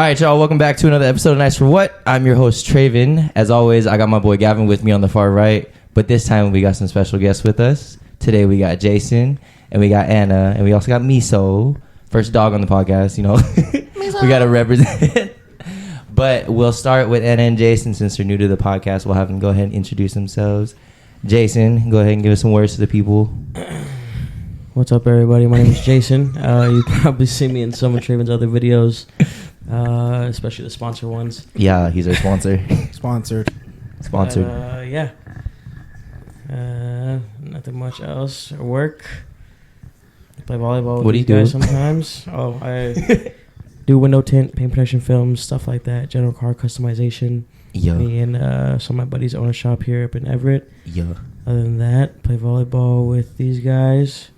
All right, y'all. Welcome back to another episode of Nice4What. I'm your host, Treyvin. As always, I got my boy Gavin with me on the far right. But this time, we got some special guests with us. Today, we got Jayson, and we got Anna, and we also got Miso. First dog on the podcast, you know. We got to represent. But we'll start with Anna and Jayson. Since they're new to the podcast, we'll have them go ahead and introduce themselves. Jayson, go ahead and give us some words to the people. What's up, everybody? My name is Jayson. You probably see me in some of Treyvin's other videos, especially the sponsor ones. Yeah, he's our sponsor. Sponsored. Yeah. Nothing much else. Work. Play volleyball with you guys sometimes. I do window tint, paint protection films, stuff like that. General car customization. Yeah. Me and some of my buddies own a shop here up in Everett. Yeah. Other than that, play volleyball with these guys.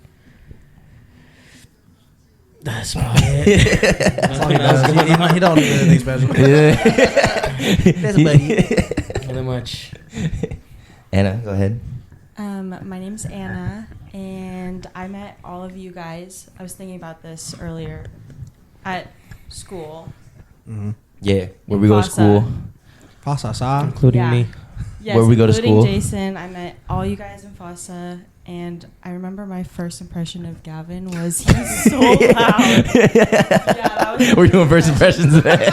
That's about it. That's all he does. He don't do anything special. That's about it. Not much. Anna, go ahead. My name's Anna, and I met all of you guys. I was thinking about this earlier at school. Mm-hmm. Yeah, where we go to school. Fossa, including me. Yes, where we go to school. Including Jayson. I met all you guys in Fossa, and I remember my first impression of Gavin was he's so loud. That was We're doing first impressions of that.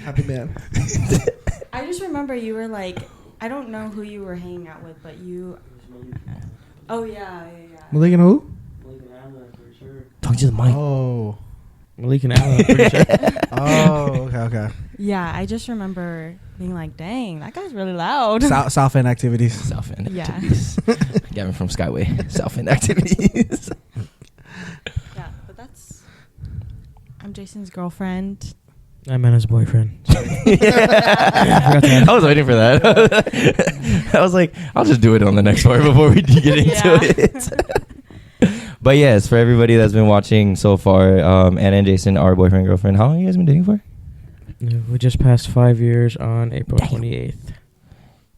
Happy man. I just remember you were like, I don't know who you were hanging out with, but you. Oh yeah. Malik and who? Malik and Anna, for sure. Talk to the mic. Oh. Malik and Anna, pretty sure. Oh, okay. Yeah, I just remember being like, dang, that guy's really loud. South End activities. South End Yeah. activities. Gavin from Skyway. South End activities. Yeah, but I'm Jayson's girlfriend. I'm Anna's boyfriend. I was waiting for that. I was like, I'll just do it on the next part before we get into it. But yes, for everybody that's been watching so far, Anna and Jayson are boyfriend and girlfriend. How long have you guys been dating for? We just passed 5 years on April 28th.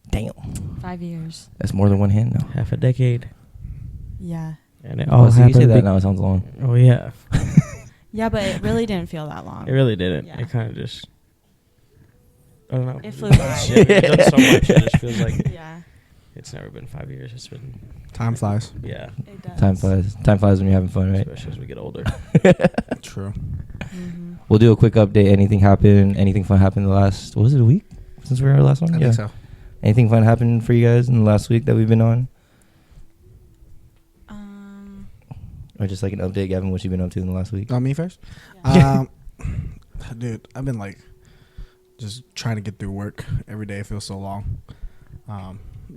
Damn. 5 years. That's more than one hand now. Half a decade. Yeah. And it all So you happened. say that now, it sounds long. Oh, yeah. Yeah, but it really didn't feel that long. It really didn't. Yeah. It kind of just, I don't know. It flew by. Shit, we've done so much. It just feels like Yeah, it's never been 5 years. It's been, Time flies. yeah. it does. Time flies. Time flies when you're having fun, right? Especially as we get older. True. Mm-hmm. We'll do a quick update. Anything happened? Anything fun happened the last, what was it, a week? Since we were our last one? I think so. Anything fun happened for you guys in the last week that we've been on? Or just like an update, Gavin, what you been up to in the last week? Me first? Yeah. Dude, I've been like just trying to get through work every day. It feels so long.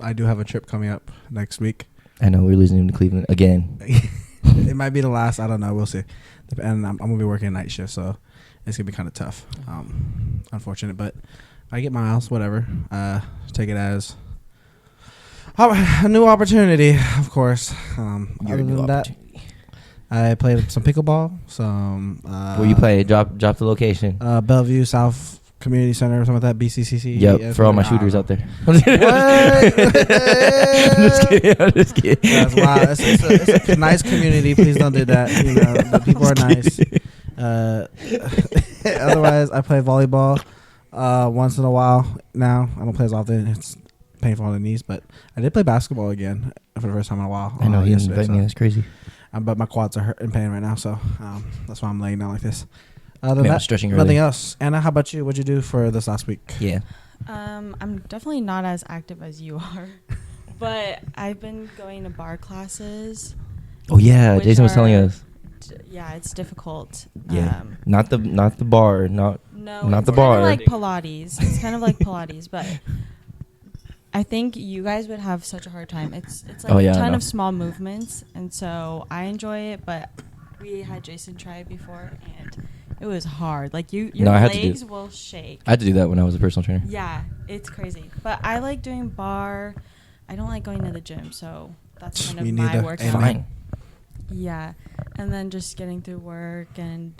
I do have a trip coming up next week. I know, we're losing him to Cleveland again. It might be the last. I don't know. We'll see. And I'm going to be working a night shift, so it's going to be kind of tough. Unfortunate, but I get miles, whatever. Take it as a new opportunity, of course. Your Other new than that, opportunity. I played some pickleball. Some Where you play? Drop the location. Bellevue South Community Center or something like that. BCCC. Yep, for all my shooters out there. What? I'm just kidding. That's wild. It's a nice community. Please don't do that. You know, the people are nice. Otherwise, I play volleyball once in a while now. I don't play as often. It's painful on the knees, but I did play basketball again for the first time in a while. I know, he yesterday, invited me. That's crazy. but my quads are hurt in pain right now, so that's why I'm laying down like this. Other Man, than I'm that, stretching early. nothing else. Anna, how about you? What'd you do for this last week? Yeah. I'm definitely not as active as you are, but I've been going to bar classes. Oh yeah, Which Jayson was telling are- us. Yeah, it's difficult. Yeah. Not the bar. No, Not it's the bar. Kind of like Pilates. It's kind of like Pilates, but I think you guys would have such a hard time. It's like Oh, yeah, a I ton know. of small movements, and so I enjoy it. But we had Jayson try it before, and it was hard. Like your No, I had to do legs it. will shake. I had to do that when I was a personal trainer. Yeah, it's crazy. But I like doing bar. I don't like going to the gym, so that's kind of Me my neither. workout. Fine. Yeah, and then just getting through work, and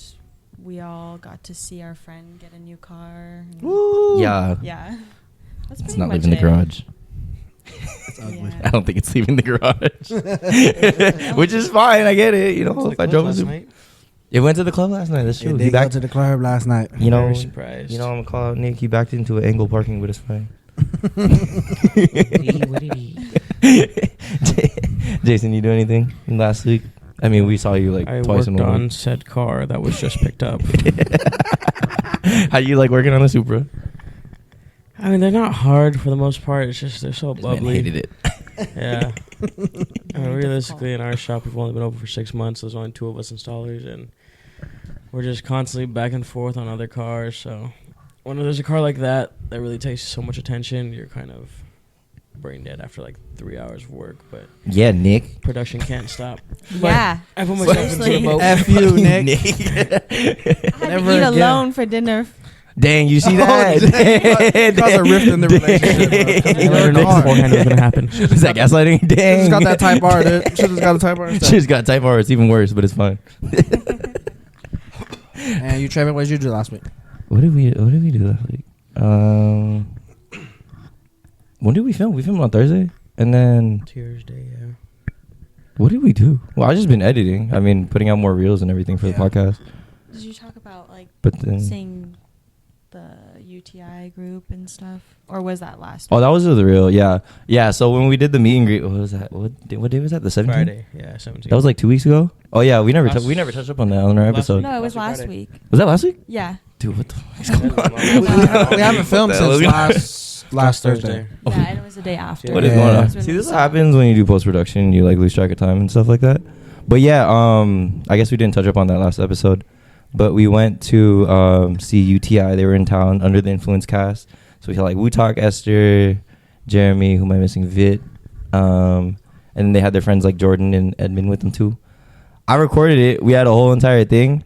we all got to see our friend get a new car. and- Woo! Yeah. Yeah, that's It's pretty not much leaving the it. garage. It's ugly. Yeah. I don't think it's leaving the garage. Which is fine. I get it. You know, if I drove last it. night. It went to the club last night. That's true. It did go to the club last night. You know, Very surprised. I'm gonna call out Nick. He backed into an angle parking, but it's fine. Jayson, you do anything last week? I mean, we saw you like I twice in worked a week. on said car that was just picked up. How you like working on the Supra? I mean, they're not hard for the most part. It's just they're so This man bubbly. hated it. Yeah. I mean, realistically, in our shop, we've only been open for 6 months. There's only 2 of us installers, and we're just constantly back and forth on other cars. So when there's a car like that that really takes so much attention, you're kind of brain dead after like 3 hours of work. But Yeah, Nick. production can't stop. Yeah. I put myself into the Seriously. boat. F you, Nick. I had to Never eat again. alone for dinner. Dang, you see Oh, that? dang. Cause a rift in the relationship, bro. I never knew beforehand it was gonna happen. Is that gaslighting? Dang. She's got that type R, dude. She just got a type R. She's got type R. It's even worse, but it's fine. And you, Treyvin, what did you do last week? What did we do last week? When did we film? We filmed on Thursday, and then Tuesday, yeah. what did we do? Well, I just been editing. I mean, putting out more reels and everything for the podcast. Did you talk about like But then, seeing the UTI group and stuff, or was that last? oh, that was the reel. Yeah. So when we did the meet and greet, what was that? What day was that? The 17th. Friday, yeah, 17. That was like 2 weeks ago. Oh yeah, we never Last- touched up on that on our last episode. week. No, it was Last last week week. Was that last week? Yeah. Dude, what the fuck is going on? We haven't filmed What the hell since is last Thursday. Oh. Yeah, and it was the day after. What is Yeah. going It on? was See, really this sad. happens when you do post production. You like lose track of time and stuff like that. But yeah, I guess we didn't touch up on that last episode. But we went to see UTI. They were in town, Under the Influence cast. So we had like Wu Talk, Esther, Jeremy, who am I missing? Vit. And then they had their friends like Jordan and Edmund with them too. I recorded it. We had a whole entire thing.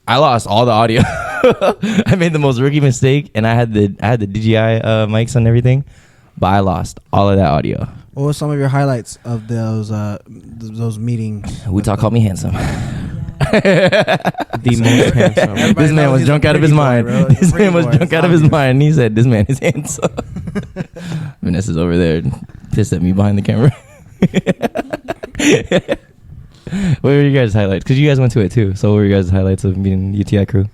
I lost all the audio. I made the most rookie mistake, and I had the DJI mics and everything, but I lost all of that audio. What were some of your highlights of those meetings? Wu Talk called me handsome. The most handsome. Everybody This man knows was he's drunk a out of his pretty boy, mind. bro. This Pretty man was boy. drunk It's out of his obvious. mind. And he said, "This man is handsome." Vanessa's over there, pissed at me behind the camera. What were your guys' highlights? Because you guys went to it too. So what were your guys' highlights of meeting UTI crew?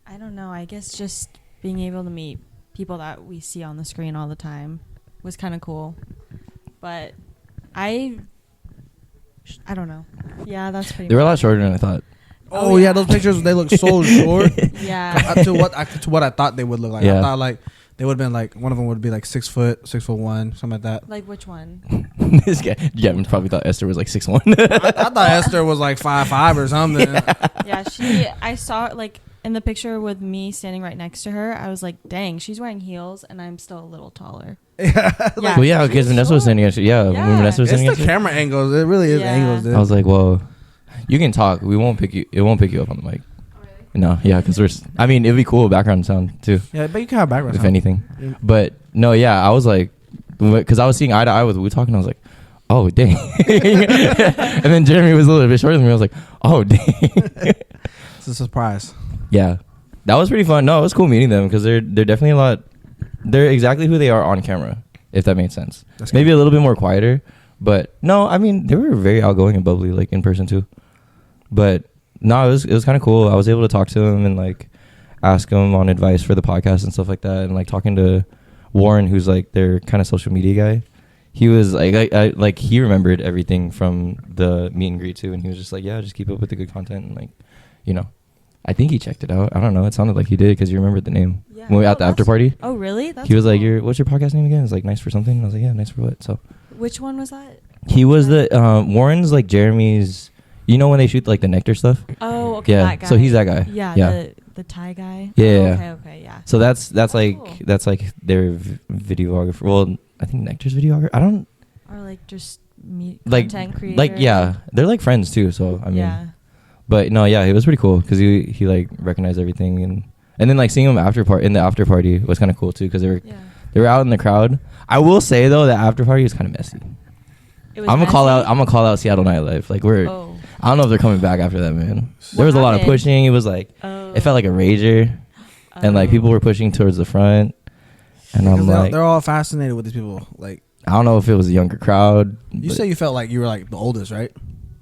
I don't know. I guess just being able to meet people that we see on the screen all the time was kind of cool. But I don't know. Yeah, that's pretty. They were a lot much. shorter than I thought. Oh yeah, those pictures they look so short. Yeah. to what I thought they would look like. Yeah. I thought like they would have been like one of them would be like 6 foot, 6'1", something like that. Like which one? This guy, Gavin probably thought Esther was like 6'1". I thought Esther was like 5'5" or something. Yeah, I saw like in the picture with me standing right next to her. I was like, dang, she's wearing heels, and I'm still a little taller. Yeah. Well, yeah, because she's Vanessa was short. standing next to yeah, when Yeah. Vanessa was It's standing the next to camera angles. It really is Yeah. angles, dude. I was like, well, you can talk. We won't pick you. It won't pick you up on the mic. No, yeah, because I mean, it'd be cool background sound too, yeah, but you can have background. if sound. anything. Yeah. But no, yeah, I was like, because I was seeing eye to eye with Wu Talk, and I was like, oh dang. And then Jeremy was a little bit shorter than me. I was like, oh dang. It's a surprise. Yeah, that was pretty fun. No, it was cool meeting them because they're definitely a lot. They're exactly who they are on camera, if that makes sense. That's Maybe good. a little bit more quieter, but no, I mean they were very outgoing and bubbly, like in person too. But no, it was kind of cool. I was able to talk to him and like ask him on advice for the podcast and stuff like that, and like talking to Warren, who's like their kind of social media guy. He was like, I like he remembered everything from the meet and greet too, and he was just like, yeah, just keep up with the good content and like, you know. I think he checked it out. I don't know. It sounded like he did because you remembered the name Yeah. when we were at the Oh, after that's- party. Oh, really? That's He was like, cool. what's your podcast name again? It's like Nice for something. And I was like, yeah, Nice for what? So Which one was that? he was the Warren's like Jeremy's. You know when they shoot like the nectar stuff? Oh, okay. Yeah. That guy. So he's that guy. Yeah. Yeah. The Thai guy. Yeah. Oh, okay. Yeah. So that's like cool. that's like their videographer. Well, I think Nectar's videographer. I don't Or like just like content creator. like yeah. They're like friends too. So I mean, yeah. but no, yeah, it was pretty cool because he like recognized everything and then like seeing him in the after party was kind of cool too because Yeah. they were out in the crowd. I will say though the after party was kind of messy. It was I'm messy. gonna call out Seattle nightlife. Like Oh. I don't know if they're coming back after that, man. There What was a lot of happened? pushing. It was like Oh. it felt like a rager, and like people were pushing towards the front, and I'm like, they're all fascinated with these people. Like I don't know if it was a younger crowd. you but say, you felt like you were like the oldest, right?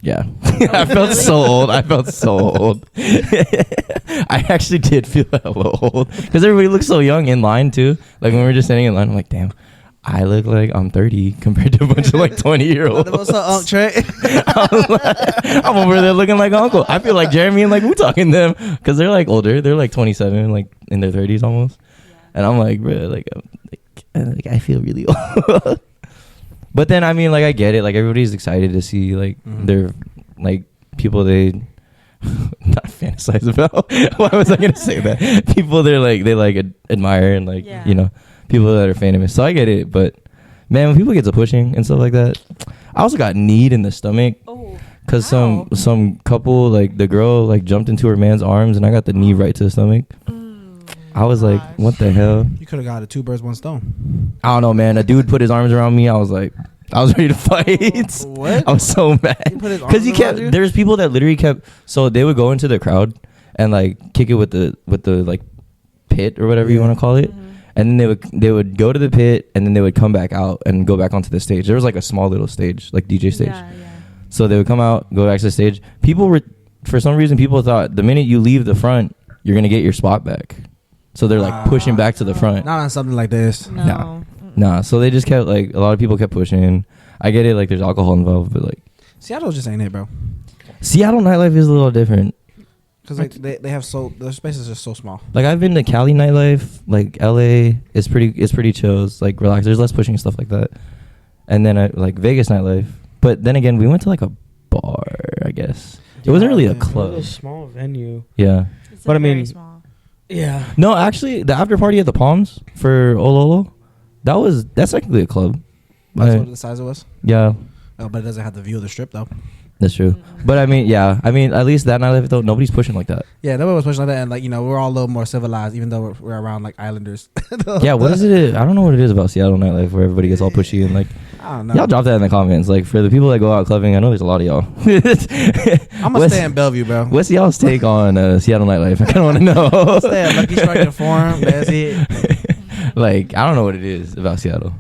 Yeah. I felt so old. I felt so old. I actually did feel a little old because everybody looks so young in line too. Like when we were just sitting in line, I'm like, damn, I look like I'm 30 compared to a bunch of like 20-year-olds. What's up, Trey? I'm over there looking like uncle. I feel like Jeremy and like Wu talking them because they're like older. They're like 27, like in their 30s almost. And I'm like, bro, like I feel really old. But then I mean, like I get it. Like everybody's excited to see like their like people they not fantasize about. Why was I gonna say that? People they admire and like you know people that are famous. So I get it. But man, when people get to pushing and stuff like that, I also got kneed in the stomach. Cause some couple like the girl like jumped into her man's arms and I got the knee right to the stomach. I was like, what the hell? You could have got a 2 birds, 1 stone. I don't know, man. A dude put his arms around me. I was ready to fight. What? I was so mad. Because there's people that literally kept, so they would go into the crowd and like kick it with the like pit or whatever you want to call it. And then they would go to the pit and then they would come back out and go back onto the stage. There was like a small little stage, like DJ stage. So they would come out, go back to the stage. People were, for some reason, people thought the minute you leave the front, you're going to get your spot back. So they're like pushing back to the front. Not on something like this. Nah. So they just kept like a lot of people kept pushing. I get it, like there's alcohol involved, but like Seattle just ain't it, bro. Seattle nightlife is a little different. Because like they have their spaces are so small. Like I've been to Cali nightlife, like LA is pretty chill. It's like relaxed. There's less pushing and stuff like that. And then I like Vegas nightlife. But then again, we went to like a bar, I guess. It wasn't really a club. It was a small venue. Yeah. But I mean, small. Yeah. No, actually, the after party at the Palms for Ololo, that's technically a club. That's what the size it was? Yeah. Oh, but it doesn't have the view of the strip, though. That's true. But I mean, at least that nightlife, though, nobody's pushing like that. Yeah, nobody was pushing like that. And, like, you know, we're all a little more civilized, even though we're around, like, islanders. Yeah, what is it? I don't know what it is about Seattle nightlife where everybody gets all pushy and, like, I don't know. Y'all drop that in the comments. Like, for the people that go out clubbing, I know there's a lot of y'all. I'm going to stay in Bellevue, bro. What's y'all's take on Seattle nightlife? I kind of want to know. Stay at Lucky Strike and Forum. That's it. Like, I don't know what it is about Seattle.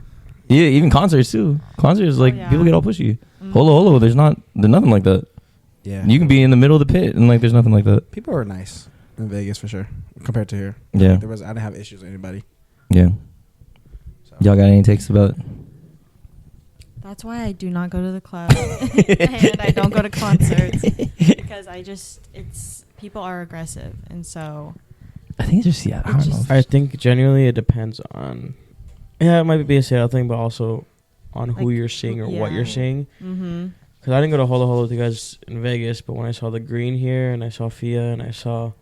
Yeah, even concerts, too. Concerts, like, people get all pushy. Holo, there's nothing like that. Yeah. You can be in the middle of the pit and, like, there's nothing like that. People are nice in Vegas, for sure, compared to here. Yeah. Like, I didn't have issues with anybody. Yeah. So. Y'all got any takes about it? That's why I do not go to the club and I don't go to concerts because people are aggressive, and so I think it's just Seattle. I don't know. I think genuinely it depends on, it might be a Seattle thing, but also on who you're seeing or what you're seeing. Because I didn't go to Holo with you guys in Vegas, but when I saw the Green here and I saw Fia and I saw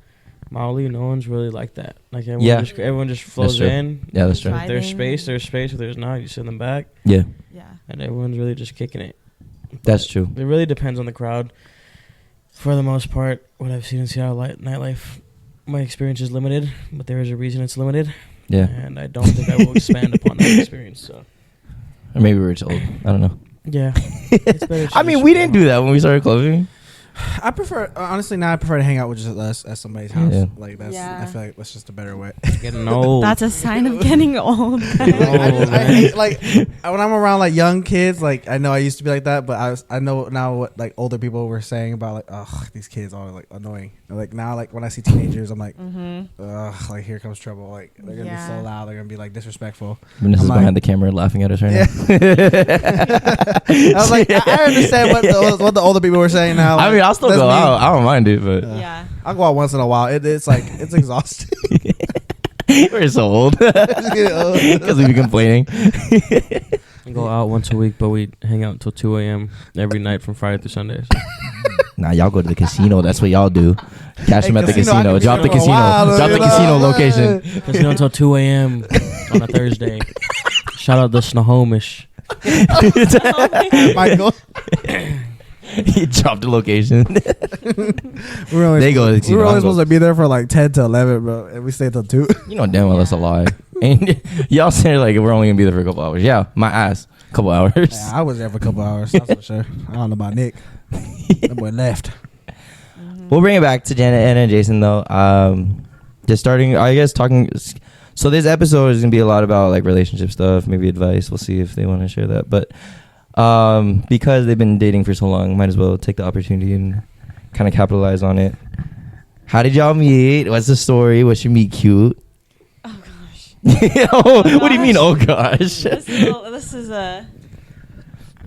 Maui, no one's really like that. Like everyone just flows in. Yeah, that's true. There's space, or there's not. You sit in the back. Yeah. And everyone's really just kicking it. That's true. It really depends on the crowd. For the most part, what I've seen in Seattle nightlife, my experience is limited, but there is a reason it's limited. Yeah. And I don't think I will expand upon that experience. So. Or maybe we were too old. I don't know. Yeah. It's better I mean, we didn't do that when we started clubbing. I prefer, honestly, now I prefer to hang out with just us at somebody's house. Yeah. Like, I feel like that's just a better way. Getting old. That's a sign of getting old. I hate, like, when I'm around, like, young kids, like, I know I used to be like that, but I know now what, like, older people were saying about, like, oh, these kids are, like, annoying. And, like, now, like, when I see teenagers, I'm like, ugh, like, here comes trouble. Like, they're going to be so loud. They're going to be, like, disrespectful. Vanessa's behind the camera laughing at us right now. I was like, I understand what the older people were saying now. Like, I mean, I'll still go out. I don't mind it, but I'll go out once in a while. It's like, it's exhausting. We're so old because we be complaining. We go out once a week, but we hang out until 2 a.m. every night from Friday through Sunday. So. Nah, y'all go to the casino. That's what y'all do. Catch them at the casino. Drop the casino. Drop the casino location. Casino until 2 a.m. on a Thursday. Shout out to Snohomish. Michael. He dropped the location. we were only supposed to be there for like 10 to 11, bro, and we stayed till 2. You know damn well that's a lie. And y'all say like we're only gonna be there for a couple hours. Yeah, my ass, couple hours. Yeah, I was there for a couple hours. That's for sure. I don't know about Nick. That boy left. We'll bring it back to Anna and Jayson though. Just starting, I guess, talking. So this episode is gonna be a lot about like relationship stuff, maybe advice. We'll see if they want to share that, but. Because they've been dating for so long, might as well take the opportunity and kind of capitalize on it. How did y'all meet? What's the story? Was she meet cute? Oh gosh. What do you mean? Oh gosh. This is a.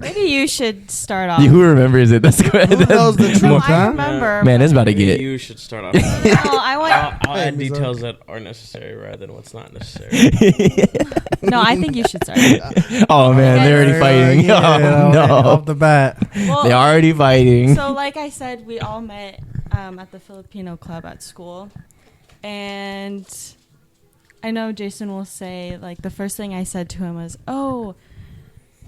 Maybe you should start off. Who remembers it? That's good. Who knows the truth, No, I huh? remember. Man, it's about to Maybe get. you should start off. No, I want. I'll add Hey, details that are necessary rather than what's not necessary. No, I think you should start. Oh man, they're already fighting. Yeah, Oh, no, off the bat. Well, they're already fighting. So, like I said, we all met at the Filipino club at school, and I know Jayson will say like the first thing I said to him was, "Oh,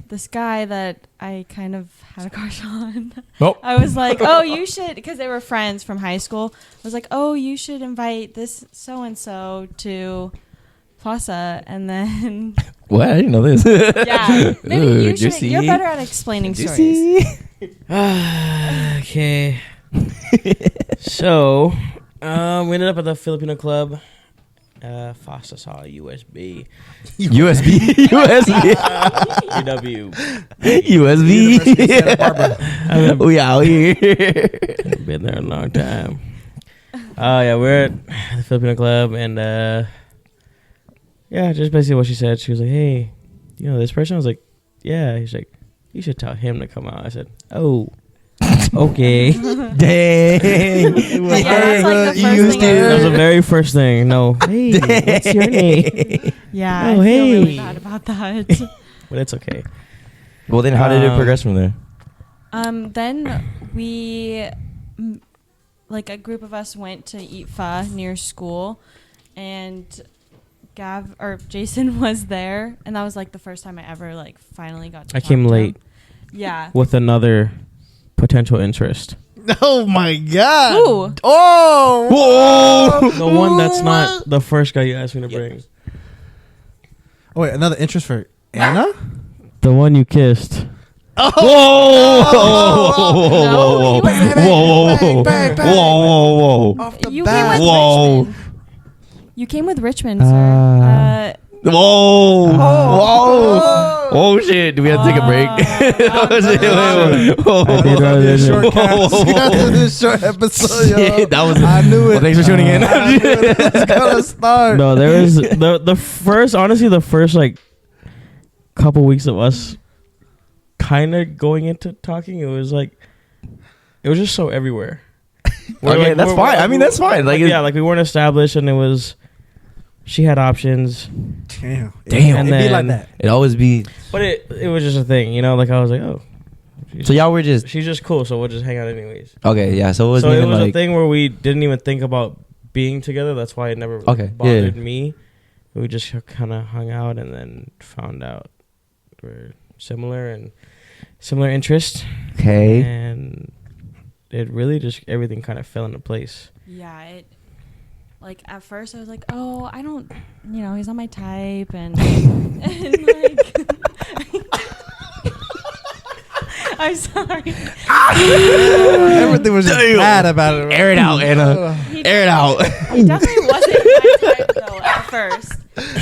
this guy that I kind of had a crush on." Nope. I was like, "Oh, you should," because they were friends from high school. I was like, "Oh, you should invite this so and so to Plaza," and then What? I didn't know this. yeah, maybe Ooh, you should. juicy. You're better at explaining stories. Juicy. Okay. So, we ended up at the Filipino club. Foster saw a USB. USB. UW. University of Santa Barbara. We out here. Been there a long time. Yeah, we're at the Filipino club, and yeah, just basically what she said. She was like, "Hey, you know this person?" I was like, "Yeah." He's like, "You should tell him to come out." I said, "Oh, okay." Dang. But yeah, that's like the first thing. That was the very first thing. No, hey, what's your name? Yeah, Oh, I feel really hey. bad about that. But it's okay. Well, then how did it progress from there? Then we, like a group of us went to eat pho near school, and Jayson was there, and that was like the first time I ever like finally got to I talk came to late him. Yeah. with another potential interest. Oh my God. Ooh. Oh. Whoa. The one that's not the first guy you asked me to bring. Oh wait, another interest for Anna? The one you kissed. Whoa. No, he wasn't. Whoa. Bang, bang. Whoa. Off the You bat. came with Whoa. Richmond. You came with Richmond, sir. Whoa. Oh. Whoa. Oh shit. Do we have to take a break? Oh, shit. Wait. Whoa. I did rather than Short him. cast. We got to do this short episode, yo. Shit, that was. I knew it. Well, thanks for tuning in. I knew it was gonna start. No, there was the first, honestly, the first like couple weeks of us kind of going into talking, it was just so everywhere. Okay, that's fine. I mean, that's fine. Like, yeah, like we weren't established, and it was she had options, Damn. Damn. It'd be like And that. it always be. but it was just a thing, you know. Like I was like, oh, So y'all were just she's just cool, so we'll just hang out anyways. okay. Yeah. So it wasn't So it even was like a thing where we didn't even think about being together. That's why it never Okay, bothered yeah. me. We just kind of hung out and then found out we're similar interest, okay. and it really just everything kind of fell into place. Yeah, like at first I was like, oh, I don't, he's not my type, and like, I'm sorry. Everything was just Damn. bad about it. Air it out, Anna. Air it out. He definitely wasn't my type though at first.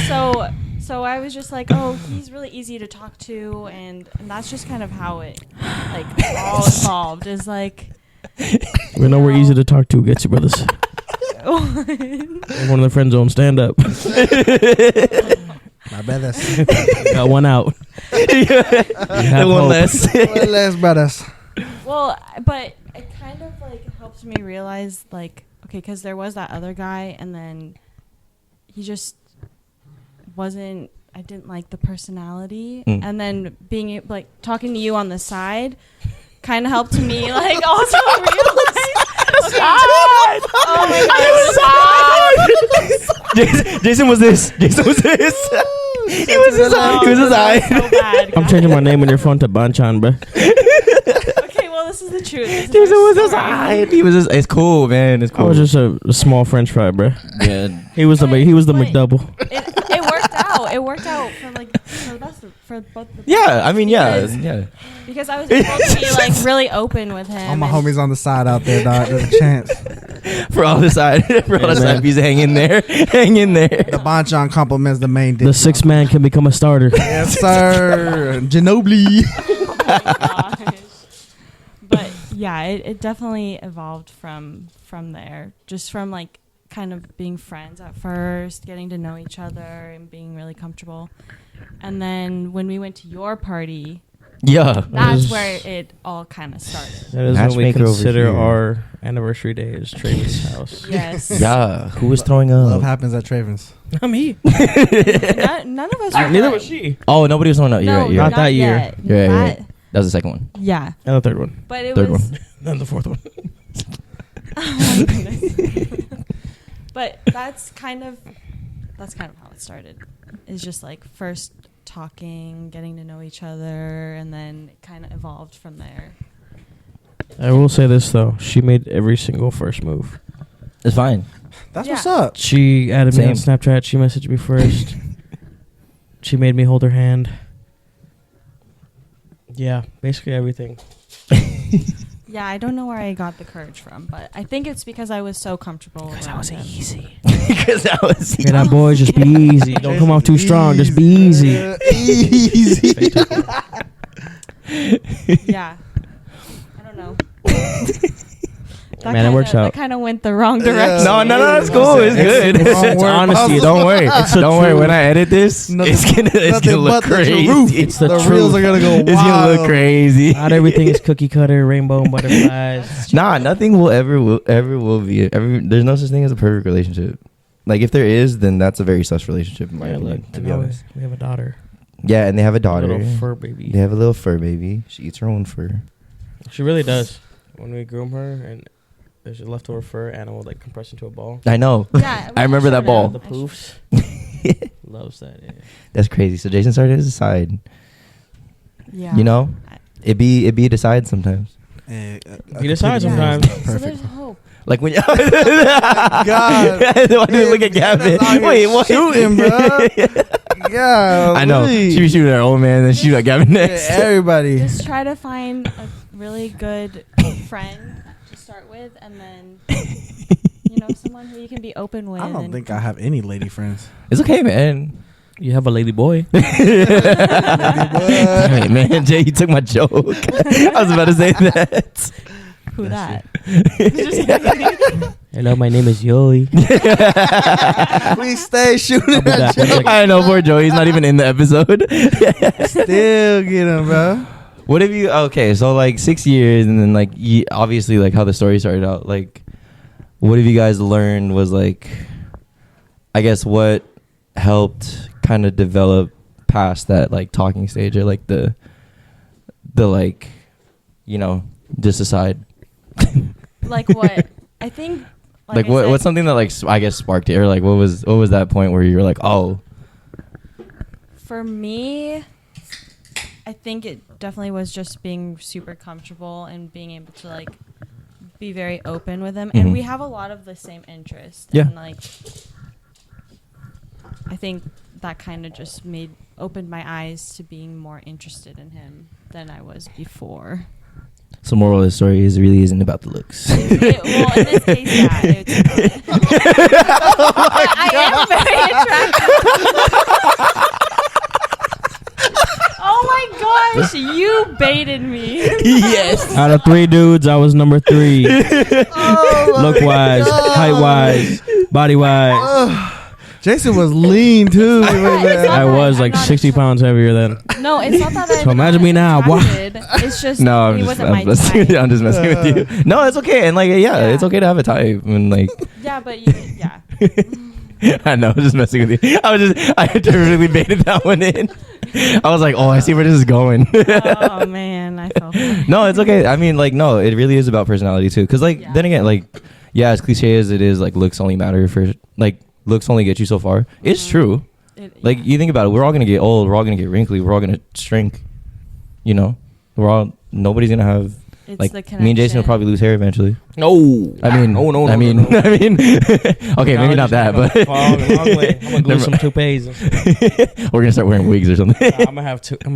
So I was just like, oh, he's really easy to talk to, and that's just kind of how it like all evolved. Is like, We know we're easy to talk to. Get your brothers. One of the friend zone stand up. My brothers. Got one out. One less. One less brothers. well, but it kind of like helped me realize like, okay, because there was that other guy, and then he just wasn't. I didn't like the personality, and then being like talking to you on the side kind of helped me like also realize. Oh my god! Jayson was this. Jayson was this. He was his eye. He was his eye. So bad, I'm guys. changing my name on your phone to Banchan, bro. Okay, well, this is the truth. This is Jayson our was his story. eye. He was his. It's cool, man. It's I cool. was just a small French fry, bro. Yeah. He was the But- McDouble. It worked out. It worked out for the best for both. The Yeah. I mean, yeah. Because- Yeah. Because I was able to be like really open with him. All my and- homies on the side out there, dog. There's a chance. For all the side. For all the Yeah, side man. pieces, hang in there. Hang in there. The Bonchon compliments the main dish. The sixth man can become a starter. Yes, sir. Ginobili. gosh. But yeah, it definitely evolved from there. Just from like kind of being friends at first, getting to know each other and being really comfortable. And then when we went to your party, Yeah. that's where it all kind of started. That is when we Matchmaker over consider here. our anniversary day is Treyvin's house. Yes. Yeah. Who was throwing Love up? happens at Treyvin's. Not me. None of us were Neither like- was she. Oh, nobody was throwing up. You're No, right. You're not right. that year. yet. Yeah, yeah, That- yeah. That was the second one. Yeah. And the third one. But it Third was one. And the fourth one. Oh my goodness. But that's kind of how it started. It's just like first talking, getting to know each other, and then it kind of evolved from there. I will say this though. She made every single first move. It's fine. That's Yeah. what's up. She added me on Same. Snapchat. She messaged me first. She made me hold her hand. Yeah, basically everything. Yeah, I don't know where I got the courage from, but I think it's because I was so comfortable. Around him. easy. Because that was Hey, that boy, just be easy. Don't come off too strong. Just be easy. Easy. Yeah. I don't know. Man, it works out. That kind of went the wrong direction. No, it's cool. It's good. It's wrong It's word honesty. possible. Don't worry. It's the Don't worry. truth. When I edit this, Nothing- it's gonna Nothing look but the crazy. truth. It's the reels truth. are gonna go It's gonna look wild. crazy. Not everything is cookie cutter, rainbow and butterflies. Nah, nothing will ever be. There's no such thing as a perfect relationship. Like if there is, then that's a very sus relationship in my Yeah, opinion. look, To be now honest. we have a daughter. Yeah, and they have a daughter. A little fur baby. They have a little fur baby. She eats her own fur. She really does. When we groom her and there's leftover fur, Anna will like compress into a ball. I know. Yeah, I remember that ball. The poofs. Loves that. Yeah. That's crazy. So Jayson started as a side. Yeah. You know, it'd be a decide sometimes. Eh, You decide yeah. sometimes. So Perfect. there's hope. Like when you God. Why did you look at Gavin? Wait, what? Shooting, bro. Yeah. I know. She be shooting her old man, and shoot at Gavin next. Everybody. Just try to find a really good friend to start with, and then someone who you can be open with. I don't and think I have any lady friends. It's okay, man. You have a lady boy. Hey, man, Jay, you took my joke. I was about to say that. Who that? Hello, my name is Yoi. We stay shooting I'll be at back. 1 you. second. I know, poor Joey. He's not even in the episode. Still get him, bro. What have you? Okay, so like 6 years, and then like obviously like how the story started out. Like, what have you guys learned? Was like, I guess what helped kind of develop past that like talking stage, or like the like, just aside. Like what? I think. Like I said, what's something that like I guess sparked it, or like what was that point where you were like, oh. For me, I think it definitely was just being super comfortable and being able to like be very open with him, Mhm. and we have a lot of the same interests. Yeah. And like, I think that kind of just opened my eyes to being more interested in him than I was before. So moral of the story is it really isn't about the looks. Well, in this case, yeah. I am very attractive. Oh my gosh, you baited me. Yes. Out of 3 dudes, I was number 3. Oh Look wise, height wise, body wise. Jayson was lean too. It's not I that was I'm like not 60 pounds heavier then. No, it's not that. So imagine me now. Wow. It's just No, I'm he just, wasn't my I'm just type. I'm just messing with you. No, it's okay, and like Yeah. it's okay to have a type, and like Yeah, but yeah. I know, I'm just messing with you. I really baited that one in. I was like, oh, I see where this is going. Oh man, I felt. No, it's okay. I mean, like, no, it really is about personality too. Cause like, Yeah. then again, like, yeah, as cliche as it is, like, looks only matter for like looks only get you so far. It's Mhm. true. Like, you think about it, we're all gonna get old. We're all gonna get wrinkly. We're all gonna shrink. Nobody's gonna have it's like the me and Jayson will connection. probably lose hair eventually. No. I mean, no. I mean, okay, maybe not that, but Long way. I'm gonna glue some toupees. we're gonna start wearing wigs or something. I'm gonna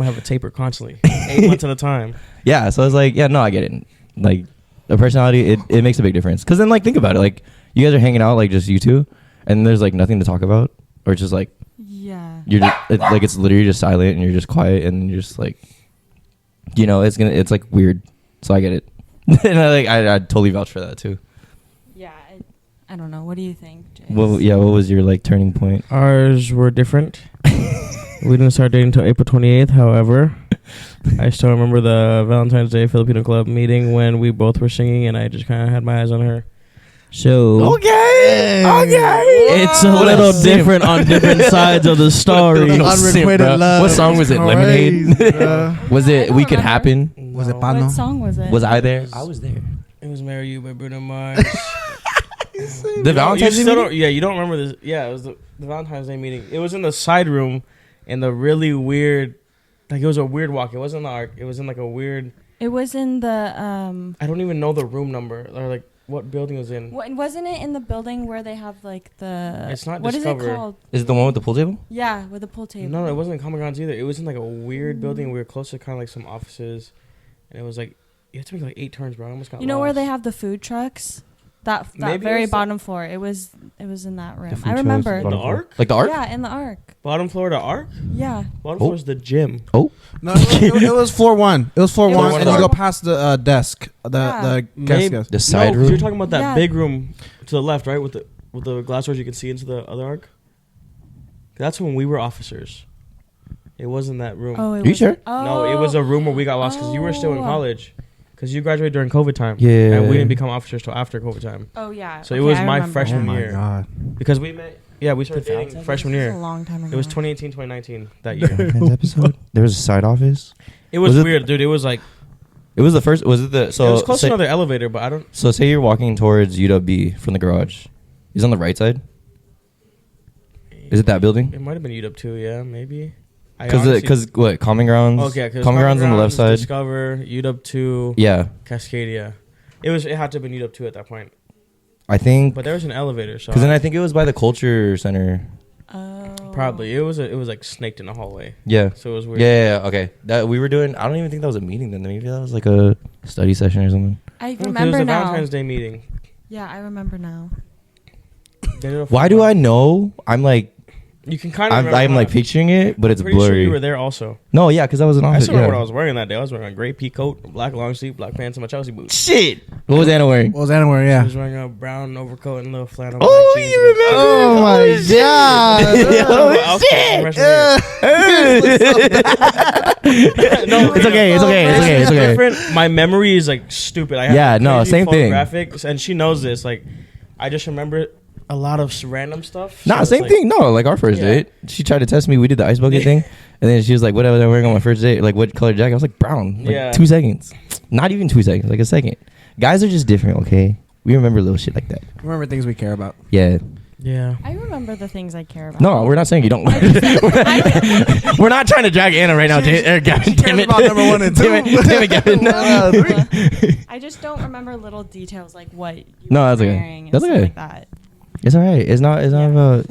have a taper constantly, 8 months at a time. Yeah, so I was like, yeah, no, I get it. Like, the personality, it makes a big difference. Because then, like, think about it. Like, you guys are hanging out, like, just you two, and there's, like, nothing to talk about. Or it's just, like, Yeah. you're just, it's literally just silent, and you're just quiet, and you're just, like, you know, it's like weird. So I get it. And I totally vouch for that too. Yeah, I don't know. What do you think, Jace? Well, yeah, what was your like turning point? Ours were different. We didn't start dating until April 28th. However, I still remember the Valentine's Day Filipino Club meeting when we both were singing, and I just kind of had my eyes on her. So Okay. it's a little different on different sides of the story. Unrequited love. What song was it? Crazy, Lemonade? bro. Was I it don't We Could remember. Happen? Was it No. Pano? What song was it? Was I there? I was there. It was Marry You by Bruno Mars. The Valentine's Day meeting? Yeah, you don't remember this. Yeah, it was the Valentine's Day meeting. It was in the side room in the really weird, like it was a weird walk. It wasn't in the arc. It was in like a weird, It was in the I don't even know the room number or like what building it was in. wasn't it in the building where they have like the It's not what Discover. is it called? Is it the one with the pool table? Yeah, with the pool table. No, it wasn't in Comic Cons either. It was in like a weird building. We were close to kind of like some offices, and it was like you had to make like 8 turns, bro. I almost got You know where lost. they have the food trucks? That Maybe it very was the- bottom floor. It was in that room. food I trucks, remember. The bottom floor. Arc? Like the Arc? Yeah, in the arc. Bottom floor to Arc. Yeah. Bottom Oh. floor is the gym. No, it was floor 1. It was floor It 1, was and you floor- go past the desk, the Yeah. guest desk. The side no, room? You're talking about that Yeah. big room to the left, right, with the glass doors you can see into the other arc. That's when we were officers. It wasn't that room. Oh, you sure? No, it was a room where we got lost because you were still in Oh. college. Because you graduated during COVID time. Yeah. And we didn't become officers till after COVID time. Oh yeah. So it was I my remember. freshman Oh my year. god. Because we met. Yeah, we started dating freshman It was year. a long time ago. It was 2018, 2019 that year. Valentine's episode? There was a side office? It was Was it- weird, dude. It was like It was the first, was it the, so it was close say, to another elevator, but I don't. so say you're walking towards UW-B from the garage. Is it on the right side? Is it that building? It might have been UW too. Yeah, maybe. I Because honestly- what, Common Grounds? Okay, because Common Grounds on the left side. Discover, UW 2, Yeah. Cascadia. It had to have been UW 2 at that point. I think, But there was an elevator, so because then I think it was by the Culture Center. Oh. probably it was like snaked in a hallway. Yeah. So it was weird. Yeah, okay. That we were doing, I don't even think that was a meeting then. Maybe that was like a study session or something. I No, 'cause it was remember the now. Valentine's Day meeting. Yeah, I remember now. They did a Why full- do I know? I'm like, You can kind of. I'm like picturing it, but it's Pretty blurry. sure you were there also. No, yeah, because I was an I officer. still remember Yeah. what I was wearing that day. I was wearing a gray pea coat, a black long sleeve, black pants, and my Chelsea boots. Shit. What was Anna wearing? What was anywhere? I Yeah. was wearing a brown overcoat and a little flannel. Oh, black jeans you and a- remember? Oh my god. Oh, shit. No, It's okay. It's okay. It's okay. It's okay. Different. My memory is like stupid. I have Yeah, no, crazy same thing. photographics, and she knows this. Like, I just remember a lot of random stuff. Nah, so it's same like- thing. No, like our first Yeah. date. She tried to test me. We did the ice bucket thing. And then she was like, what was I wearing on my first date? Like, what color jacket? I was like, brown. Like, Yeah. 2 seconds. Not even 2 seconds. Like a second. Guys are just different, okay? We remember little shit like that. Remember things we care about. Yeah. Yeah. I remember the things I care about. No, we're not saying you don't. We're not trying to drag Anna right now. Gavin, damn it. about number 1 and 2. Damn it, Gavin. I just don't remember little details like what you No, were that's okay. wearing and That's stuff okay. like that. It's all right. It's not about.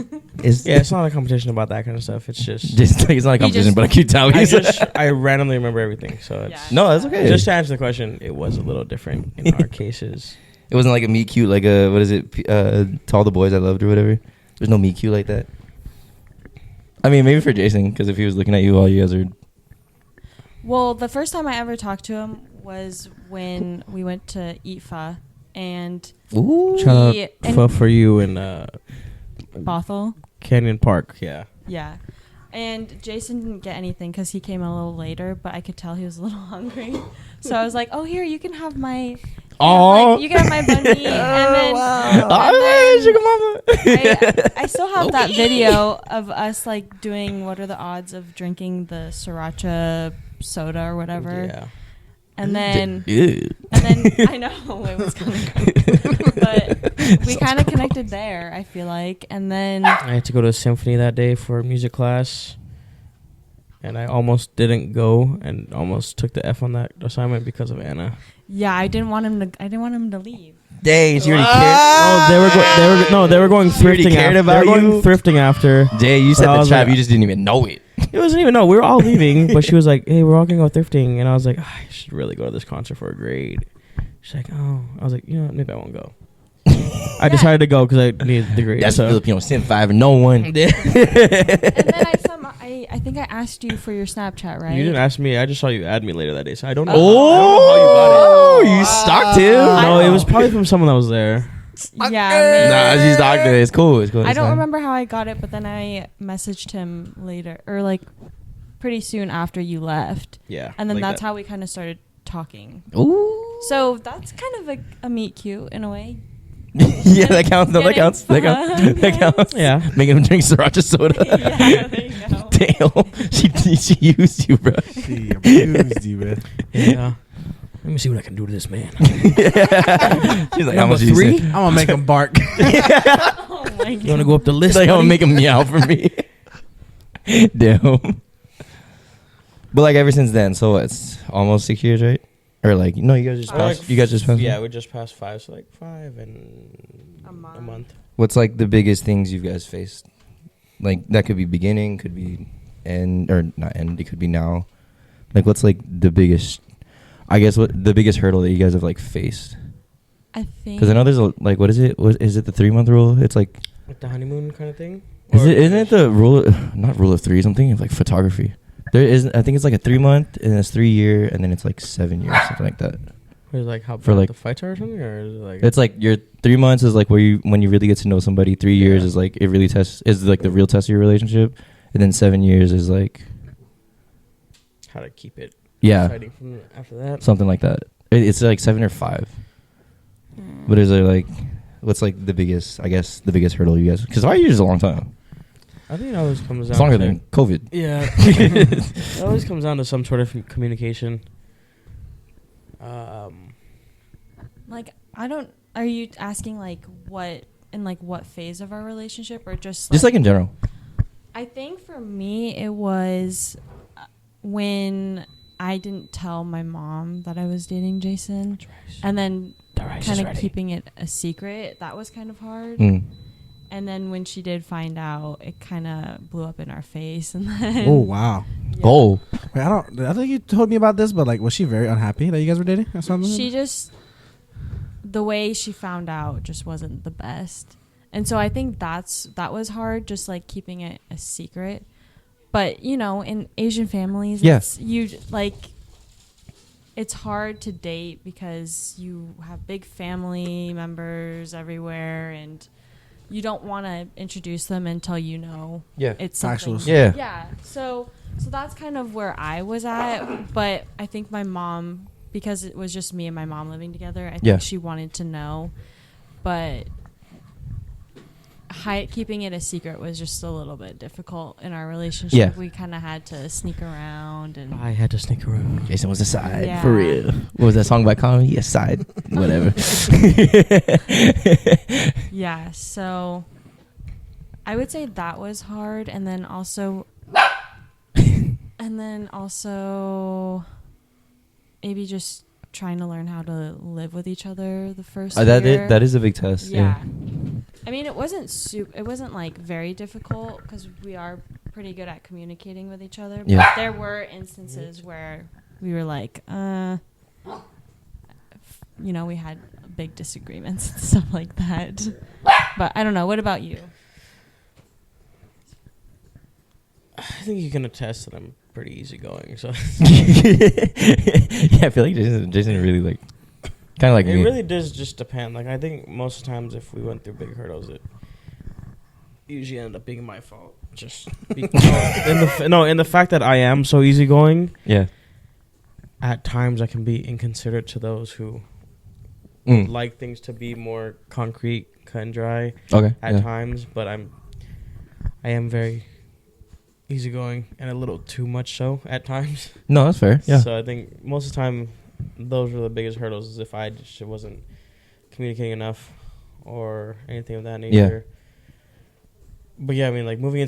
It's Yeah, it's not a competition about that kind of stuff. It's just. just like it's not a competition, but I keep telling you. I randomly remember everything. So it's. Yeah. No, that's okay. Just to answer the question, it was a little different in our cases. It wasn't like a meet cute, like a what is it? To all the boys I loved or whatever. There's no meet cute like that. I mean, maybe for Jayson, because if he was looking at you while you guys are. Well, the first time I ever talked to him was when we went to eat pho and Ooh. Shout He- out and- for you in Bothell. Canyon Park. Yeah. Yeah. And Jayson didn't get anything because he came a little later, but I could tell he was a little hungry. So I was like, "Oh, here, you can have my, Aw. you can have my bunny." And then, Oh, sugar mama. I still have that video of us like doing what are the odds of drinking the sriracha soda or whatever. Yeah. And then Ew. I know it was kind of but we kind of connected there, I feel like. And then I had to go to a symphony that day for music class, and I almost didn't go, and almost took the F on that assignment because of Anna. yeah, I didn't want him to leave. Dang, she already cared. Oh, they were going She already thrifting. cared They about were going you? thrifting after. Jay, you So said I the was trap, like- you just didn't even know it. It wasn't even we were all leaving, but she was like, "Hey, we're all gonna go thrifting," and I was like, "I should really go to this concert for a grade." She's like, "Oh," I was like, "You know what, maybe I won't go." I decided to go because I needed the grade. That's so. Filipino Sim 5 and no one. And then I I think I asked you for your Snapchat, right? You didn't ask me. I just saw you add me later that day, so I don't know. Oh, I don't know how you got it. you stalked him? No, it was probably from someone that was there. Yeah. Nah, she's stalked it. It's cool. It's cool. I It's don't fine. remember how I got it, but then I messaged him later, or like pretty soon after you left, Yeah. and then like that's that. how we kind of started talking. Ooh. So that's kind of a meet cute in a way. Yeah, that counts. No, that Getting counts. That counts. That counts. Yeah. Making him drink sriracha soda. Yeah, there you go. Damn. She used you, bro. She abused you, man. Yeah. Let me see what I can do to this man. She's like, how much you three? say? I'm gonna make him bark. Oh my You want to god. go up the list? She's like, I'm gonna buddy? make him meow for me. Damn. But like ever since then, so it's almost 6 years, right? Or like, no, you guys just Like passed. You guys just passed. Yeah, we just passed 5, so like 5 and A month. a month. What's like the biggest things you guys faced? Like that could be beginning, could be end, or not end. It could be now. Like what's like the biggest? I guess what the biggest hurdle that you guys have like faced? I think. Because I know there's a, like, what is it? What is it? The 3-month rule? It's like, Like the honeymoon kind of thing? is it? Isn't it the rule? Not rule of threes. I'm thinking of like photography. There isn't. I think it's like a 3-month, and it's 3 year, and then it's like 7 years, something like that. Or is it like how For bad like- the fights are or something? Or is it like... It's like your 3 months is like where you when you really get to know somebody. 3 years Yeah. is like it really tests is like the real test of your relationship, and then 7 years is like how to keep it yeah, exciting from after that. something like that. It's like 7 or 5. But is there like what's like the biggest? I guess the biggest hurdle you guys because 5 years is a long time. I think it always comes down It's longer to... than COVID. Yeah. It always comes down to some sort of communication. Like, I don't. Are you asking like what in like what phase of our relationship, or just Just like in general. I think for me it was when I didn't tell my mom that I was dating Jayson, and then kind of keeping it a secret. That was kind of hard. Mm. And then when she did find out, it kind of blew up in our face. And then Oh wow. yeah. Oh, Wait, I think you told me about this, but like, was she very unhappy that you guys were dating or something? She just, the way she found out just wasn't the best. And so I think that was hard, just like keeping it a secret. But, you know, in Asian families, Yeah. it's hard to date because you have big family members everywhere, and you don't want to introduce them until you know yeah. it's something. Factuals. Yeah. Yeah. So that's kind of where I was at. But I think my mom, because it was just me and my mom living together, I think Yeah. she wanted to know. But keeping it a secret was just a little bit difficult in our relationship. Yeah. We kind of had to sneak around and I had to sneak around. Jayson was a side Yeah. for real. What was that song by Connie? A side, whatever. yeah. So I would say that was hard, and then also maybe just trying to learn how to live with each other the first year. That is a big test. Yeah. I mean, it wasn't like very difficult because we are pretty good at communicating with each other. Yeah. But there were instances where we were like, we had big disagreements and stuff like that. But I don't know. What about you? I think you can attest that I'm pretty easygoing. So Yeah, I feel like Jayson really like kind of like it me. really does just depend. Like I think most of the times if we went through big hurdles, it usually ended up being my fault. Just in the fact that I am so easygoing. Yeah. At times I can be inconsiderate to those who Mm. like things to be more concrete, cut and dry. Okay. At yeah. times, but I am very easygoing and a little too much so at times. No, that's fair. Yeah. So I think most of the time, those were the biggest hurdles. Is if I just wasn't communicating enough or anything of that nature. But yeah, I mean, like moving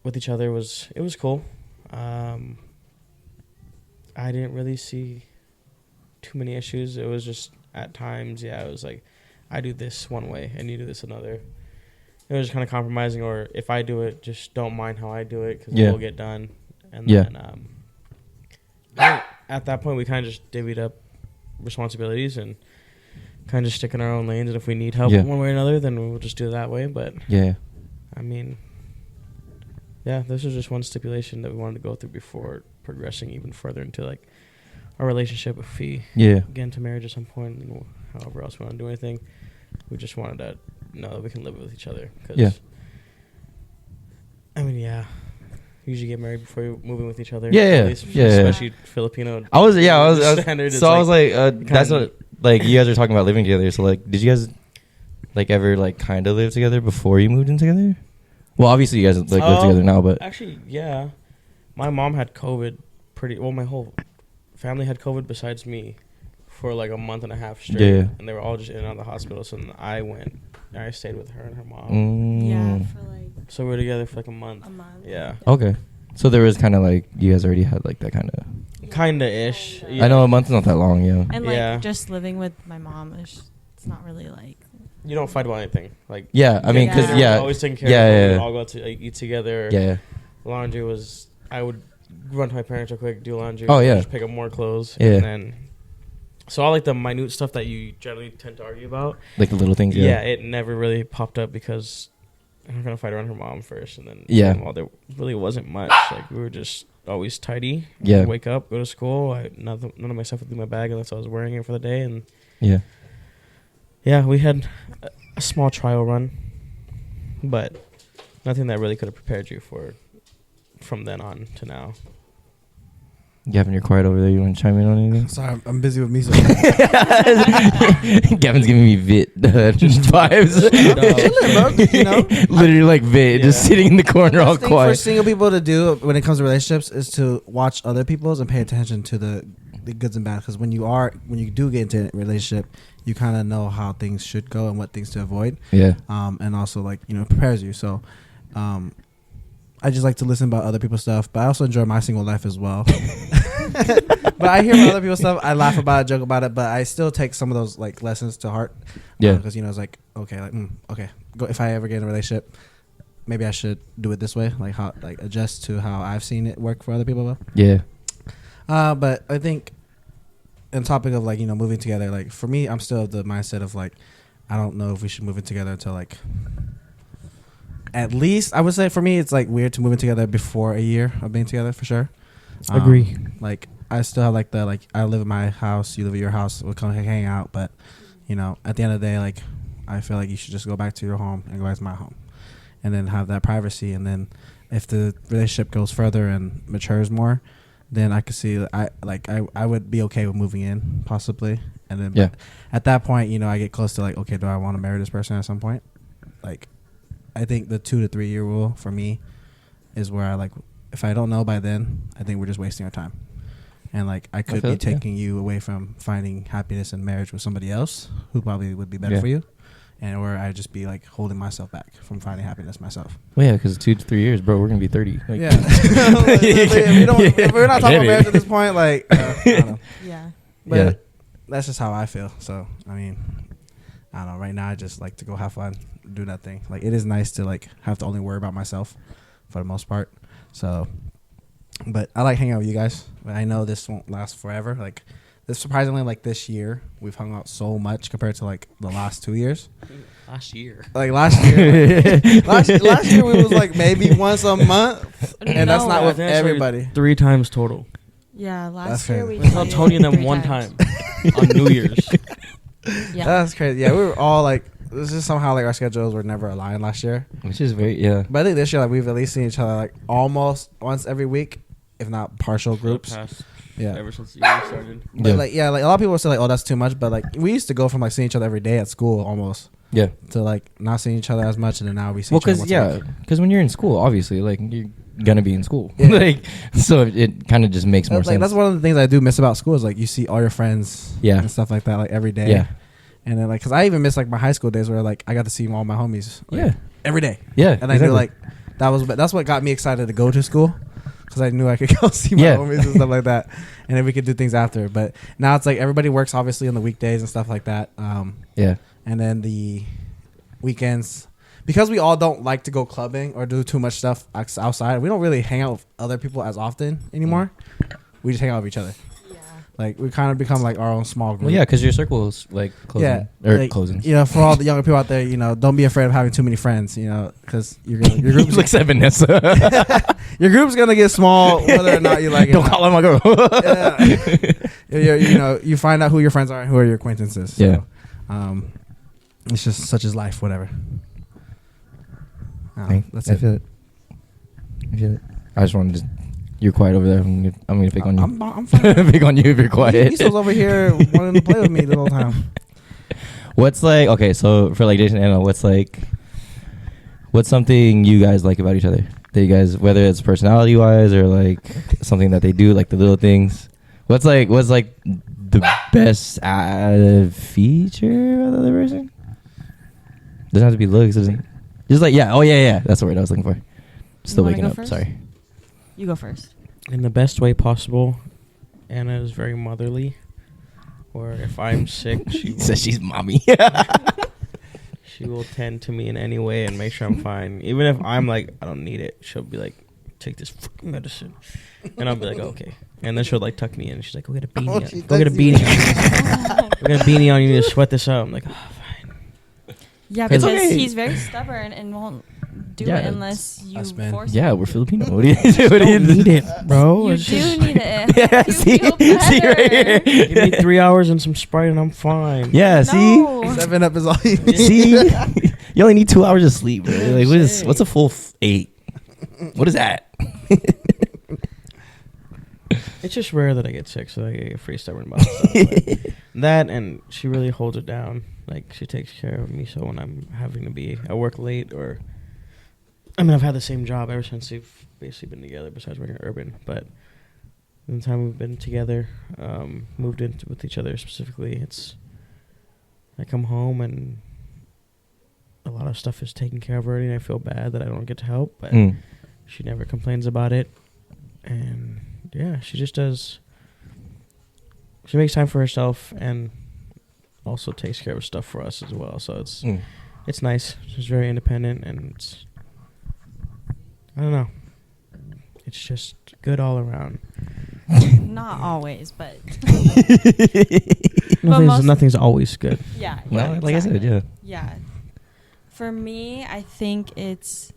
with each other was cool. I didn't really see too many issues. It was just at times, yeah, it was like I do this one way and you do this another. It was just kind of compromising, or if I do it, just don't mind how I do it because it will get done. And then at that point, we kind of just divvied up responsibilities and kind of just stick in our own lanes. And if we need help one way or another, then we'll just do it that way. But Yeah. I mean, yeah, this was just one stipulation that we wanted to go through before progressing even further into like our relationship. If we get into marriage at some point, and however else we want to do anything, we just wanted to know that we can live with each other. Cause I mean, usually get married before you move in with each other. Especially Filipino. I was standard. So I was like, that's what like you guys are talking about living together. So like, did you guys like ever like kind of live together before you moved in together? Well, obviously you guys like live together now, but actually, yeah, my mom had COVID. My whole family had COVID besides me for like a month and a half straight. Yeah. And they were all just in and out of the hospital. So then I stayed with her and her mom. Yeah, for like. So we were together for like a month. Yeah. Okay. So there was kind of like you guys already had like that kind of. Kinda-ish. Yeah. I know a month's not that long, yeah. And like just living with my mom it's not really like. You don't fight about anything. Like I mean, because always taking care of it. We all go to like, eat together. Yeah. Laundry was I would run to my parents real quick, do laundry. Oh yeah. Just pick up more clothes. Yeah. And then. So all like the minute stuff that you generally tend to argue about. Like the little things. Yeah, it never really popped up because I'm gonna fight around her mom first, and then well, there really wasn't much. Like we were just always tidy. Yeah. I'd wake up, go to school. None of my stuff would be in my bag unless I was wearing it for the day, and we had a small trial run, but nothing that really could have prepared you for from then on to now. Gavin, you're quiet over there. You want to chime in on anything? Sorry, I'm busy with music. Gavin's giving me Vit vibes. You know? Literally like Vit, just sitting in the corner all quiet. For single people to do when it comes to relationships is to watch other people's and pay attention to the goods and bad. Because when you do get into a relationship, you kind of know how things should go and what things to avoid. Yeah. And also like it prepares you. So, I just like to listen about other people's stuff, but I also enjoy my single life as well. But I hear about other people's stuff. I laugh about it, joke about it, but I still take some of those like lessons to heart. Yeah. Because it's like okay. If I ever get in a relationship, maybe I should do it this way, like adjust to how I've seen it work for other people. Yeah. But I think, on topic of like moving together, like for me, I'm still of the mindset of like, I don't know if we should move in together until like. At least I would say for me it's like weird to move in together before a year of being together for sure. Agree. Like I still have like the I live in my house, you live at your house, we'll come hang out, but at the end of the day, like I feel like you should just go back to your home and go back to my home, and then have that privacy. And then if the relationship goes further and matures more, then I could see I would be okay with moving in possibly. And then but at that point, I get close to like, okay, do I want to marry this person at some point? Like. I think the 2 to 3 year rule for me is where I like, if I don't know by then, I think we're just wasting our time. And like, I could be taking you away from finding happiness in marriage with somebody else who probably would be better for you. And or I'd just be like holding myself back from finding happiness myself. Well, yeah, because 2 to 3 years, bro, we're going to be 30. Like, if we're not talking about marriage at this point, like, I don't know. Yeah. But that's just how I feel. So, I mean, I don't know. Right now, I just like to go have fun, do nothing. Like it is nice to like have to only worry about myself for the most part. So, but I like hanging out with you guys. I know this won't last forever. Like this, surprisingly, like this year we've hung out so much compared to like the last 2 years. Last year, last year we was like maybe once a month, and that's not with everybody. 3 times total. Yeah, last year we saw Tony and them 1 time on New Year's. Yeah, that's crazy. Yeah, we were all like, this is somehow like our schedules were never aligned last year, which is very But I think this year like we've at least seen each other like almost once every week, if not partial groups. Ever since the year started. But like a lot of people say like, oh, that's too much. But like we used to go from like seeing each other every day at school almost. Yeah. To like not seeing each other as much, and then now we see. Well, because when you're in school, obviously, like you're gonna be in school, like so it kind of just makes more sense. That's one of the things I do miss about school is like you see all your friends, and stuff like that, like every day. Yeah. And then like, cause I even miss like my high school days where like I got to see all my homies. Like, every day. Yeah. And I knew like that's what got me excited to go to school. Cause I knew I could go see my homies and stuff like that, and then we could do things after. But now it's like everybody works obviously on the weekdays and stuff like that. And then the weekends, because we all don't like to go clubbing or do too much stuff outside, we don't really hang out with other people as often anymore. We just hang out with each other. Yeah. Like we kind of become like our own small group. Well, yeah, because your circle is like closing or like, closing. You know, for all the younger people out there, you know, don't be afraid of having too many friends. You know, because your group's Looks at Vanessa. your group's gonna get small whether or not you like it. Don't call her my girl. Yeah. You know, you find out who your friends are and who are your acquaintances. So, Yeah. It's just such as life. Whatever. That's I it. feel it. I just wanted to. You're quiet over there. I'm gonna pick on you. I'm fine. Pick on you if you're quiet. He's over here wanting to play with me the whole time. What's like okay? So for like Jayson and Anna, what's something you guys like about each other? That you guys, whether it's personality wise or like something that they do, like the little things. What's like the best feature of the other person? Doesn't have to be looks. Just like yeah. That's the word I was looking for. Still wanna waking go up. first? Sorry. You go first. In the best way possible, Anna is very motherly. Or if I'm sick, she Says she's mommy. she will tend to me in any way and make sure I'm fine. Even if I'm like, I don't need it, she'll be like, take this fucking medicine. And I'll be like, okay. And then she'll like tuck me in. She's like, go get a beanie. Go get a beanie. Go get a beanie on. You need to sweat this out. I'm like, oh, fine. Yeah, It's because okay. he's very stubborn and won't do Yeah, it unless you us men. force Yeah, him. we're Filipino. What do you Need it, bro. You It's do just- need it. Yeah, You see feel right better. here. Give me 3 hours and some Sprite and I'm fine. Yeah, see. No. 7-Up is all you need. See, you only need 2 hours of sleep, bro. Like, what's a full 8? What is that? It's just rare that I get sick, so I get pretty stubborn about stuff. That, and she really holds it down. Like, she takes care of me, so when I'm having to be at work late or... I mean, I've had the same job ever since we've basically been together, besides working at Urban. But in the time we've been together, moved in with each other specifically, it's... I come home and a lot of stuff is taken care of already, and I feel bad that I don't get to help, but she never complains about it. And yeah, she just does. She makes time for herself and also takes care of stuff for us as well. So it's nice. She's very independent, and it's, I don't know. It's just good all around. Not always, but Nothing's always good. yeah. Well, yeah, like I said, exactly. Yeah. For me, I think it's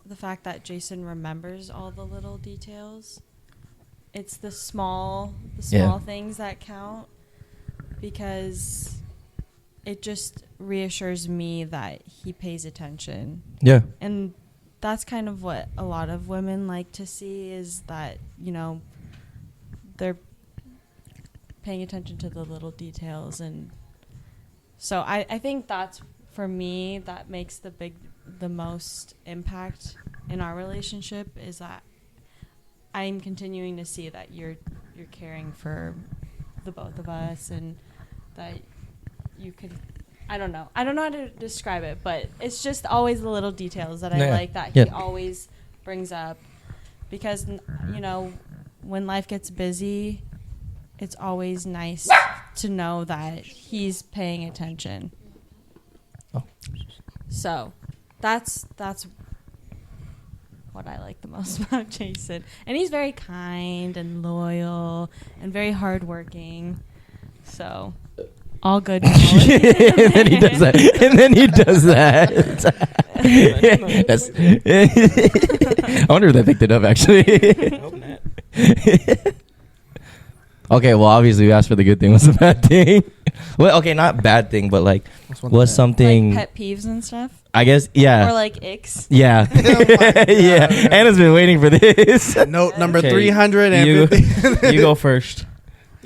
the fact that Jayson remembers all the little details. It's the small things that count, because it just reassures me that he pays attention. Yeah. And that's kind of what a lot of women like to see, is that, you know, they're paying attention to the little details. And so I think that's, for me, that makes the most impact in our relationship, is that I'm continuing to see that you're caring for the both of us, and that you could, I don't know how to describe it, but it's just always the little details that I like that he always brings up, because, you know, when life gets busy, it's always nice to know that he's paying attention. Oh. So that's what I like the most about Jayson. And he's very kind and loyal and very hardworking. So all good. And then he does that. That's I wonder if they picked it up, actually. Hope not. Okay, well, obviously we asked for the good thing. What's the bad thing? Well, okay, not bad thing, but like, what's something? Like pet peeves and stuff? I guess, yeah. Or like icks? Yeah. Yeah. Anna's been waiting for this. Note number Okay, 350. You go first.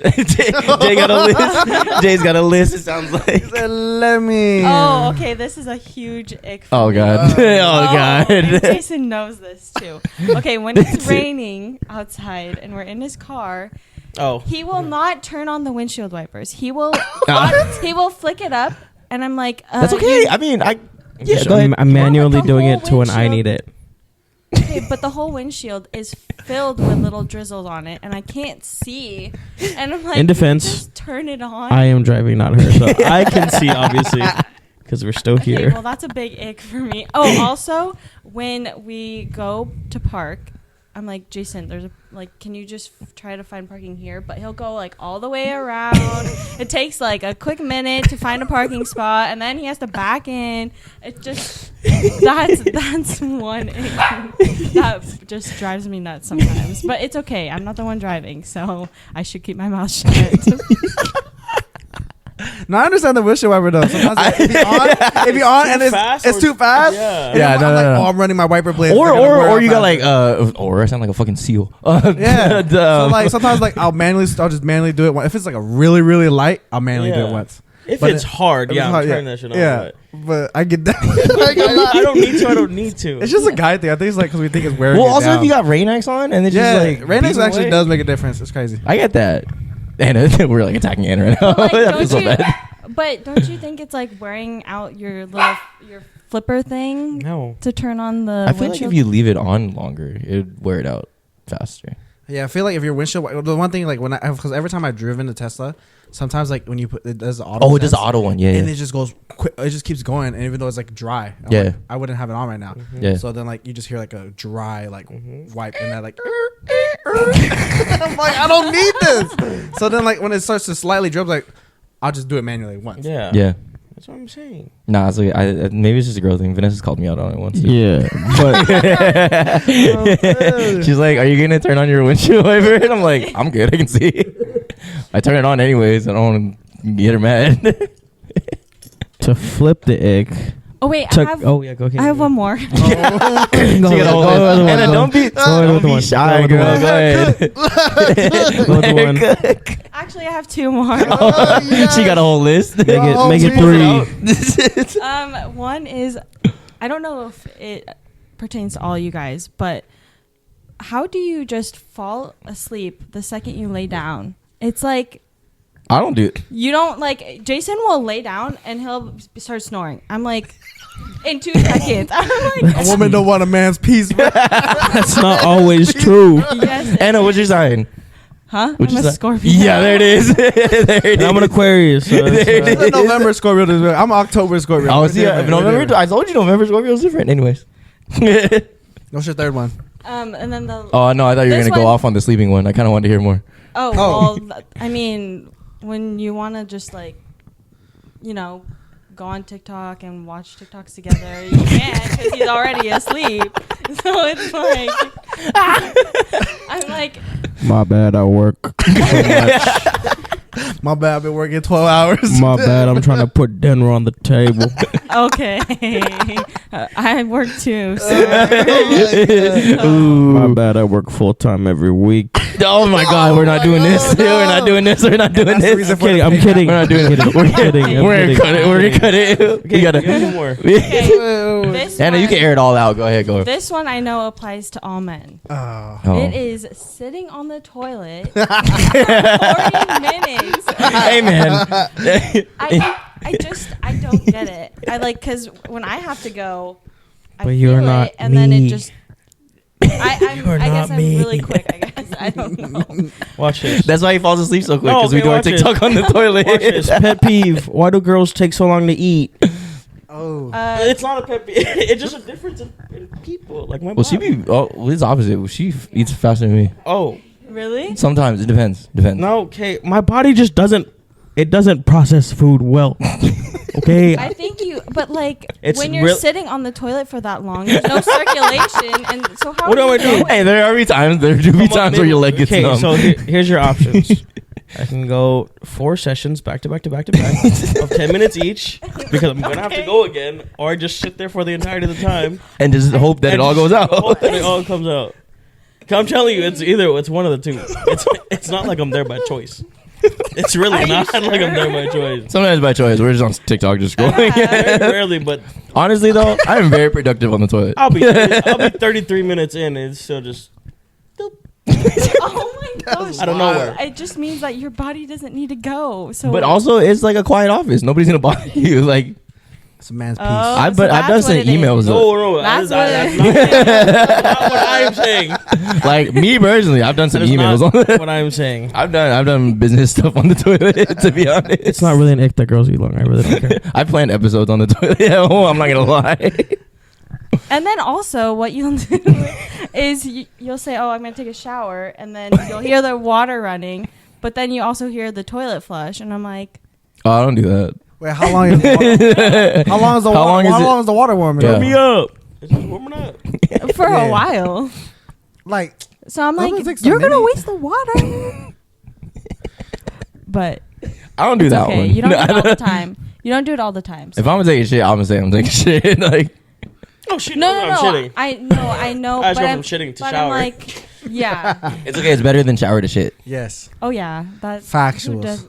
Jay got a list. Jay's got a list, it sounds like. Let me. Oh, okay. This is a huge ick for Oh, me. God. Oh, God. And Jayson knows this too. Okay, when it's raining outside and we're in his car, he will not turn on the windshield wipers. He will flick it up, and I'm like, That's okay. I mean, yeah, go ahead. I'm manually the doing whole it to when I windshield. need it. Okay, but the whole windshield is filled with little drizzles on it, and I can't see. And I'm like, In defense, just turn it on. I am driving, not her, so I can see, obviously, because we're still Okay, here. well, that's a big ick for me. Oh, also, when we go to park, I'm like, Jayson, there's can you just try to find parking here? But he'll go like all the way around. It takes like a quick minute to find a parking spot, and then he has to back in. It just that's one that just drives me nuts sometimes. But it's okay. I'm not the one driving, so I should keep my mouth shut. No, I understand the windshield wiper though. Sometimes if you're on and it's too fast. Yeah, no. I'm running my wiper blade. Or you got like or I sound like a fucking seal. Yeah. So like sometimes like I'll just manually do it. If it's like a really really light, I'll manually do it once. If it's hard, I'm turning that shit on. Yeah, but I get that. I don't need to. It's just a guy thing. I think it's like because we think it's wearing. Well, also if you got Rain-X on and it's just like Rain-X actually does make a difference. It's crazy. I get that. Anna, we're like attacking Anna right now. But, like, That feels so bad. But don't you think it's like wearing out your flipper thing? No. To turn on the I feel windshield? like if you leave it on longer, it would wear it out faster. Yeah, I feel like if your windshield, the one thing like because every time I've driven a Tesla, sometimes like when you put it does the auto. Oh, it does the auto one, yeah. And it just goes quick. It just keeps going, and even though it's like dry, like, I wouldn't have it on right now. Yeah. So then like you just hear like a dry like wipe, and that like. I'm like, I don't need this. So then like when it starts to slightly drip, like I'll just do it manually once. Yeah. Yeah. That's what I'm saying. Nah, it's like maybe it's just a girl thing. Vanessa's called me out on it once. Too. Yeah, but she's like, "Are you gonna turn on your windshield wiper?" And I'm like, "I'm good. I can see." I turn it on anyways. I don't want to get her mad. To flip the ick. Oh wait, Go I have one more. Anna, don't be shy, girl. Go ahead. Actually, I have two more. She got a whole list. Make it 3. One is, I don't know if it pertains to all you guys, but how do you just fall asleep the second you lay down? It's like I don't do it. you don't like. Jayson will lay down and he'll start snoring. I'm like, in 2 seconds. I'm like, A woman don't want a man's peace. That's not always true. yes. Anna, what's your sign? Huh? What's I'm your a sign? Scorpio. Yeah, there it is. I'm an Aquarius. So I'm November Scorpio. I'm October Scorpio. Oh, see, November. I told you November Scorpio is different. Anyways. What's your third one? And then the. Oh no, I thought you were This gonna go one- off on the sleeping one. I kind of wanted to hear more. Well, I mean, when you want to just like, go on TikTok and watch TikToks together, you can't because he's already asleep. So it's like, I'm like, my bad, I work so much. My bad, I've been working 12 hours. My bad, I'm trying to put dinner on the table. okay, I work too. So. My bad, I work full time every week. Oh my God, we're not doing this. We're not doing this. We're not doing this. I'm kidding. We're not doing it. We're kidding. We're gonna cut it. We're gonna cut it. We gotta. Two more. Okay, this Anna, you can air it all out. Go ahead. Go. This one I know applies to all men. Oh. It is sitting on the toilet for 40 minutes. Hey man. I don't get it. I like, because when I have to go, I But feel you're it, not and then it me. just. I guess I'm really quick. I guess I don't know. Watch this. That's why he falls asleep so quick No, because we okay, do our watch this. TikTok on the toilet. Watch this. Pet peeve. Why do girls take so long to eat? Oh. It's not a pet peeve. It's just a difference in people. Like my Well, she body. be. Oh, well, it's opposite. She eats faster than me. Oh. Really? Sometimes it depends. No, okay. My body just doesn't process food well. Okay. I think but like It's when you're sitting on the toilet for that long, there's no circulation, and so how? What do I do? Hey, there are times. There do be times where your leg gets numb. So here's your options. I can go 4 sessions back to back to back to back of 10 minutes each because I'm gonna have to go again, or I just sit there for the entirety of the time and just hope that it all goes out. Hope that it all comes out. I'm telling you, it's one of the two. It's not like I'm there by choice. It's really not like I'm there by choice. Sometimes by choice. We're just on TikTok just scrolling. Very rarely, but honestly though, I'm very productive on the toilet. I'll be 33 minutes in and it's still just. Oh my gosh! I don't know where. It just means that your body doesn't need to go. So, But also, it's like a quiet office. Nobody's gonna bother you. Like, It's a man's piece. I've so done that's some what it emails. is. No, That's that's what not what I'm saying. Like me personally, I've done some That is emails not on it. what I'm saying. I've done business stuff on the toilet. To be honest, It's not really an ick that girls eat long. I really don't care. I planned episodes on the toilet. Oh, I'm not gonna lie. And then also what you'll do is you'll say, "Oh, I'm going to take a shower," and then you'll hear the water running, but then you also hear the toilet flush, and I'm like, Oh, I don't do that. Wait, how long is the water? How long is the water warming? Yeah. Turn me up. It's just warming up. for Yeah. a while. Like, So I'm That like, takes a "You're going to minute." waste the water." But I don't do it's that okay. one. You don't do it all the time. You don't do it all the time. So. If I'm gonna take a shit, I'm gonna say I'm taking a shit. Like, Oh shit! No, I'm no. shitting. I know. I just but go I'm, from shitting to but shower. I'm like, yeah. it's okay. It's better than shower to shit. yes, Oh yeah, that who factuals. does-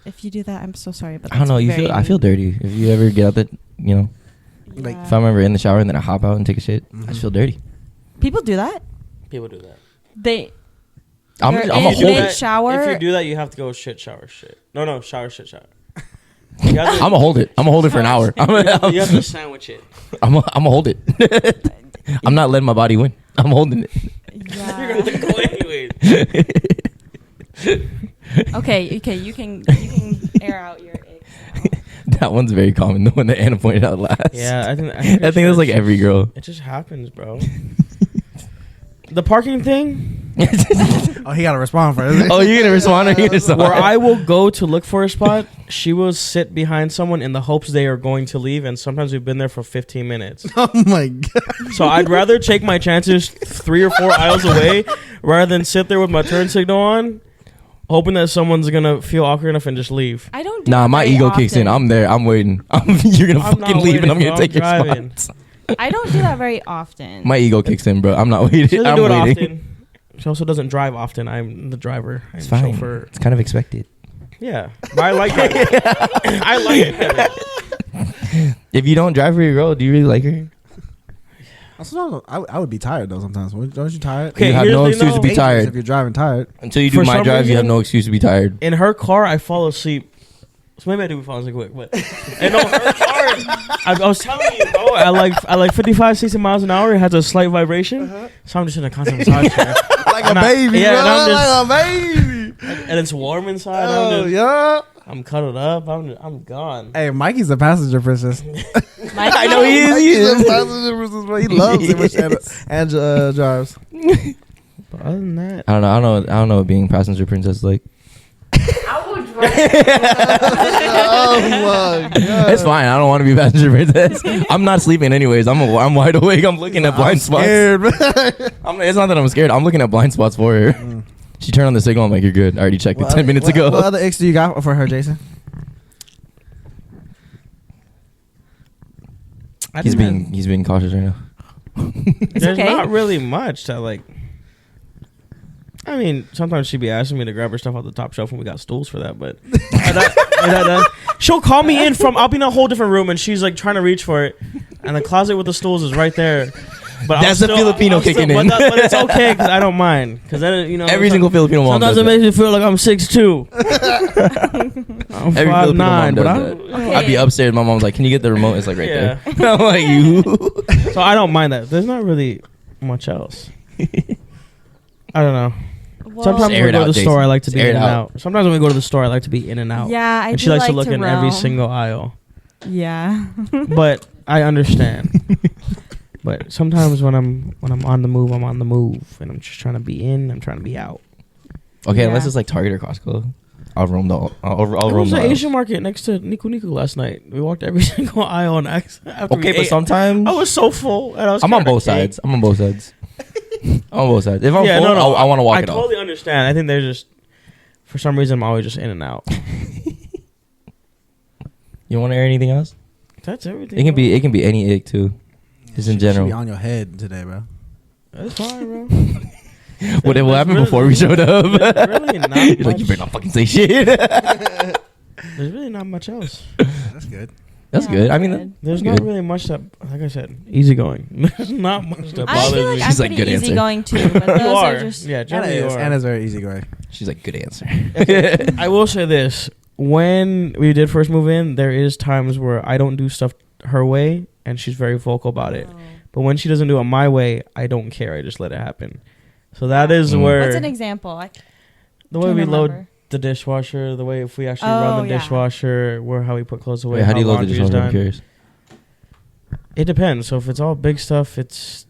If you do that, I'm so sorry, but I don't know. that's very- I feel dirty. If you ever get out that, Like, Yeah. if I'm ever in the shower and then I hop out and take a shit, I just feel dirty. People do that. People do that. They I'm They're gonna in hold mid- it. shower. If you do that, you have to go shit, shower, shit. No, shower, shit, shower. You have I'm to, gonna hold it. I'm gonna hold it for an hour. you have to sandwich it. I'm gonna hold it. I'm not letting my body win. I'm holding it. You're yeah. gonna go anyways. Okay, you can air out your icks now. That one's very common. The one that Anna pointed out last. Yeah, I think that's like every girl. It just happens, bro. The parking thing, oh, he got to respond first. Oh, you're gonna respond or you're gonna respond? where I will go to look for a spot, she will sit behind someone in the hopes they are going to leave, and sometimes we've been there for 15 minutes. Oh my god. So I'd rather take my chances 3 or 4 aisles away rather than sit there with my turn signal on, hoping that someone's gonna feel awkward enough and just leave. I don't do Nah, that my very ego kicks in. often. I'm there. I'm waiting. You're gonna I'm not fucking leave, and I'm waiting, gonna bro. take your I'm driving. spots. I don't do that very often. My ego kicks in, bro. I'm not She waiting. doesn't I'm do it waiting. often. She also doesn't drive often. I'm the driver. I'm It's fine. chauffeur. It's kind of expected. Yeah, but I like that. I like that. If you don't drive for your girl, do you really like her? Sometimes I would be tired though. Sometimes don't you tired? Okay, You have here's no the excuse to thing, be though. tired. If you're driving tired. Until you do For my some drive, you have reason- no excuse to be tired. In her car, I fall asleep. So maybe I do be falling asleep quick, but and on her car, I was telling you, bro, I like 55, 60 miles an hour. It has a slight vibration, so I'm just in a constant massage chair, Like And a baby, yeah, and bro. I'm just- Like a baby. and it's warm inside. Oh, yeah. I'm cuddled up. I'm gone. Hey, Mikey's a passenger princess. Like, I know he is. He Mikey's a is. passenger princess, bro. He loves it when Angela drives. But other than that, I don't know what being passenger princess is like. I would drive. Oh my god. It's fine. I don't want to be passenger princess. I'm not sleeping anyways. I'm wide awake. I'm looking at blind spots. Scared, man. It's not that I'm scared. I'm looking at blind spots for her. She turned on the signal. I'm like, you're good. I already checked it 10 minutes ago. What other icks do you got for her, Jayson? He's being cautious right now. there's okay. not really much that like. I mean, sometimes she'd be asking me to grab her stuff off the top shelf, and we got stools for that. But she'll call me in from. I'll be in a whole different room, and she's like trying to reach for it, and the closet with the stools is right there. But That's the Filipino kicking in. But it's okay because I don't mind. Because then Every single Filipino mom sometimes does it makes that. me feel like I'm 6'2". I'm Every Filipino 5'9", mom but does I'm, that. I'd be upstairs. My mom's like, "Can you get the remote?" It's like right Yeah. there. I'm like, you. so I don't mind that. There's not really much else. I don't know. Well, Sometimes when Air we it go to out, the store, Jason. I like to Just be air in it and out. out. Sometimes when we go to the store, I like to be in and out. Yeah, I and she do likes to like look in every roam. single aisle. Yeah. But I understand. But sometimes when I'm on the move, I'm on the move, and I'm just trying to be in. I'm trying to be out. Okay, unless Yeah. it's like Target or Costco, I'll roam the. I'll There roam was the an aisles. Asian market next to Niku Niku last night. We walked every single aisle on X. After we Okay, but ate. sometimes I was so full, and I was. I'm on scared both to eat. sides. I'm on both sides. I'm on both sides. If I'm Yeah, full, no. I want to walk I it off. totally understand. I think they're just, for some reason, I'm always just in and out. You want to air anything else? That's everything. It can be any ick too. Just in She be general. on your head today, bro. That's fine, bro. What There's happened really- before we showed up? There's really not You're like, much- you better not fucking say shit. There's really not much else. That's good. That's Yeah, good. I that's mean, good. There's that's not good. really much that, like I said, easygoing. There's not much that I bothers feel like me. I'm She's like, pretty good answer. easygoing too, but those You are are. just Yeah, Anna generally you is. are. Anna's very easygoing. She's like, good answer. I will say this. When we did first move in, there is times where I don't do stuff her way, and she's very vocal about it. But when she doesn't do it my way, I don't care. I just let it happen. So that is where What's an example? the way Can't we load remember. the dishwasher, the way if we actually run Oh, the yeah. dishwasher, where how we put clothes away. Wait, how do you load the laundry is dishwasher? I'm done. curious. It depends. So if it's all big stuff, it's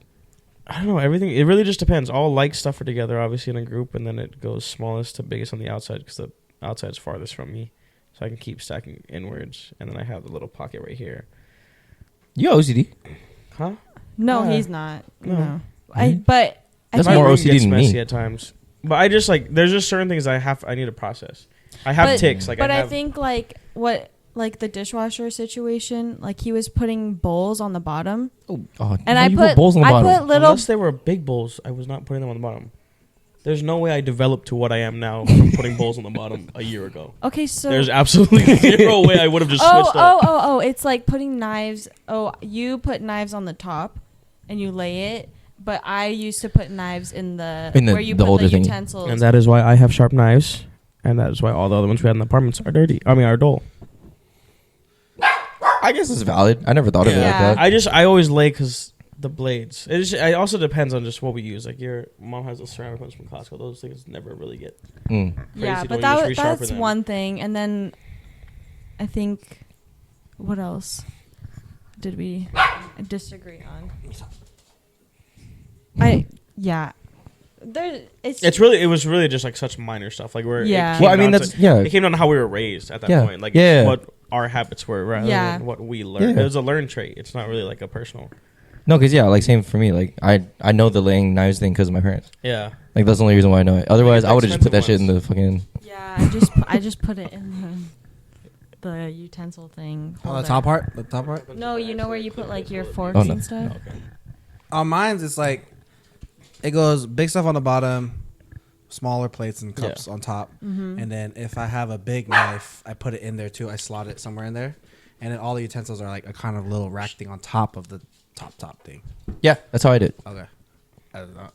I don't know, everything. It really just depends. All like stuff are together, obviously, in a group, and then it goes smallest to biggest on the outside because the outside's farthest from me. So I can keep stacking inwards, and then I have the little pocket right here. You OCD? Huh? No, Yeah. he's not. No. No. Really? But I That's My more room OCD gets than messy me. at times. But I just there's just certain things I need to process. I have ticks. I think the dishwasher situation, like he was putting bowls on the bottom, Oh, and no, I you put bowls on the bottom. I put little. Unless they were big bowls, I was not putting them on the bottom. There's no way I developed to what I am now from putting bowls on the bottom a year ago. Okay, so There's absolutely zero way I would have just switched up. Oh, it's like putting knives. Oh, you put knives on the top, and you lay it. But I used to put knives in the where you the put holder the thing. utensils. And that is why I have sharp knives, and that is why all the other ones we had in the apartments are dirty. I mean, are dull. I guess it's valid. I never thought of it like Yeah. that. I always lay because the blades. It also depends on just what we use. Like your mom has those ceramic ones from Costco. Those things never really get. Mm. Yeah, crazy, but don't you just resharpen that's them? one thing. And then I think what else did we disagree on? It was really just like such minor stuff. Like where Yeah. It Well, I mean, it came down to how we were raised at that Yeah. point. Like Yeah. what our habits were rather Yeah. than what we learned. Yeah. It was a learned trait. It's not really like a personal. No, because like same for me. Like I know the laying knives thing because of my parents. Yeah. Like that's the only reason why I know it. Otherwise, the I would have just put that shit expensive in the fucking. Yeah, I just put it in the utensil thing. Oh, the holder. top part? The top part? No, you know where you put like your forks Oh, no. and stuff. No, okay. On mine's, it's like, it goes big stuff on the bottom, smaller plates and cups on top. Mm-hmm. And then if I have a big knife, I put it in there too. I slot it somewhere in there. And then all the utensils are like a kind of little rack thing on top of the top thing. Yeah, that's how I did. Okay. I don't know.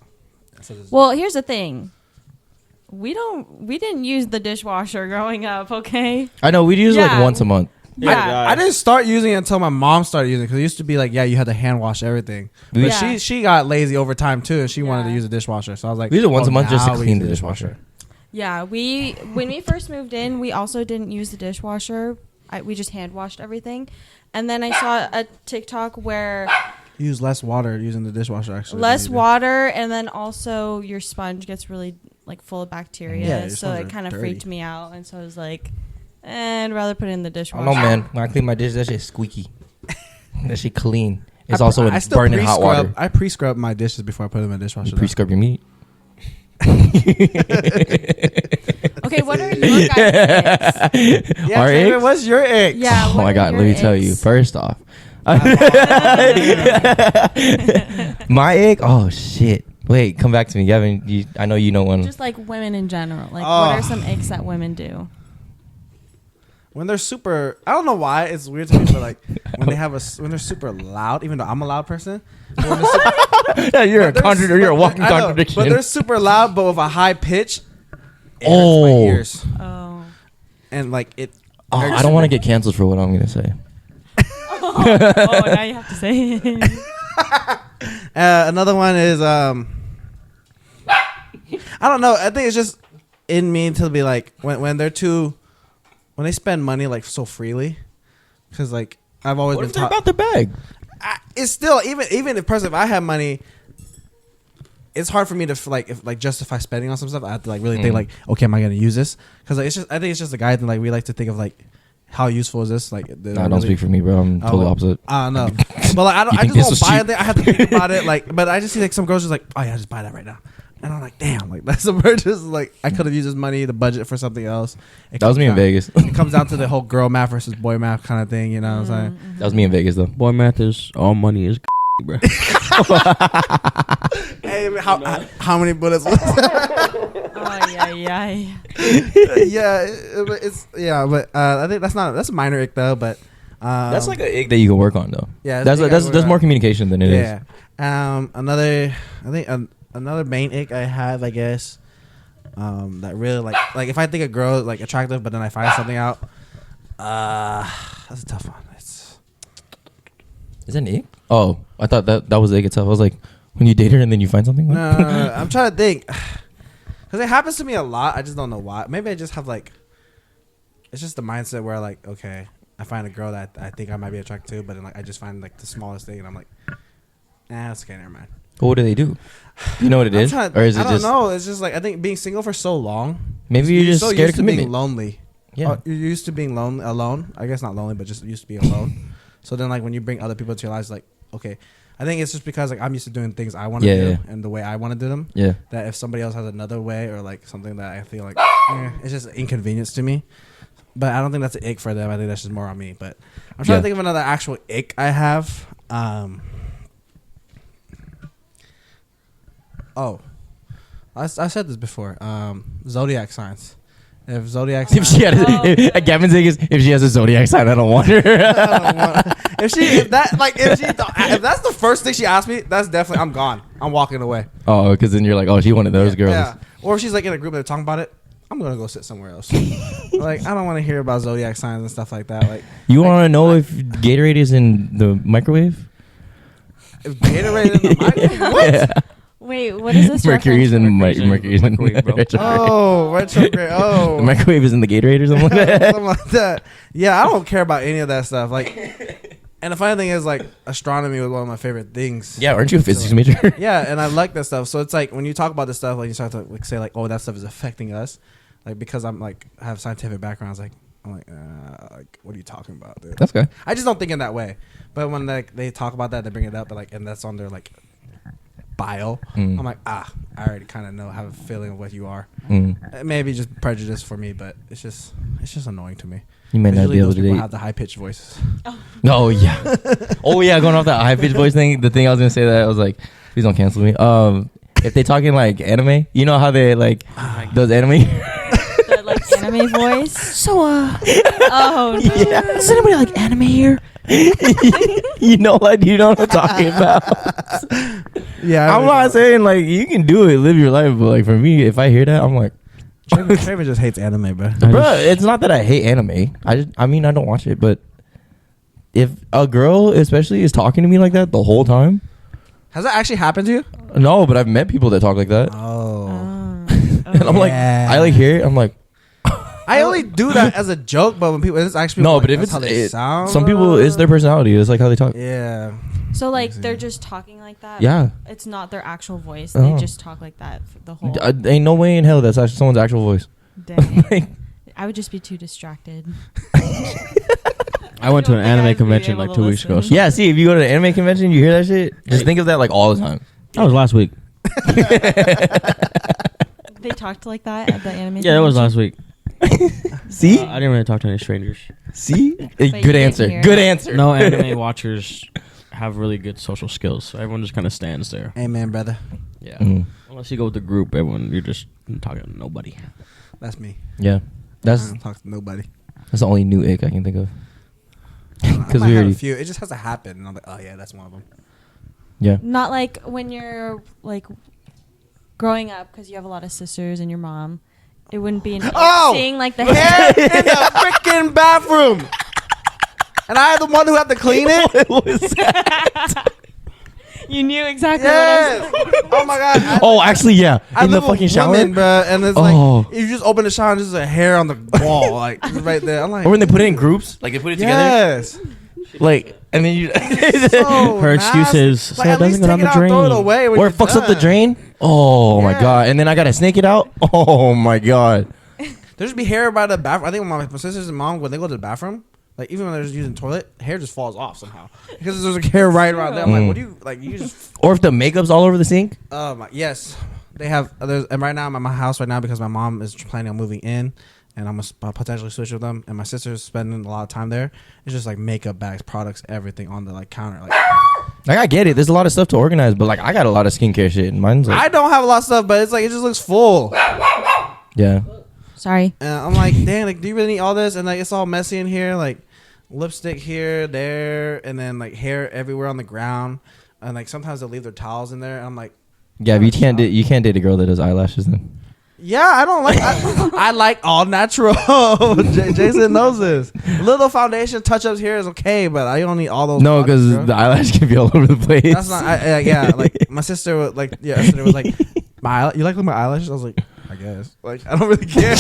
So Well, here's the thing. We didn't use the dishwasher growing up, okay? I know we'd use it Yeah. like once a month. Yeah. I didn't start using it until my mom started using it because it used to be like, yeah, you had to hand wash everything. But Yeah. she got lazy over time too, and she wanted to Yeah. use a dishwasher. So I was like, We use it once a month just to now we clean use the dishwasher. Yeah, when we first moved in, we also didn't use the dishwasher. We just hand washed everything. And then I saw a TikTok where Use less water using the dishwasher actually. less water, and then also your sponge gets really like full of bacteria. Yeah, your So sponge it are kind of dirty. freaked me out, and so I was like, I'd rather put it in the I dishwasher. don't know, man. When I clean my dishes, that shit's squeaky. That shit clean. It's also I still burning hot water. I pre-scrub my dishes before I put them in the dishwasher. You pre-scrub your meat. Okay, what are your guys' icks? Yeah, Our Treyvin, icks? what's your ick? Yeah. Oh what my are god, your let me tell you. icks? First off, my ick. Oh shit. Wait, come back to me, Gavin. I know you know one. Just like women in general. Like, Oh. what are some icks that women do? When they're super, I don't know why it's weird to me, but like when they're super loud, even though I'm a loud person. But when they're super, Yeah, you're you're a walking I know, contradiction. But they're super loud, but with a high pitch. It hurts Oh. my ears, Oh. and like it. Oh, hurts I don't want to me. get canceled for what I'm gonna say. Oh, now you have to say it. Another one is I don't know. I think it's just in me to be like when they're too when they spend money like so freely, because like I've always What been if they're taught. about the bag? It's still even if I have money, it's hard for me to like justify spending on some stuff. I have to like really think like, okay, am I gonna use this? Because like I think it's just a guy thing. Like we like to think of like how useful is this? Like Nah, don't speak for me, bro. I'm totally opposite. I don't know, but like I think just this won't was buy cheap? it. I have to think about it. Like, but I just see like some girls just like, oh yeah, just buy that right now. And I'm like, damn, like that's a purchase. Like I could have used this money to budget for something else. That was me in Vegas. It comes down to the whole girl math versus boy math kind of thing. You know what I'm saying? That was me in Vegas though. Boy, math is all money is bro. Hey, how many bullets? Oh, yeah. I think that's a minor ick though. But That's like a ick that you can work on though. yeah, That's more communication than it is. Yeah. Another main ick I have, I guess, that really like if I think a girl like attractive, but then I find something out, that's a tough one. Is that an ick? Oh, I thought that was the ick itself. I was like, when you date her and then you find something. No. I'm trying to think, because it happens to me a lot. I just don't know why. Maybe I just have like, it's just the mindset where like, okay, I find a girl that I think I might be attracted to, but then like I just find like the smallest thing, and I'm like, nah, it's okay, never mind. What do they do? You know what it is, or is it I don't just? know. It's just like I think being single for so long. Maybe you're just so scared used of to being commitment. lonely. Yeah. You're used to being alone. I guess not lonely, but just used to being alone. So then, like when you bring other people into your lives, like okay, I think it's just because like I'm used to doing things I want to do and the way I want to do them. Yeah. That if somebody else has another way or like something that I feel like it's just inconvenience to me. But I don't think that's an ick for them. I think that's just more on me. But I'm trying to think of another actual ick I have. I said this before. Zodiac signs. If zodiac signs, If she had Gavin's thing is if she has a zodiac sign, I don't want her. if that's the first thing she asked me, that's definitely I'm gone. I'm walking away. Oh, because then you're like, oh, she one of those girls. Yeah. Or if she's like in a group and they're talking about it, I'm gonna go sit somewhere else. Like I don't want to hear about zodiac signs and stuff like that. Like you want to know if Gatorade is in the microwave? If Gatorade in the microwave, what? Yeah. Wait, what is this? Mercury's in Mercury's in Mercury's in microwave, bro. Retrograde. Oh, the microwave is in the Gatorade or something like that. something like that. Yeah, I don't care about any of that stuff. Like, and the funny thing is, like, astronomy was one of my favorite things. Yeah, aren't you a physics major? Yeah, and I like that stuff. So it's like when you talk about this stuff, like you start to like say like, oh, that stuff is affecting us. Like because I'm like have scientific backgrounds, like I'm like, what are you talking about, dude? That's good. I just don't think in that way. But when like they talk about that, they bring it up, like, and that's on their like bio. I'm like, I already kind of know, have a feeling of what you are. Maybe just prejudice for me, but it's just annoying to me. You may not be able to date. Have the high pitched voices. Oh yeah. Oh yeah. Going off that high pitched voice thing. The thing I was gonna say that I was like, please don't cancel me. If they talking like anime, you know how they like those anime. The like anime voice. So, Oh no. Yeah. does anybody like anime here? you know what I'm talking about. Yeah, I'm not saying like you can do it, live your life, but like for me, if I hear that, I'm like, Treyvin just hates anime, bro. bro, it's not that I hate anime. I mean, I don't watch it, but if a girl, especially, is talking to me like that the whole time, Has that actually happened to you? no, but I've met people that talk like that, Oh. and I'm like, I like hear it, I'm like, I only do that as a joke, but when people, it's actually no, like, but if that's it's how they sound. some people, it's their personality. It's like how they talk. Yeah. So like they're just talking like that. Yeah. It's not their actual voice. Oh. They just talk like that for the whole. Ain't no way in hell that's actually someone's actual voice. Dang. I would just be too distracted. I went to an don't think anime I'd be convention able like to 2 weeks ago. listen. So Yeah, see, if you go to the anime convention, you hear that shit, just think of that like all the time. that was last week. They talked like that at the anime. Yeah, that was last week. See? I didn't really talk to any strangers. See? you Good didn't answer. hear Good it. answer. No anime watchers have really good social skills, so everyone just kind of stands there. Amen, brother. Yeah. Mm. Unless you go with the group, everyone you're just talking to nobody. That's me. Yeah. I That's don't talk to nobody. the only new ick I can think of. I Because might we have already. a few. It just has to happen, and I'm like, oh yeah, that's one of them. Yeah. Not like when you're like growing up because you have a lot of sisters and your mom. It wouldn't be an seeing like the hair in the freaking bathroom, and I the one who had to clean it. What was that? You knew exactly Yes. what I was. Oh my god. Oh, actually, yeah. I In the live with fucking shower. women, bro, and it's Oh. like you just open the shower and there's a hair on the wall, like just right there. I'm like, Or when they put it in groups, like they put it together, yes. like, and then you. So Her nasty. excuse is, Like, so it at least doesn't go down take it the out, throw it drain. away when Or you're it fucks up the done. drain. Oh my Yeah. god! And then I gotta snake it out. Oh my god! There just be hair by the bathroom. I think when my sisters and mom, when they go to the bathroom, like even when they're just using the toilet, hair just falls off somehow because there's like hair right around there. I'm like, what do you like? You just Or if the makeup's all over the sink. oh my yes, they have. And right now I'm at my house right now because my mom is planning on moving in, and I'm gonna potentially switch with them. And my sister's spending a lot of time there. It's just like makeup bags, products, everything on the like counter. Like I get it. There's a lot of stuff to organize, but like I got a lot of skincare shit. And mine's like, I don't have a lot of stuff, but it's like it just looks full. yeah. Sorry. And I'm like, dang, like, do you really need all this? And like, it's all messy in here, like lipstick here, there, and then like hair everywhere on the ground. And like sometimes they'll leave their towels in there. And I'm like, Yeah, but you can't date a girl that does eyelashes then. yeah, I don't like. I like all natural. Jayson knows this. Little foundation touch-ups here is okay, but I don't need all those. No, products, because bro. the eyelash can be all over the place. That's not. Yeah, like my sister was like, yesterday was like, you like my eyelashes? I was like, I I guess. Like, I don't really care.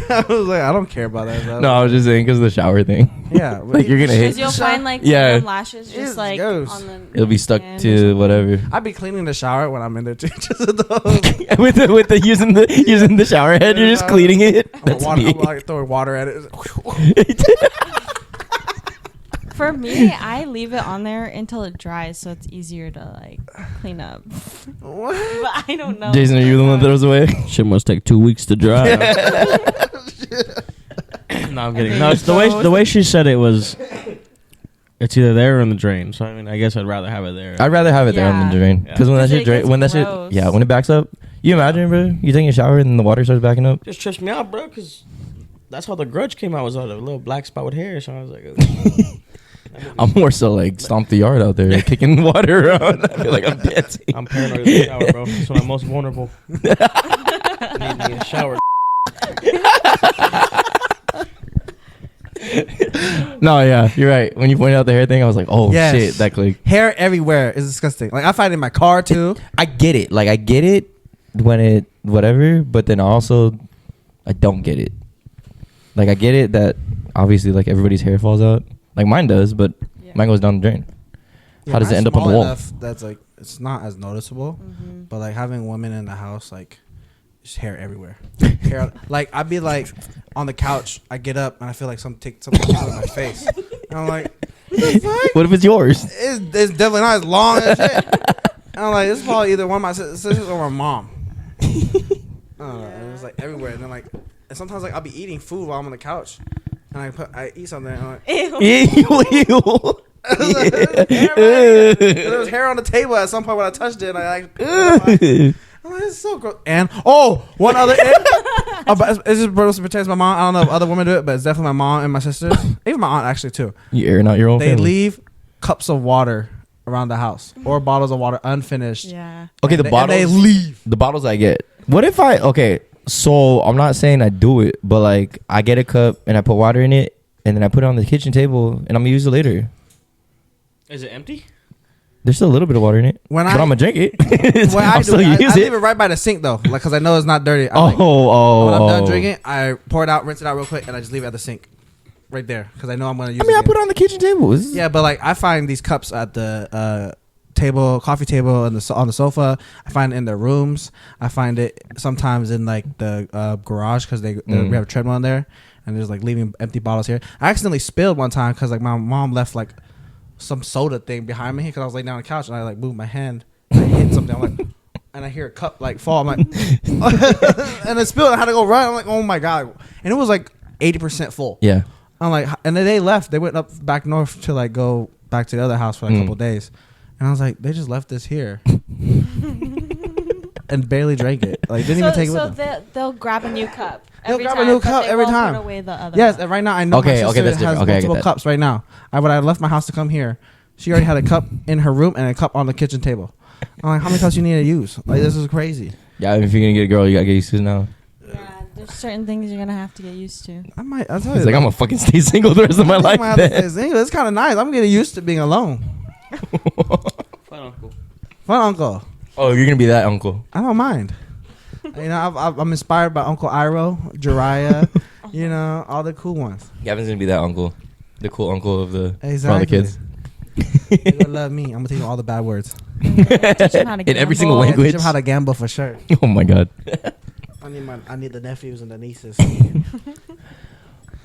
I was like, I don't care about that. No, I was just saying because of the shower thing. Yeah. Like, you're gonna hate. Because you'll find like Yeah. lashes It just like goes. on the. It'll be stuck hand or to something. whatever. I'd be cleaning the shower when I'm in there too. Just those. with the using the shower head, you're just cleaning it. That's me. I'm like throwing water at it. For me, I leave it on there until it dries, so it's easier to like clean up. What? But I don't know. Jason, are you the one that throws away? Shit must take 2 weeks to dry. No, I'm kidding. No, it's the way she said it was. It's either there or in the drain. So I mean, I guess I'd rather have it there. I'd rather have it there on the Yeah. drain because when that shit when it backs up, you imagine, bro, you taking a shower and the water starts backing up. Just trips me out, bro, because that's how the Grudge came out, was on a little black spot with hair. So I was like, I'm more so like stomp the yard out there, kicking water around. I feel like I'm dancing. I'm paranoid of the shower, bro. That's when I'm most vulnerable. Need me a shower. No, yeah, you're right. When you pointed out the hair thing, I was like, oh Yes. shit, that clicked. Hair everywhere is disgusting. Like, I find it in my car too. I get it. Like, I get it when it whatever, but then also I don't get it. Like, I get it that obviously like everybody's hair falls out. Like mine does, but mine goes down the drain. How does it end up on the wall? That's like, it's not as noticeable, but like having women in the house, like, just hair everywhere. Hair, like, I'd be like on the couch, I get up and I feel like something takes in my face. And I'm like, what the fuck? What if it's yours? It's definitely not as long as shit. And I'm like, this is probably either one of my sisters or my mom. I don't know. And it's like everywhere. And then like, and sometimes like I'll be eating food while I'm on the couch, and I eat something. And I'm like, Ew. there was hair on the table at some point when I touched it. And I like, I'm like, it's so gross. And one other. But it's just supposed to pertain to my mom. I don't know if other women do it, but it's definitely my mom and my sisters. Even my aunt actually too. You airing out your own They family. leave cups of water around the house or bottles of water unfinished. Yeah. Okay, And the bottles. they leave. The bottles I get. What if so I'm not saying I do it, but like I get a cup and I put water in it and then I put it on the kitchen table and I'm gonna use it later. Is it empty? There's still a little bit of water in it, but I'm gonna drink it. What I I'll do, still I use leave it. it right by the sink though, like, cause I know it's not dirty. When I'm done drinking, I pour it out, rinse it out real quick, and I just leave it at the sink, right there, cause I know I'm gonna use. I mean, it I put it on the kitchen table. Yeah, but like I find these cups at the coffee table, and on the sofa. I find it in their rooms. I find it sometimes in like the garage, cause we have a treadmill in there, and there's like leaving empty bottles here. I accidentally spilled one time cause like my mom left like some soda thing behind me because I was laying down on the couch and I like moved my hand and I hit something. I'm like, and I hear a cup like fall. I'm like, and it spilled. I had to go run. I'm like, oh my god! And it was like 80% full. Yeah. I'm like, and then they left. They went up back north to like go back to the other house for like a couple of days. And I was like, they just left this here and barely drank it. Like didn't even take it with them. They'll grab a new cup. They'll every grab a time, new but cup they every won't time. Put away the other Yes, one. and right now I know Okay, my sister that's different. has Okay, I get multiple that. cups right now. When I left my house to come here, she already had a cup in her room and a cup on the kitchen table. I'm like, how many cups you need to use? Like, this is crazy. Yeah, if you're gonna get a girl, you gotta get used to it now. Yeah, there's certain things you're gonna have to get used to. I'll tell you. He's like, I'm gonna fucking stay single the rest of my life. It's kind of nice. I'm getting used to being alone. Fun uncle. Fun uncle. Oh, you're gonna be that uncle. I don't mind. You know, I'm inspired by Uncle Iro, Jiraiya, you know, all the cool ones. Gavin's gonna be that uncle, the cool uncle of the for all the Exactly. kids. You're gonna love me. I'm gonna teach you all the bad words. Teach him how to In every gamble. single Teach language. them how to gamble for sure. Oh my god. I need the nephews and the nieces.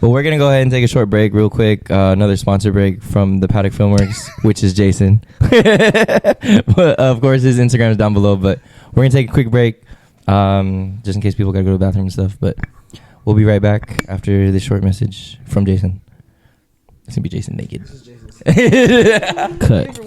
Well, we're gonna go ahead and take a short break, real quick. Another sponsor break from the Paddock Filmworks, which is Jayson. But of course, his Instagram is down below. But we're gonna take a quick break, just in case people gotta go to the bathroom and stuff. But we'll be right back after this short message from Jayson. It's gonna be Jayson naked. This is Jason's. Cut.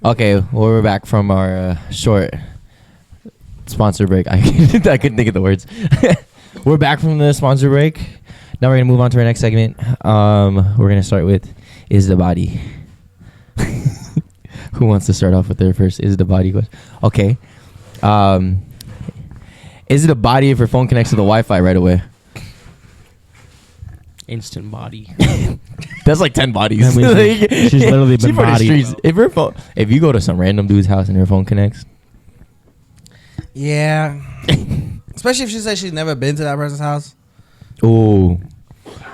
Okay, well, we're back from our short sponsor break. I couldn't think of the words. We're back from the sponsor break. Now we're gonna move on to our next segment. We're gonna start with "Is the body?" Who wants to start off with their first "Is the body?" question? Okay. Is it a body if your phone connects to the Wi-Fi right away? Instant body. That's like 10 bodies. That means she's literally been for the bodied. streets. If you go to some random dude's house and your phone connects, Yeah. Especially if she says she's never been to that person's house. ooh.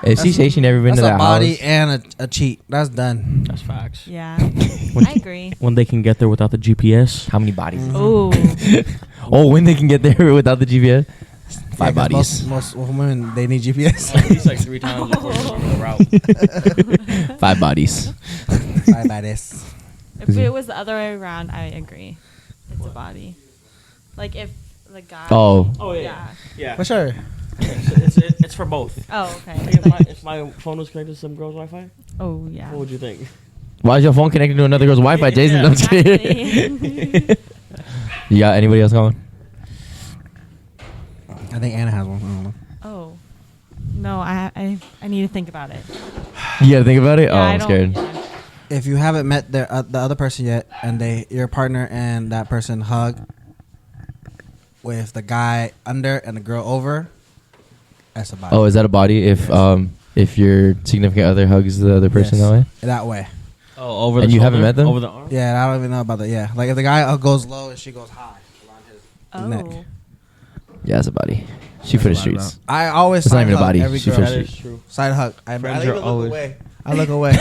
If she says she never been to That's that a body house, and a cheat. That's done. That's facts. Yeah, I agree. When they can get there without the GPS. how many bodies? Oh, Oh, when they can get there without the GPS? 5 bodies. Most women, they need GPS. At least like 3 times before they remember the route. 5 bodies. 5 bodies. if it was the other way around, I agree. It's a body. Like if the guy. Oh. Oh yeah. Yeah. For sure. It's for both. Oh, okay. Like if my phone was connected to some girl's Wi-Fi, Oh, yeah. what would you think? Why is your phone connected to another girl's Wi-Fi, Jason? Yeah. I'm just kidding. Exactly. You got anybody else going? I think Anna has one. I don't know. Oh. No, I need to think about it. You gotta think about it? Yeah, Oh, I I'm don't- scared. yeah. If you haven't met the other person yet, and your partner and that person hug with the guy under and the girl over, that's a body. Oh, is that a body if your significant other hugs the other person Yes. that way? That way. Oh, over And the you haven't shoulder? met them? Over the arm? Yeah, I don't even know about that. Yeah, like if the guy goes low and she goes high around his Oh. neck. Yeah, it's a body. She for the streets. I always It's not side even a hug body. every She girl. for That the is streets. true. Side hug. I Friends even are look always- away. I look away.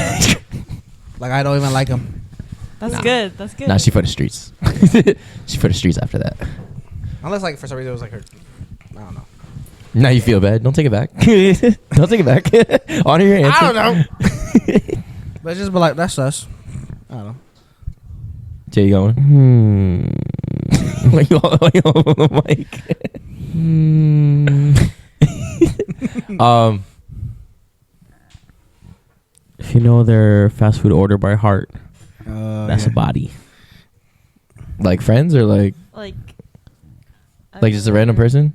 Like I don't even like him. That's Nah. good. That's good. Nah, she for the streets. She for the streets after that. Unless like for some reason it was like her. I don't know. Now you feel bad. Don't take it back. Don't take it back. Honor your answer. I don't know. But just be like, that's us. I don't know. Jay, you going? Why you on the mic? If you know their fast food order by heart, that's Yeah. a body. Like friends or like like just a random person?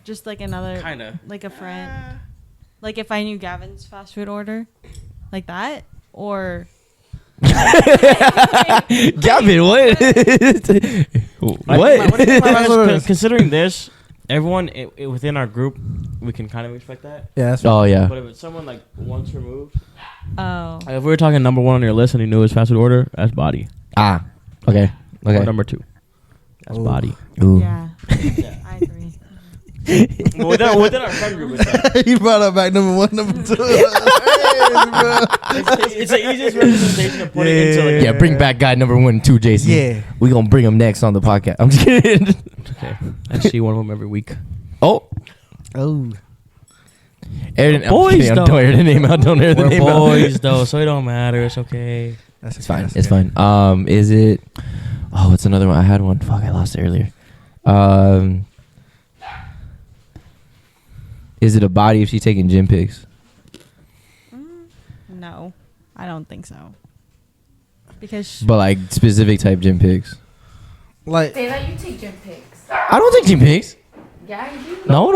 Just like another. Kinda. Like a friend. Like if I knew Gavin's fast food order, like that, or. Gavin, what? What? Considering this, everyone within our group, we can kind of expect that. Yeah, that's Oh yeah. But if it's someone like once removed, Oh. like if we were talking number 1 on your list and you knew his fast food order, that's body. Ah. Okay. Or Okay. number 2, that's Ooh. body. Ooh. Yeah. I agree. But within our friend group, it's, like, You brought up back number 1, number 2. it's the easiest representation of putting into like Yeah, bring back guy number 1 and 2, Jason. Yeah. We gonna bring him next on the podcast. I'm just kidding. Okay, I see one of them every week. Oh. Oh. Boys, Don't though. air the name out. Don't air the We're name boys out. though, so it don't matter. It's okay. That's It's fine. It's fine. Is it? Oh, it's another one. I had one. Fuck, I lost it earlier. Is it a body if she's taking gym pics? No, I don't think so. Because But like specific type gym pics. Like, Say that you take gym pics. I don't take gym pics. Yeah, you do. No.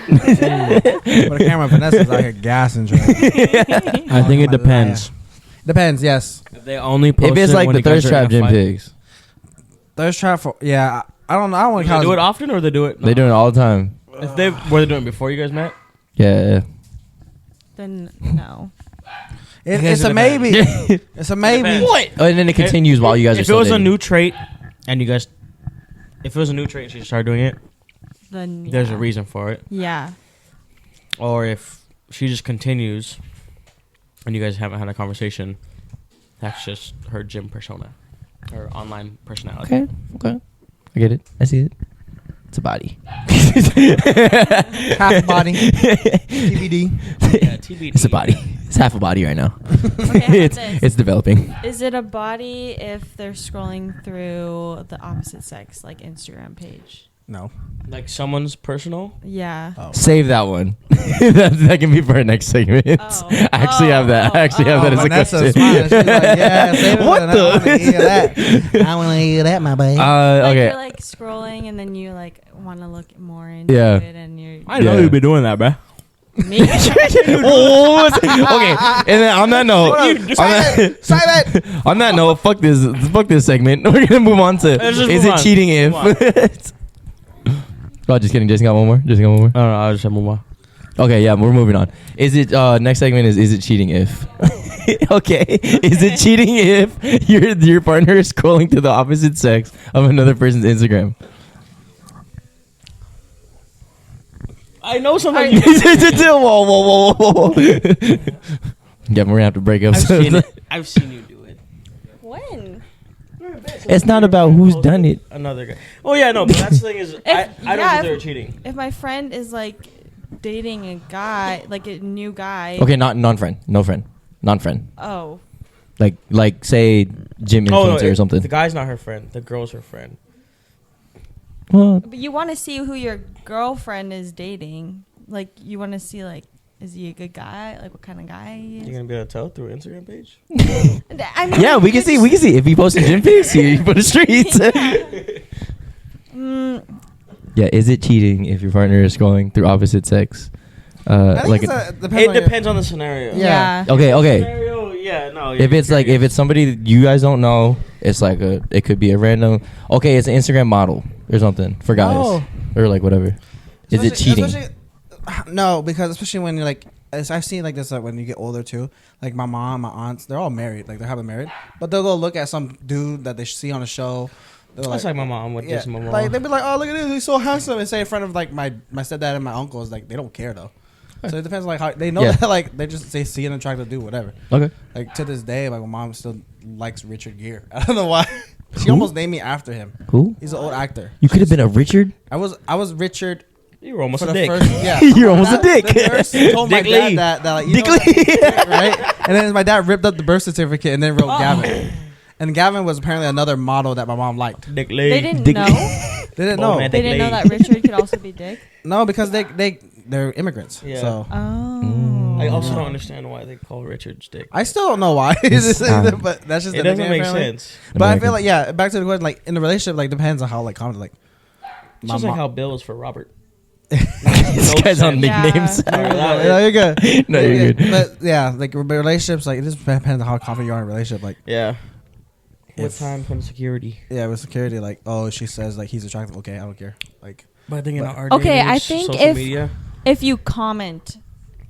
but the camera Vanessa's out here gassing. I think it depends. Depends, yes. If they only post If it's it like when the you guys thirst are in trap a gym fight. pics, Thirst trap for, yeah. I don't know. I don't want Do to they count do it often or they do it? they doing it all the time. If they were they doing it before you guys met? Yeah. then no. It's a It maybe. depends. It's a maybe. Depends. What? Oh, and then it continues while you guys are If it still was a dating. new trait and you guys, if it was a new trait and she started doing it, Then there's yeah. a reason for it. Yeah. Or if she just continues and you guys haven't had a conversation, that's just her gym persona, her online personality. Okay. I get it. I see it. It's a body. Half body. TBD. Yeah, TBD. It's a body. It's half a body right now. Okay, how it's about this? it's developing. Is it a body if they're scrolling through the opposite sex, like Instagram page? No. Like someone's personal? Yeah. Oh. Save that one. that can be for our next segment. Oh. I actually have that. I actually have that as a Vanessa's question. smiling. She's like, yeah, save it. What I the? want to hear that. I want to hear that, my boy. Like Okay. you're like scrolling and then you like want to look more into Yeah. it and you're I know you'd be doing that, bruh. me. Oh, okay. And then on that note, on that note, fuck this segment. We're gonna move on to Let's just is move it on. cheating if? Oh, just kidding. Jason got one more. I don't know. I'll just have move on. Okay, yeah, we're moving on. Is it next segment is it cheating if? Okay, is it cheating if your partner is scrolling to the opposite sex of another person's Instagram? I know something. Whoa. Yeah, we're gonna have to break up. I've seen it. I've seen you do it. When? It's not about who's done it. Another guy. Oh yeah, no. But that's the thing is, I don't yeah, consider it cheating. If my friend is like dating a guy, like a new guy. Okay, not non-friend, no friend, non-friend. Oh. Like say gym influencer or something. The guy's not her friend. The girl's her friend. Well, But you want to see who your girlfriend is dating. Like you want to see like, is he a good guy? Like what kind of guy he is? You're gonna be able to tell through an Instagram page. I mean, yeah, we can see. If he posted gym pics, he put the streets. Yeah, is it cheating if your partner is scrolling through opposite sex? Like It depends on the scenario. Yeah. okay. Scenario, yeah, no. If it's like if it's somebody that you guys don't know, it's like it could be a random. Okay, it's an Instagram model or something for guys or like whatever. Is it cheating? No, because especially when you're like, I've seen like this when you get older too. Like my mom, my aunts, they're all married. Like they're happily married, but they'll go look at some dude that they see on a show. That's like my mom with this mom. Like they'd be like, "Oh, look at this! He's so handsome," and say in front of like my stepdad and my uncles. Like they don't care though. So it depends like how they know that like they see an attractive dude, whatever. Okay. Like to this day, like my mom still likes Richard Gere. I don't know why. She almost named me after him. Who? He's an old actor. You could have been a Richard. I was Richard. You were almost For a the dick. first, yeah. You're almost a dick. The nurse told my Dick dad Lee. that like, you Dick know, Lee. right? And then my dad ripped up the birth certificate and then wrote Gavin. And Gavin was apparently another model that my mom liked. Dick Lee. They didn't Dick- know. They didn't know. man. They didn't know that Richard could also be Dick. No, because they're immigrants. Yeah. So Oh. I also don't understand why they call Richard's dick. I still don't know why. But that's just It the doesn't nickname, make apparently. sense. But I American. feel like back to the question, like in the relationship, like depends on how like common like. It's just like how Bill is for Robert. This guy's on Yeah. nicknames. No, you're good. No, you're good. But yeah, like relationships, like it just depends on how confident you are in a relationship. Like Yeah. With If- time comes security. yeah, with security, like she says like he's attractive. Okay, I don't care. Like But I think in But- our Okay, day and I age, think social if- media. If you comment,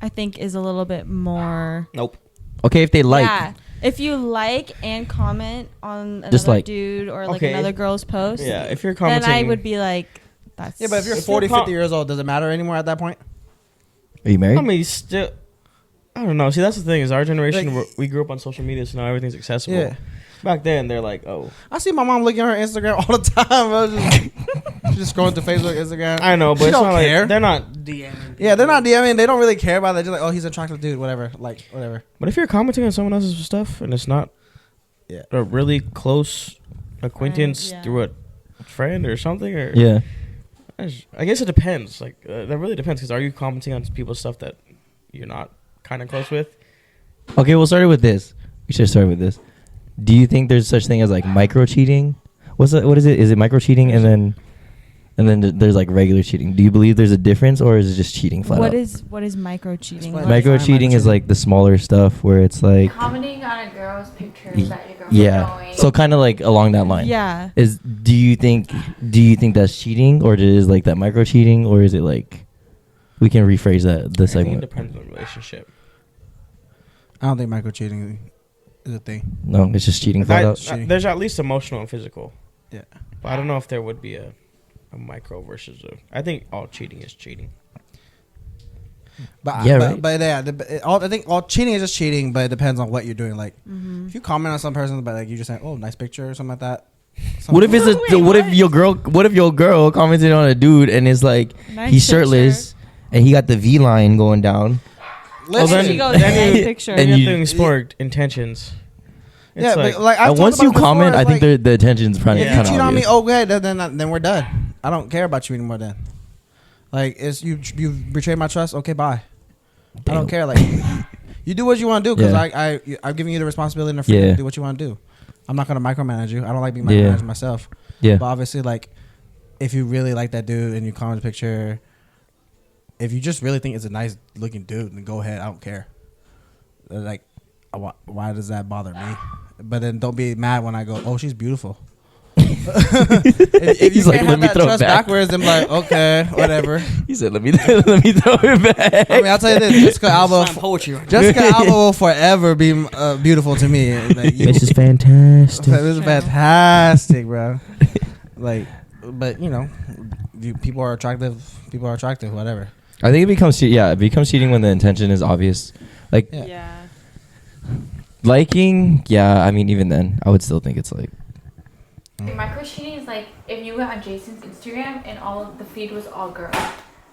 I think is a little bit more. Nope. Okay, if they like. Yeah. If you like and comment on Just another like- dude or like Okay. another girl's post, Yeah, if you're then commenting, I would be like, that's. yeah, but if you're If 40, you're 50 years old, does it matter anymore at that point? Are you married? I mean, still, I don't know. See, that's the thing is our generation. Like- we grew up on social media, so now everything's accessible. Yeah. Back then, they're like, oh, I see my mom looking at her Instagram all the time. Bro. She's just scrolling through Facebook, Instagram. I know, but She it's don't not care. like they're not DMing. Yeah, they're not DMing. They don't really care about that. Just like, oh, he's an attractive dude, whatever. Like, whatever. But if you're commenting on someone else's stuff and it's not Yeah. a really close acquaintance yeah. through a friend or something, or Yeah. I guess it depends. Like that really depends. Because are you commenting on people's stuff that you're not kind of close with? Okay, we'll start with this. We should start with this. Do you think there's such thing as like micro cheating? What is it? Is it micro cheating and then there's like regular cheating? Do you believe there's a difference or is it just cheating flat What out? is micro cheating? Explain. Micro Define cheating is micro-cheating. like the smaller stuff where it's like Commenting on a girl's pictures Y- that your girlfriend yeah. going. So kind of like along that line. Yeah. Do you think that's cheating or is like that micro cheating or is it like we can rephrase that the I think it segment? depends on the relationship. I don't think micro cheating is a thing. No, it's just cheating flat out. Cheating. There's at least emotional and physical. Yeah. But I don't know if there would be a micro versus a. I think all cheating is cheating. But Yeah, but, right. but yeah, I think all cheating is just cheating, but it depends on what you're doing. Like, Mm-hmm. if you comment on some person, but like you just say, "Oh, nice picture" or something like that. What if it's what if your girl commented on a dude and it's like Nice he's shirtless and he got the V line going down? Well, then- She goes, then nice you- picture. and And you- you have to explore intentions. It's Yeah, like, but like I've And talked once about you it before, comment, it's I think like, the attention's probably if Yeah. you kind cheat of on me, obvious. okay, then we're done. I don't care about you anymore. Then, like, it's you betrayed my trust. Okay, bye. Damn. I don't care. Like, you do what you want to do because Yeah. I'm giving you the responsibility and the freedom Yeah. to do what you want to do. I'm not gonna micromanage you. I don't like being Yeah. micromanaged myself. Yeah. But obviously, like, if you really like that dude and you comment a picture, if you just really think it's a nice looking dude, then go ahead. I don't care. Like, why does that bother me? But then don't be mad when I go, oh, she's beautiful. if you He's can't like, have let me that throw it trust back. backwards, I'm like, okay, whatever. He said, "Let me throw it back." I mean, I'll tell you this: Jessica Alba, poetry. Jessica Alba will forever be beautiful to me. Like, This is fantastic. this is fantastic, bro. Like, but you know, people are attractive. People are attractive. Whatever. I think it becomes cheating when the intention is obvious. Like Yeah. liking, I mean, even then, I would still think it's like. Micro cheating is like if you went on Jayson's Instagram and all of the feed was all girls,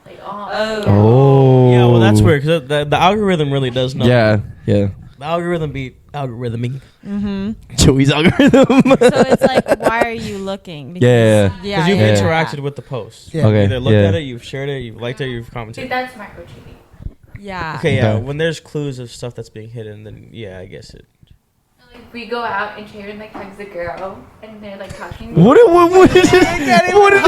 like all. Oh. Yeah, well, that's weird because the algorithm really does know. Yeah. The algorithm beat algorithming. Mm-hmm. Joey's algorithm. So it's like, why are you looking? Yeah. Because you've Yeah. interacted with the post. Yeah. Okay. You either looked Yeah. at it, you've shared it, you've liked it, you've See, commented. that's micro cheating. Yeah. Okay, yeah. Okay. When there's clues of stuff that's being hidden, then yeah, I guess it. Like we go out and Treyvin like hugs a girl and they're like talking. What is it? What is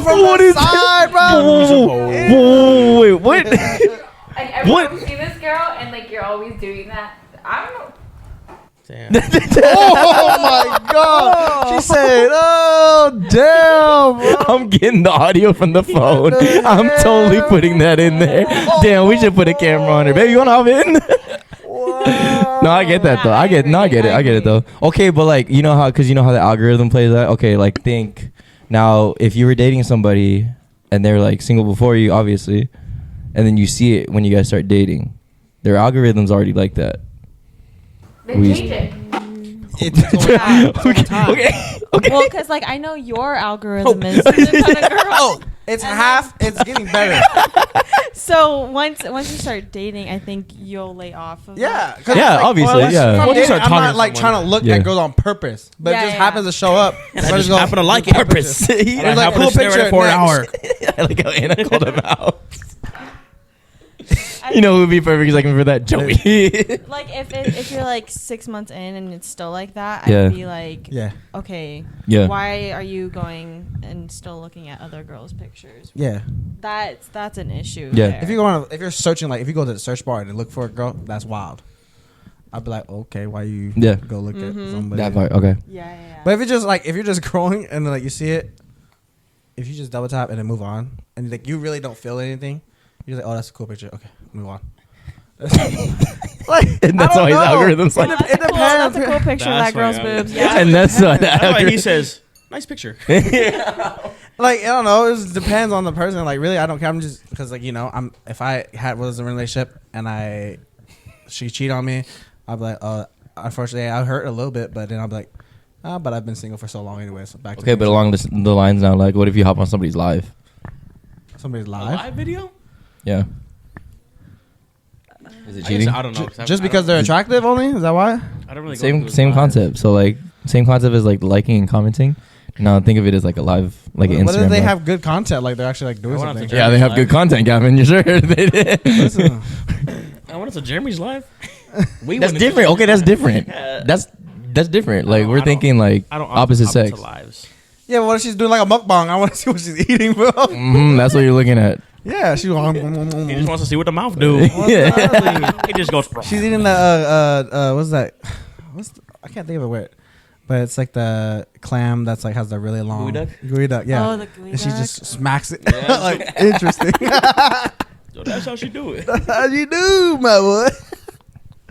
what is side, Whoa, wait, what? Like every What? time we see this girl and like you're always doing that. I don't know. Damn. Oh my god! She said, "Oh damn!" I'm getting the audio from the phone. I'm totally putting that in there. Damn, we should put a camera on her. Baby, you wanna hop in? No, I get that though. I get it though. Okay, but like you know how the algorithm plays that. Okay, like think now if you were dating somebody and they're like single before you, obviously, and then you see it when you guys start dating, their algorithm's already like that. Then We- change it. Okay. Well, because like I know your algorithm is certain kind of girl. Oh, it's half. It's getting better. So once you start dating, I think you'll lay off of Yeah, it. 'cause Yeah, it's like, obviously, well, yeah. from Once you dating, start I'm talking not to like someone. trying to look Yeah. at girls on purpose, but Yeah, it just yeah. happens to show up. I So I just go, happen to like it. Purpose. And I It's like, happen cool to stare at picture, it for an hour. next. I like how Anna called him out. You know who would be perfect second for that? Joey. Like if you're like 6 months in and it's still like that, Yeah. I'd be like, Yeah, okay, Yeah. why are you going and still looking at other girls' pictures? yeah. That's an issue. Yeah. there. If you're searching, like if you go to the search bar and look for a girl, that's wild. I'd be like, okay, why you Yeah. go look at Mhm. somebody? That part. Okay. yeah. But if you're just scrolling and then like you see it, if you just double tap and then move on, and like you really don't feel anything, you're like, oh, that's a cool picture. Okay, move on. Like, And that's I why don't his know. algorithm's Well, like. that's, it a cool, that's a depends. cool picture of That's that girl's why I'm- boobs. Yeah. And that's what That's why he algorithm. says, "Nice picture." Like, I don't know. It just depends on the person. Like, really, I don't care. I'm just because, like, you know, if I was in a relationship and she cheat on me, I'd be like, unfortunately, I hurt a little bit, but then I'll be like, but I've been single for so long anyway. So back to Okay, but along the lines now, like, what if you hop on somebody's live? somebody's A live. live video? Yeah. Is it cheating? I don't know. Just because they're attractive only? Is that why? I don't really. Same concept. So like same concept as like liking and commenting. Now think of it as like a live, like an Instagram. What if they live. have good content? Like they're actually like doing I want something. to Yeah, they have good content, Gavin. You sure? They did. Listen, I want to Jeremy's live. That's different. Okay, that's different. That's different. Like we're thinking like I don't opposite sex. lives. yeah, but what if she's doing like a mukbang? I want to see what she's eating, bro. That's what you're looking at. Yeah, He just wants to see what the mouth do. Yeah. He just goes. she's eating the what's that? I can't think of the word, but it's like the clam that's like has the really long gooey duck. Yeah, Oh, the gooey and she duck. just smacks it. Yeah. Like interesting. So that's how she do it. How you do, my boy?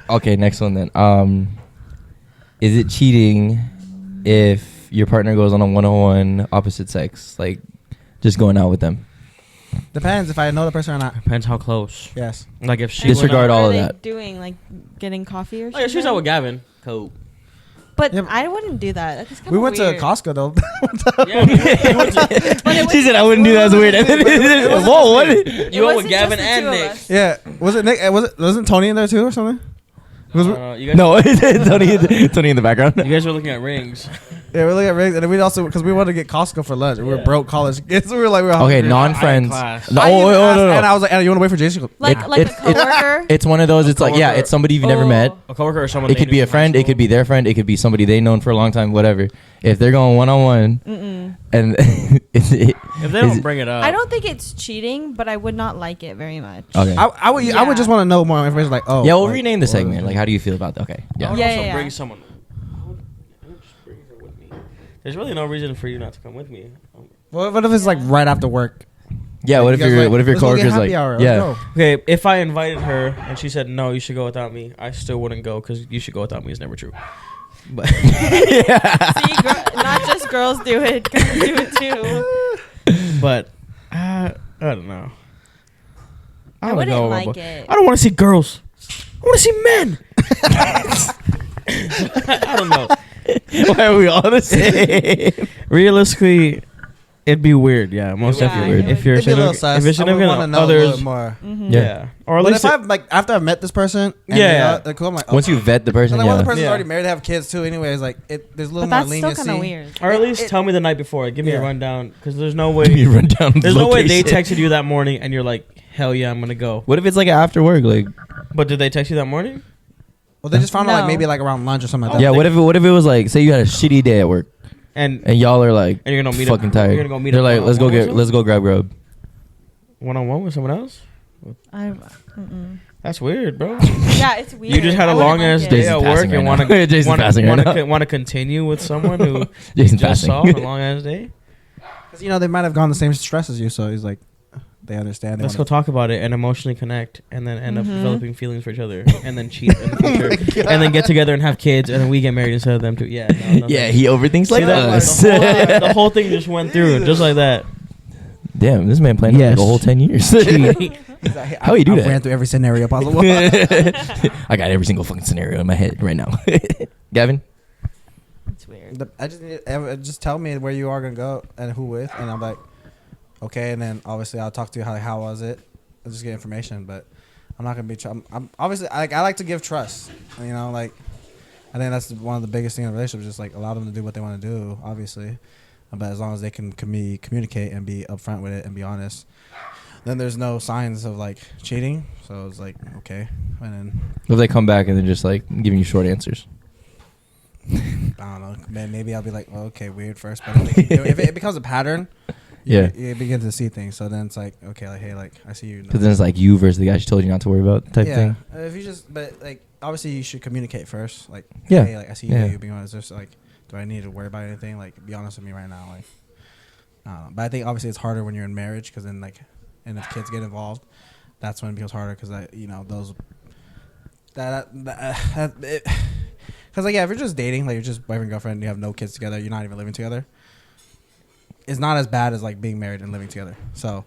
Okay, next one then. Is it cheating if your partner goes on a 101 opposite sex, like just going out with them? Depends if I know the person or not. Depends how close. Yes. Like if she Disregard went out, all What of are that. they doing? Like getting coffee or Oh something? yeah, she's out with Gavin. Cool. But Yeah, but- I wouldn't do that. That's just kind We of went weird. to Costco though. Yeah, you went to- But it She was- said I wouldn't do that. That's weird. Whoa, what? you went with wasn't Gavin just the and two of Nick. us. Yeah. Was it Nick? Wasn't Tony in there too or something? You guys, No, Tony in the background. you guys were looking at rings. Yeah, we look at rings, and then we also because we wanted to get Costco for lunch. And we were broke college kids. We were like, Okay, hungry. non-friends. class. No, I even asked no. Anna, I was like, Anna, you want to wait for Jason? She goes, Like "Nah." a coworker. It's one of those. It's like, yeah, it's somebody you've never met. A coworker or someone. It they could knew be a from high friend. It school. could be their friend. It could be somebody they known for a long time. Whatever. If they're going one-on-one, and If they don't bring it up, I don't think it's cheating, but I would not like it very much. okay. I would Yeah. just want to know more information. Like, oh, Yeah, we'll like, rename the what segment. is it? Like, how do you feel about that? Okay. I Yeah. would Yeah, also yeah, bring yeah. someone. I would just bring her with me. There's really no reason for you not to come with me. What if it's like right after work? Yeah. What if You guys your like, what if your let's go get coworker's happy like, hour, let's yeah. go. Okay, if I invited her and she said no, you should go without me, I still wouldn't go because you should go without me is never true. But See, not just girls do it. Girls do it too. but I don't know. I don't wouldn't know, like but it. I don't want to see girls. I want to see men. I don't know. Why are we all the same? Realistically, it'd be weird. Yeah, most Yeah, definitely it weird. If would you're It'd be a little significant, sus. if you're I would significant want to know a little others, more. Mhm. yeah. Or at But least if I've like after I've met this person, and Yeah. like, cool, I'm like, Once oh. you vet the person, And like, one of the yeah. person's Yeah. already married, they have kids too. Anyways, like there's a little But more that's still leniency. kind of weird. or at least it- tell me the night before. Give me a Yeah. rundown because there's no Give me a way. rundown. There's no way they location. texted you that morning and you're like, hell yeah, I'm gonna go. What if it's like after work? Like, But did they text you that morning? Well, they just found out like No. maybe like around lunch or something like Oh, that. yeah. What if it was like, say you had a shitty day at work And and y'all are like you're gonna meet fucking up. tired. You're gonna go meet They're up like, let's go one-on-one with let's go grub. one on one with someone else. That's weird, bro. Yeah, it's weird. You just had I a wouldn't long like ass it. day Jason's at work passing and right want now. Jason's passing right now. to continue with someone who you Jason's just passing. saw for a long ass day. Because they might have gone the same stress as you, so he's like, they understand. They Let's go wanna- talk about it and emotionally connect, and then end up Mhm. developing feelings for each other, and then cheat in the future, and then get together and have kids, and then we get married instead of them too. Yeah, no, Yeah, he overthinks See like that? us. The whole thing just went through just like that. Damn, this man playing Yes. like a whole 10 years. He's like, How you do I that? ran through every scenario possible. I got every single fucking scenario in my head right now. Gavin? It's weird. I just tell me where you are gonna go and who with, and I'm like, okay, and then obviously I'll talk to you how was it. I'll just get information, but I'm not gonna be. I'm obviously I like to give trust. Like I think that's one of the biggest things in a relationship. Just like allow them to do what they want to do, obviously, but as long as they can communicate and be upfront with it and be honest, then there's no signs of like cheating. So it's like okay, and then If they come back and they're just like giving you short answers. I don't know. Maybe I'll be like, well, okay, weird first, but if it becomes a pattern. Yeah. You begin to see things. So then it's like, okay, like, hey, like, I see you. Because then it's like you versus the guy she told you not to worry about type thing. If you just, but like, obviously you should communicate first. Like, Yeah. hey, like, I see you. Yeah. You being honest. Just like, do I need to worry about anything? Like, be honest with me right now. Like, I don't know. But I think obviously it's harder when you're in marriage because then like, and if kids get involved, that's when it becomes harder because those because like if you're just dating, like you're just boyfriend girlfriend, and you have no kids together, you're not even living together. It's not as bad as like being married and living together. So,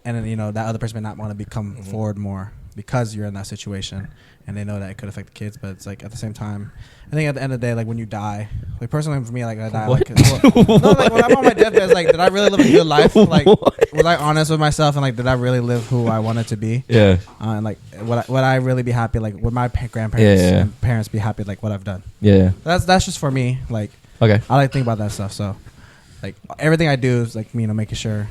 and then that other person may not want to come forward more because you're in that situation, and they know that it could affect the kids. But it's like at the same time, I think at the end of the day, like when you die, like personally for me, like I die. What? No, like when I'm on my deathbed, it's like did I really live a good life? Like was I honest with myself and like did I really live who I wanted to be? Yeah. And like would I really be happy? Like would my grandparents Yeah. and parents be happy? Like what I've done? Yeah. That's just for me. Like Okay. I like to think about that stuff. So like everything I do is like making sure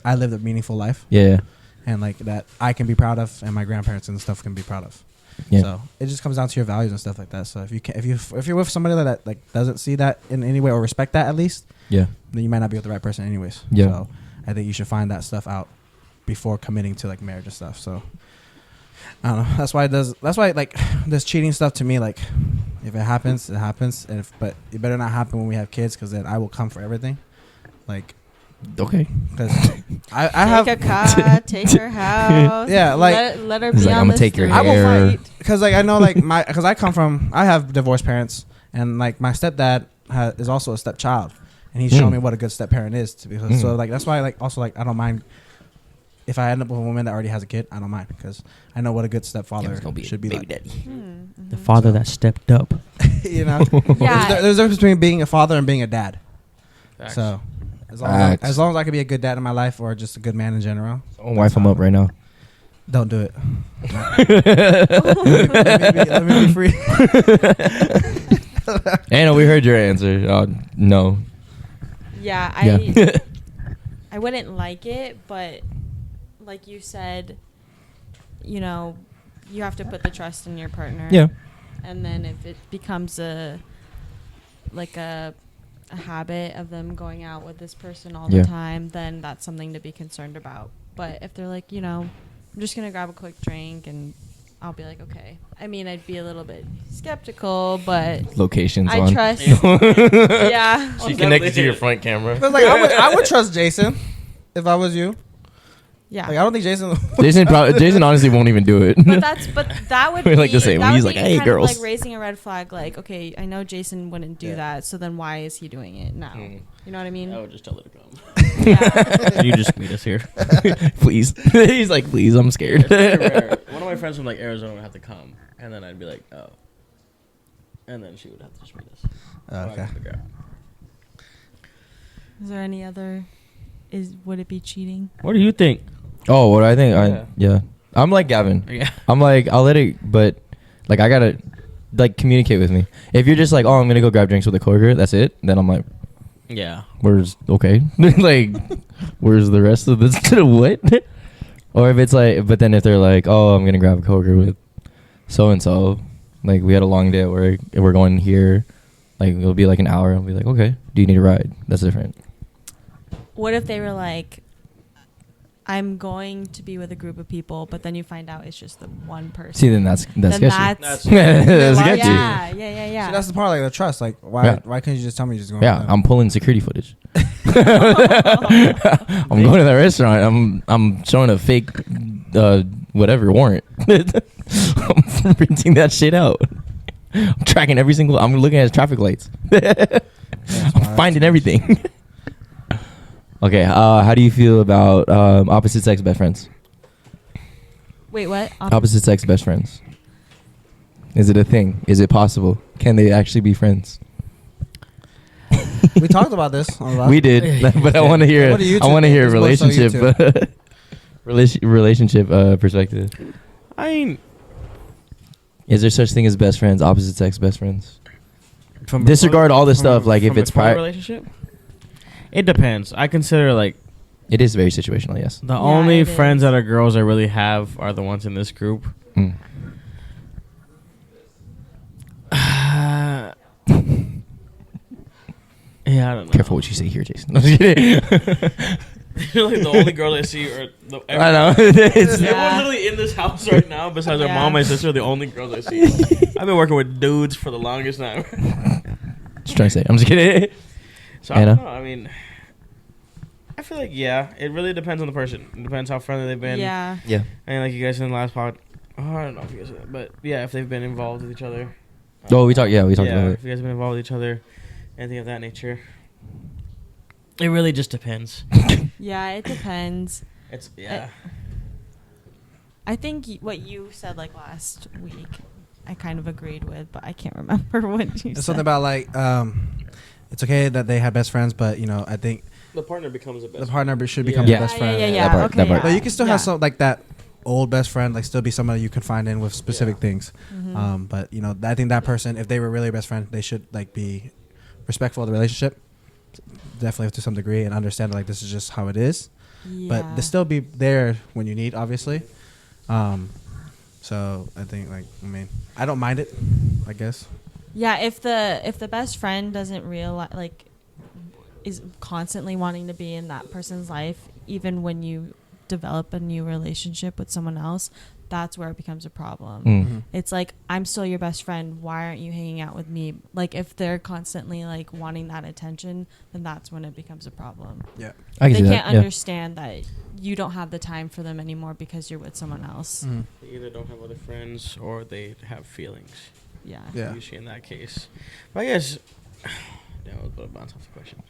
I lived a meaningful life. Yeah. And like that I can be proud of, and my grandparents and stuff can be proud of. Yeah. So it just comes down to your values and stuff like that. So if you're with somebody that like doesn't see that in any way or respect that at least, Yeah. then you might not be with the right person anyways. Yeah. So I think you should find that stuff out before committing to like marriage and stuff. So I don't know. That's why like this cheating stuff to me, like if it happens, it happens. But it better not happen when we have kids, because then I will come for everything. Like. Okay. Because I have Take a car, take her house. Yeah, like- let her He's be like, on "I'ma this take your street." I will hair." fight because like I know like because I have divorced parents, and like my stepdad is also a stepchild, and he's shown me what a good step parent is to be. So like that's why like also like I don't mind if I end up with a woman that already has a kid. I don't mind because I know what a good stepfather should be like. daddy. The father that stepped up. You know, Yeah. there's a difference between being a father and being a dad. Facts. So as long Facts. as I can be a good dad in my life or just a good man in general, Don't wife him up right now. don't do it. let me be free. Anna, we heard your answer. No. Yeah, Yeah. I wouldn't like it, but like you said, you know, you have to put the trust in your partner. Yeah. And then if it becomes a habit of them going out with this person all the time, then that's something to be concerned about. But if they're like, you know, I'm just gonna grab a quick drink, and I'll be like, okay. I mean, I'd be a little bit skeptical, but Locations I on. trust. Yeah. She connected to your front camera. Because like I would trust Jayson if I was you. Yeah. Like I don't think Jayson. Jason honestly won't even do it. But that would be Like the same. that He's would like, be "Hey, kind girls." of like raising a red flag. Like, okay, I know Jason wouldn't do that, so then why is he doing it now? You know what I mean? I would just tell her to come. Yeah. Can you just meet us here? Please. He's like, please, I'm scared. It's very rare. One of my friends from like Arizona would have to come, and then I'd be like, oh, and then she would have to just meet us. Okay. Is there any other? Would it be cheating? What do you think? Oh, what I think? Yeah. I'm like Gavin. Yeah. I'm like, I'll let it, but like, I gotta like communicate with me. If you're just like, oh, I'm gonna go grab drinks with a coworker, that's it. Then I'm like, Yeah. where's like, where's the rest of this? What? Or if it's like, but then if they're like, oh, I'm gonna grab a coworker with so and so, like we had a long day at work, and we're going here, like it'll be like an hour. I'll be like, okay, do you need a ride? That's different. What if they were like, I'm going to be with a group of people, but then you find out it's just the one person. See, then that's then sketchy. that's That's sketchy. yeah. See, that's the part, like the trust. Like, why couldn't you just tell me you're just going? Yeah, I'm pulling security footage. I'm going to that restaurant. I'm showing a fake, whatever warrant. I'm printing that shit out. I'm tracking every single. I'm looking at traffic lights. I'm finding everything. Okay, how do you feel about opposite sex best friends? Wait, what? Opposite sex best friends. Is it a thing? Is it possible? Can they actually be friends? We talked about this. We did, but I want to hear. What do you I want to two hear think? It's more so you relationship, relationship perspective. I mean, Is there such thing as best friends? Opposite sex best friends. from Disregard all the from stuff. a- Like if from it's before a prior, relationship. It depends. I consider like it is very situational. Yes. the only it friends is. that are girls I really have are the ones in this group. Mm. Yeah, I don't know. Careful what you say here, Jason. I'm just kidding. Like the only girls I see are I know. It's- Yeah. Everyone literally in this house right now, besides our Yeah. mom and my sister, are the only girls I see. I've been working with dudes for the longest time. Just trying to say. I'm just kidding. So I Anna? don't know. I mean, I feel like it really depends on the person. It depends how friendly they've been. Yeah. Yeah. And like you guys in the last pod, I don't know if you guys, but yeah, if they've been involved with each other. Oh, we talked. Yeah, we talked yeah, about if it. you guys have been involved with each other, anything of that nature. It really just depends. Yeah, it depends. It's yeah. I think what you said like last week, I kind of agreed with, but I can't remember what you It's said. something about like it's okay that they had best friends, but you know I think The partner becomes a best. the partner should become Yeah. the best friend. Yeah. That part, Okay. that part. But you can still Yeah. have some like that old best friend, like still be somebody you can find in with specific things. Mhm. But you know, I think that person, if they were really a best friend, they should like be respectful of the relationship, definitely to some degree, and understand like this is just how it is. But Yeah. they still be there when you need, obviously. So I think like I don't mind it, I guess. Yeah, if the best friend doesn't realize, like, is constantly wanting to be in that person's life, even when you develop a new relationship with someone else, that's where it becomes a problem. Mm. It's like, I'm still your best friend. Why aren't you hanging out with me? Like, if they're constantly like wanting that attention, then that's when it becomes a problem. Yeah. I can They see can't that. Yeah. understand that you don't have the time for them anymore because you're with someone else. Mhm. They either don't have other friends or they have feelings. Yeah. Yeah. Usually in that case. But I guess. Damn, I was about to bounce off the question.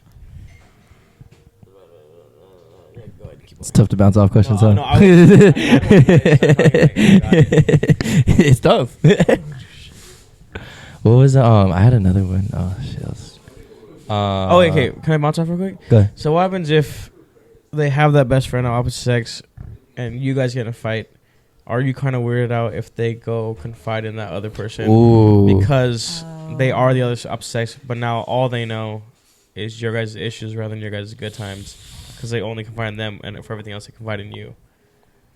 Yeah, go ahead and keep It's going. tough to bounce off questions, No, huh? no, I was- It's tough. What was I had another one. Oh shit. Oh, wait, okay. Can I bounce off real quick? Go ahead. So what happens if they have that best friend of opposite sex and you guys get in a fight? Are you kind of weirded out if they go confide in that other person? Ooh. Because they are the other opposite sex, but now all they know is your guys' issues rather than your guys' good times, because they only confide in them, and for everything else they confide in you.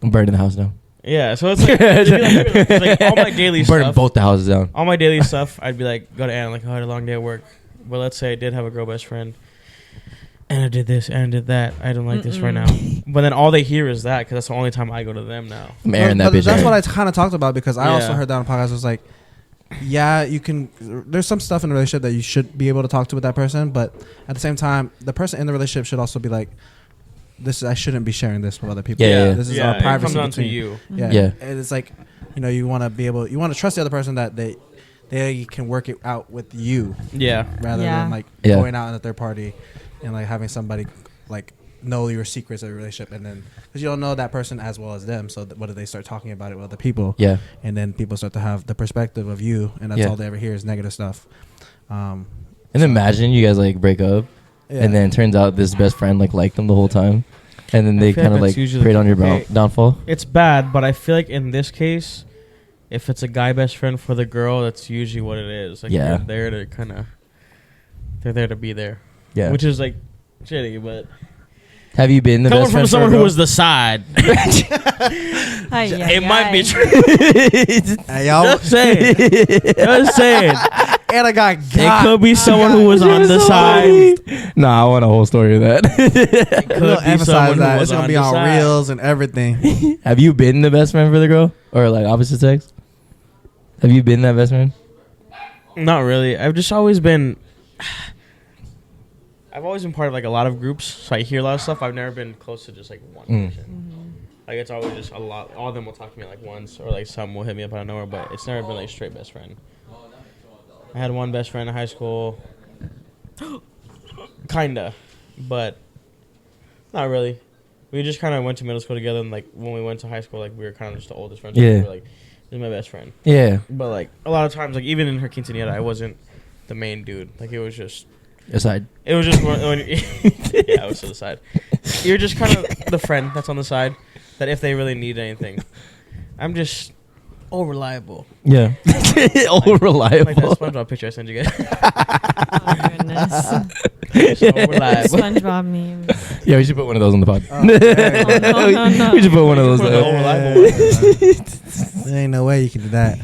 I'm burning the house down. Yeah, so it's like, it's like all my daily Burning stuff. both the houses down. All my daily stuff, I'd be like, go to Anna, like, oh, I had a long day at work. But let's say I did have a girl best friend. Anna did this, Anna did that. I don't like this right now. But then all they hear is that, because that's the only time I go to them now. I'm airing that But bitch that's out. what I kind of talked about, because I also Yeah. heard that on the podcast. It was like, yeah, you can. There's some stuff in a relationship that you should be able to talk to with that person, but at the same time, the person in the relationship should also be like, I shouldn't be sharing this with other people. Yeah. This is Yeah, our privacy it comes down to between you. Yeah. Yeah. And it's like, you want to trust the other person that they can work it out with you, Yeah. rather Yeah. than like Yeah. going out in a third party and like having somebody like know your secrets of your relationship, and then because you don't know that person as well as them, so what do they start talking about it with other people? Yeah. And then people start to have the perspective of you, and that's Yeah. all they ever hear is negative stuff. And imagine you guys like break up, Yeah. and then it turns out this best friend liked them the whole time, and then I they feel kind of like that's usually preyed on your okay. downfall. It's bad, but I feel like in this case, if it's a guy best friend for the girl, that's usually what it is. Like, Yeah. they're there to they're there to be there. Yeah. Which is like shitty, but Have you been the coming best from friend someone for a who girl? was the side, it might be true. Hey, yo, Just saying. Just saying. and I got It could be someone who was on the side. Nah, I want a whole story of that. It We'll could be emphasize someone who that. was It's gonna be the on side. reels and everything. Have you been the best friend for the girl, or like opposite sex? Have you been that best friend? Not really. I've just always been. I've always been part of like a lot of groups, so I hear a lot of stuff. I've never been close to just like one person. Like it's always just a lot. All of them will talk to me like once, or like some will hit me up out of nowhere. But it's never been like straight best friend. I had one best friend in high school, kinda, but not really. We just kind of went to middle school together, and like when we went to high school, like we were kind of just the oldest friends. Yeah. We were like, this is my best friend. Yeah. But like a lot of times, like even in her quinceañera, I wasn't the main dude. Like it was just Aside. yeah, I was to the side. You're just kind of the friend that's on the side. That if they really need anything, I'm just reliable. Yeah. All reliable. Like that SpongeBob picture I sent you guys. Oh, goodness. So reliable. SpongeBob memes. Yeah, we should put one of those on the pod. Oh, dang. No. We should put one of those Put the up. all reliable one. There ain't no way you can do that.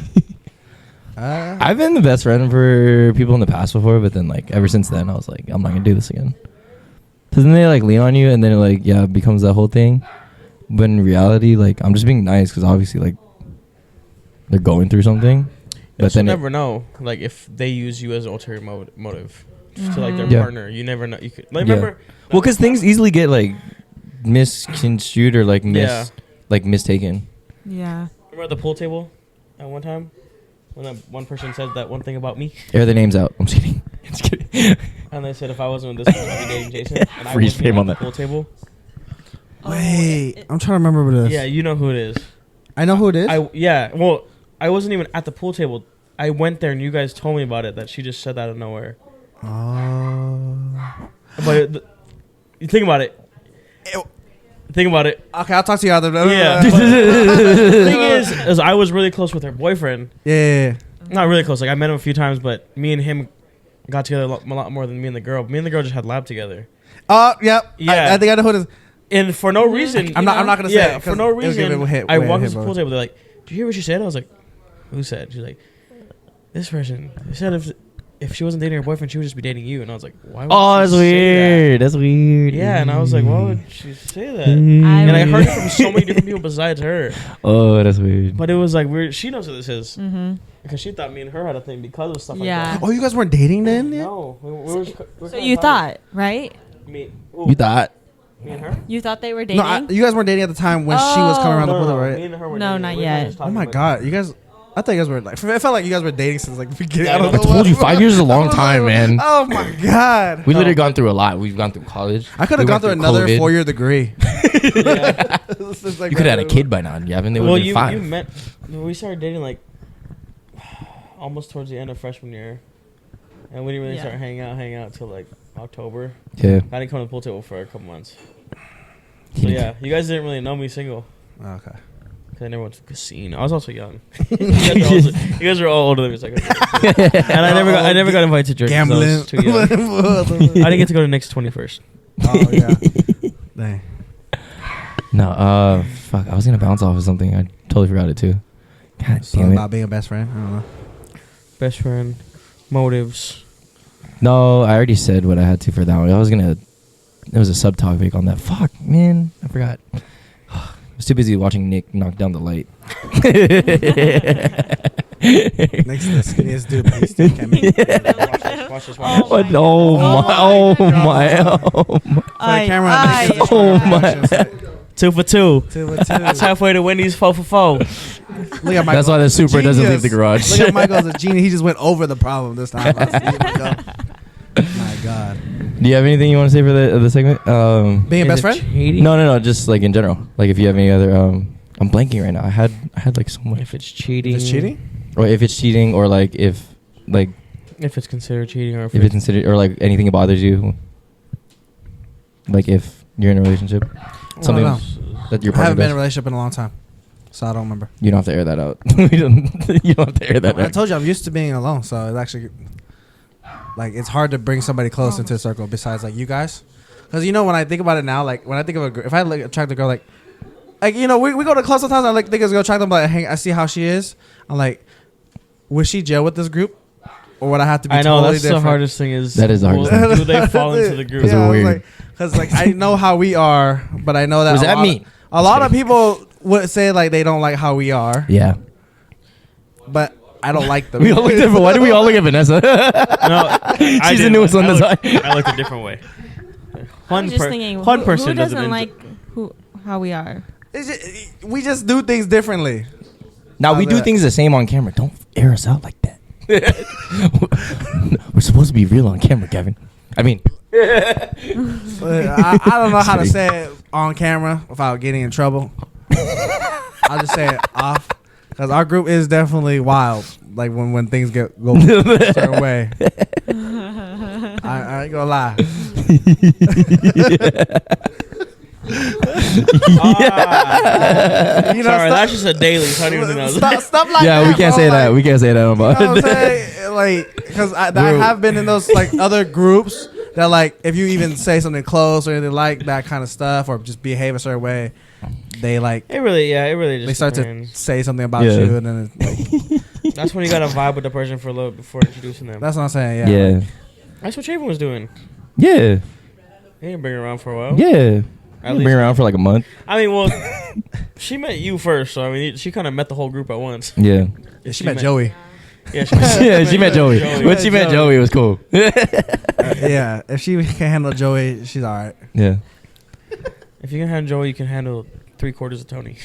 I've been the best friend for people in the past before, but then like ever since then, I was like, I'm not gonna do this again. Cause then they like lean on you, and then it like it becomes that whole thing. But in reality, like I'm just being nice because obviously like they're going through something. But You then never know, like if they use you as an ulterior motive to like their Yeah. partner. You never know. You could remember. well, because things easily get like misconstrued or like Yeah. mistaken. Yeah. Remember at the pool table at one time when that one person said that one thing about me, Air their names out. I'm just kidding. Just kidding. and they said if I wasn't with this person, I'd be dating Jayson. And I Freeze wasn't frame at on the that. pool table. Wait, I'm trying to remember this. Yeah, you know who it is. I know who it is. Well, I wasn't even at the pool table. I went there and you guys told me about it. That she just said that out of nowhere. But you think about it. Think about it. Okay, I'll talk to you after. Yeah. The thing is I was really close with her boyfriend. Yeah. Not really close. Like I met him a few times, but me and him got together a lot more than me and the girl. Me and the girl just had lab together. Oh, yep. Yeah. I think I know who it is. And for no reason, I'm not gonna say yeah, it for no 'cause it'll give reason, it a hit- I way walked hit to the both. pool table. They're like, "Did you hear what she said?" I was like, "Who said?" She's like, "This person." They said if she wasn't dating her boyfriend, she would just be dating you. And I was like, "Why?" Would Oh, she that's say weird. That's weird. That? Yeah, and I was like, "Why would she say that?" I And I would- heard it from so many different people besides her. Oh, that's weird. But it was like weird. She knows who this is Mm-hmm. because she thought me and her had a thing because of stuff Yeah. like that. Oh, you guys weren't dating then? Yeah? No, we were So you thought, right? me, You thought? me and her? You thought they were dating? No, you guys weren't dating at the time when she was coming around the pool, Me right? and her were No, dating. not We were kinda yet. just Oh talking my about- god, you guys! I thought you guys were like. It felt like you guys were dating since like the beginning. Yeah, I don't I know told what- you 5 years is a long time, man. Oh my god! We literally gone through a lot. We've gone through college. I could We have gone went through another COVID. 4-year degree. Yeah. You could have had a kid by now. You haven't. They would Well, have been you 5. met. We started dating like almost towards the end of freshman year, and we didn't really Yeah. start hanging out till like October. Yeah. I didn't come to the pool table for a couple months. So yeah, you guys didn't really know me single. Okay. I never went to the casino. I was also young. You guys are all older than me. So and I never got invited to drinks. Gambling. I was too young. I didn't get to go to Nick's 21st. Oh yeah. Dang. No, fuck. I was gonna bounce off of something. I totally forgot it too. God So damn it. about being a best friend. I don't know. Best friend, motives. No, I already said what I had to for that one. I was gonna. There was a subtopic on that. Fuck, man, I forgot. I was too busy watching Nick knock down the light. Next to the skinniest dude, but he still can't make it. Watch this. What? Watch Oh my! For the camera, Aye, Nick is Oh just my. like, 2 for 2. 2 for 2. That's halfway to Wendy's 4 for 4. Look at Michael. That's why the Supra doesn't leave the garage. Look at Michael's a genius. He just went over the problem this time. My God. Do you have anything you want to say for the segment? Being a best friend? No. Just like in general. Like if you have any other. I'm blanking right now. I had like so much. If it's cheating. Is it cheating? Or if it's cheating, or like if If it's considered cheating, or if it's considered, or like anything bothers you. Like if you're in a relationship, something know. that your I haven't partner been in a does. relationship in a long time, so I don't remember. You don't have to air that out. You don't have to air that I out. told you I'm used to being alone, so it's actually like it's hard to bring somebody close into a circle besides like you guys, because you know when I think about it now, like when I think of a girl, if I like attract a girl, like you know we go to clubs sometimes. I like think it's gonna attract them, but I see how she is. I'm like, would she gel with this group, or would I have to be? I know totally that's different? the hardest thing. Is That is the hardest thing. Do they fall into the group? Because we're weird. Because like I know how we are, but I know that What does that mean? A lot of people would say like they don't like how we are, Yeah. but I don't like them. We all look different. Why do we all look at Vanessa? No, She's the newest on the side. I looked a different way. I'm just thinking, one who person doesn't like how we are? We just do things differently. Now we do things the same on camera. Don't air us out like that. We're supposed to be real on camera, Gavin. I mean, I don't know how to say it on camera without getting in trouble. I'll just say it off, because our group is definitely wild. Like when things go a certain way. I ain't gonna lie. You know, sorry, that's just a daily. So I don't even know. Stuff like yeah, that. we can't bro, say that. like, We can't say that You know what I'm about. saying? Like, because I have been in those like other groups that like if you even say something close or anything like that kind of stuff, or just behave a certain way, they like It really just they start depends. to say something about Yeah. you, and then it's like, That's when you gotta vibe with the person for a little before introducing them. that's what I'm saying. Yeah. Yeah. That's what Treyvin was doing. Yeah. He didn't bring her around for a while. Yeah. At Been least, around for like a month. I mean, well, she met you first, so I mean, she kind of met the whole group at once. Yeah. Yeah, she met Joey. Yeah, she met, Yeah, she met Joey. Joey. When she met Joey, it was cool. Yeah, if she can handle Joey, she's all right. Yeah. If you can handle Joey, you can handle 3/4 of Tony.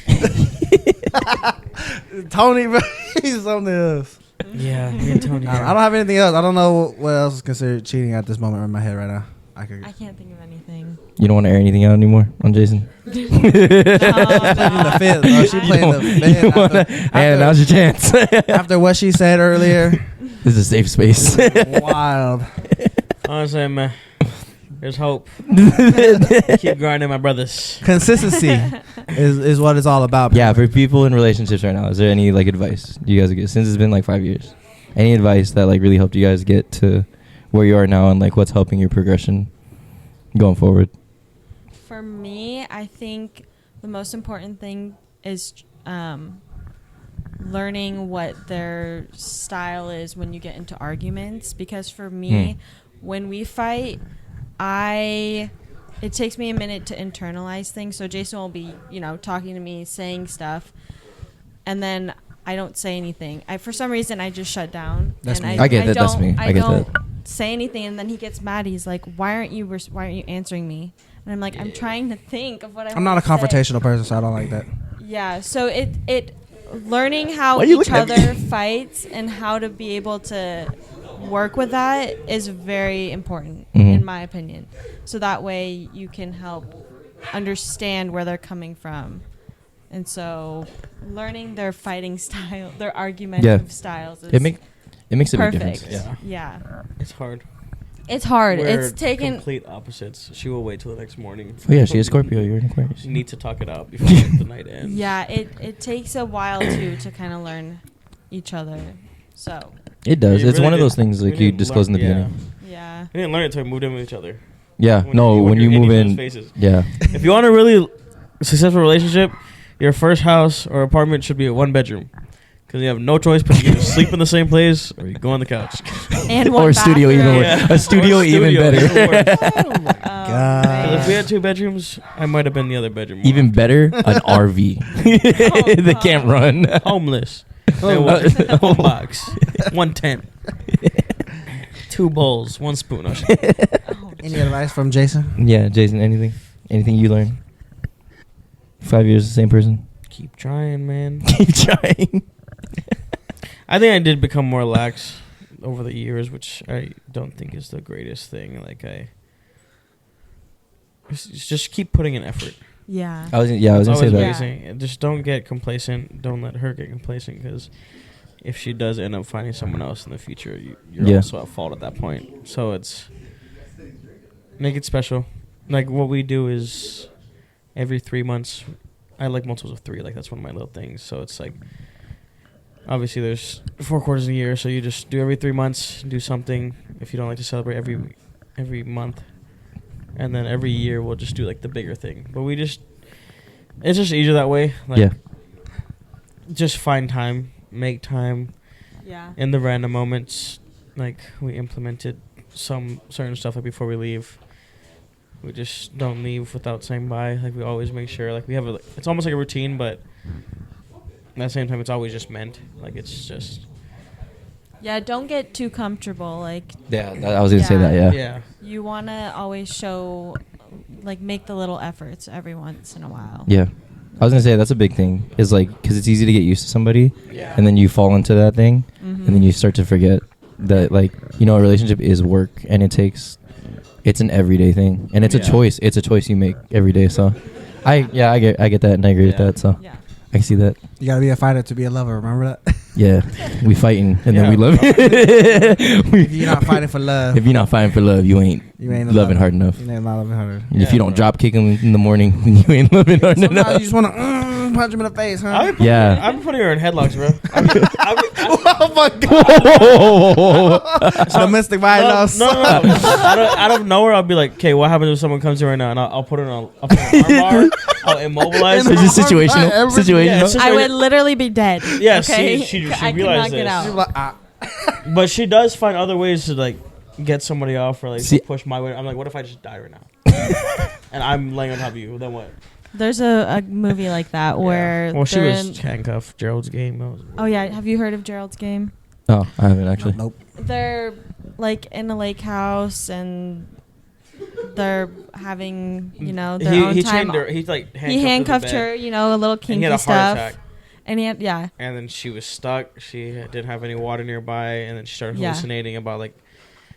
Tony, bro, he's something else. Yeah, me and Tony. I don't have anything else. I don't know what else is considered cheating at this moment in my head right now. I can't think of anything. You don't want to air anything out anymore on Jason? Playing the fifth, bro. She playing the fifth. And now's your chance. After what she said earlier, This is a safe space. wild. Honestly, man, there's hope. Keep grinding, my brothers. Consistency is what it's all about. Yeah, for people in relationships right now, is there any like advice you guys get since it's been like 5 years? Any advice that like really helped you guys get to where you are now, and like what's helping your progression going forward? For me, I think the most important thing is learning what their style is when you get into arguments. Because for me, when we fight, it takes me a minute to internalize things. So Jayson will be, talking to me, saying stuff, and then I don't say anything. For some reason, I just shut down. That's and me. I get that. That's me. I get don't that. say anything, and then he gets mad. He's like, "Why aren't you answering me?" And I'm like, "I'm trying to think of what I'm not a confrontational person, so I don't like that. Yeah, so it learning how Why are you each looking at me? other fights and how to be able to work with that is very important, in my opinion. So that way you can help understand where they're coming from. And so learning their fighting style, their argumentative styles is It makes a big perfect. difference. Yeah. Yeah. It's hard. It's hard. We're It's taken. complete opposites. She will wait till the next morning. Oh yeah, she is Scorpio. You're an Aquarius. You need to talk it out before the night ends. Yeah, it takes a while to kind of learn each other. So It does. You it's really one of those did- things like we you didn't disclose in the learn- beginning. yeah, We didn't learn it until we moved in with each other. Yeah. No, when you you're move each other's in. faces. Yeah. If you want a really successful relationship, your first house or apartment should be a 1-bedroom. Because you have no choice but you either sleep in the same place or you go on the couch. and one Or a studio even bathroom. worse. Yeah. A studio Or even better. worse. Oh, God. man. If we had 2 bedrooms, I might have been the other bedroom. more. Even better, an RV. They can't run. Homeless. One box. 1 tent. 2 bowls. 1 spoon. Oh, shit. Oh, Any advice from Jayson? Yeah, Jason. Anything you learned? 5 years, the same person. Keep trying, man. Keep trying. I think I did become more lax over the years, which I don't think is the greatest thing. Like just keep putting in effort. yeah. I was gonna say Always that. Yeah. amazing. Just don't get complacent. Don't let her get complacent, because if she does end up finding someone else in the future, you're Yeah. also at fault at that point. So it's make it special. Like what we do is every 3 months. I like multiples of 3. Like that's one of my little things. So it's like obviously there's 4 quarters of the year, so you just do every 3 months, do something. If you don't like to celebrate every month, and then every year we'll just do like the bigger thing. But it's just easier that way. Like, Yeah. just find time, make time Yeah. in the random moments. Like we implemented some certain stuff like before we leave. We just don't leave without saying bye. Like we always make sure. Like we have it's almost like a routine, but at the same time, it's always just meant. Like it's just. Yeah, don't get too comfortable. Like, Yeah, I was gonna say that. Yeah. Yeah. you want to always show, like, make the little efforts every once in a while. Yeah. I was gonna say that's a big thing. Is like because it's easy to get used to somebody, Yeah. and then you fall into that thing, Mhm. and then you start to forget that like a relationship is work, and it's an everyday thing, and it's a Yeah. choice. It's a choice you make every day. So, I get that, and I agree with Yeah. that. So Yeah. I can see that. You gotta be a fighter to be a lover. Remember that? Yeah, we fighting, and then Yeah. we love it. If you're not fighting for love, If you're not fighting for love, you ain't you ain't loving hard enough. You ain't loving hard enough. And if Yeah, you don't bro. drop kick him in the morning, you ain't loving hard Sometimes enough. you just wanna punch him in the face, huh? Yeah. I'm putting her in headlocks, bro. Oh my god! Domestic violence. No. Out of nowhere, I'll be like, "Okay, what happens if someone comes here right now?" And I'll put her on an arm bar. I'll immobilize her. It's just situational. Yeah, Situational. it's just I like- would literally be dead. Yeah, okay? she I could realized not get this. out. You're like, ah. But she does find other ways to like get somebody off or like See- push my way. I'm like, what if I just die right now? And I'm laying on top of you. Then what? There's a movie like that where. Well, she they're was in- handcuffed. Gerald's Game. That was Oh yeah, have you heard of Gerald's Game? Oh, I haven't actually. Nope. They're like in a lake house and they're having their own he time. chained her. He's like He handcuffed her, a little And he kinky had a heart stuff, attack. and he had And then she was stuck. She didn't have any water nearby, and then she started Yeah. hallucinating about like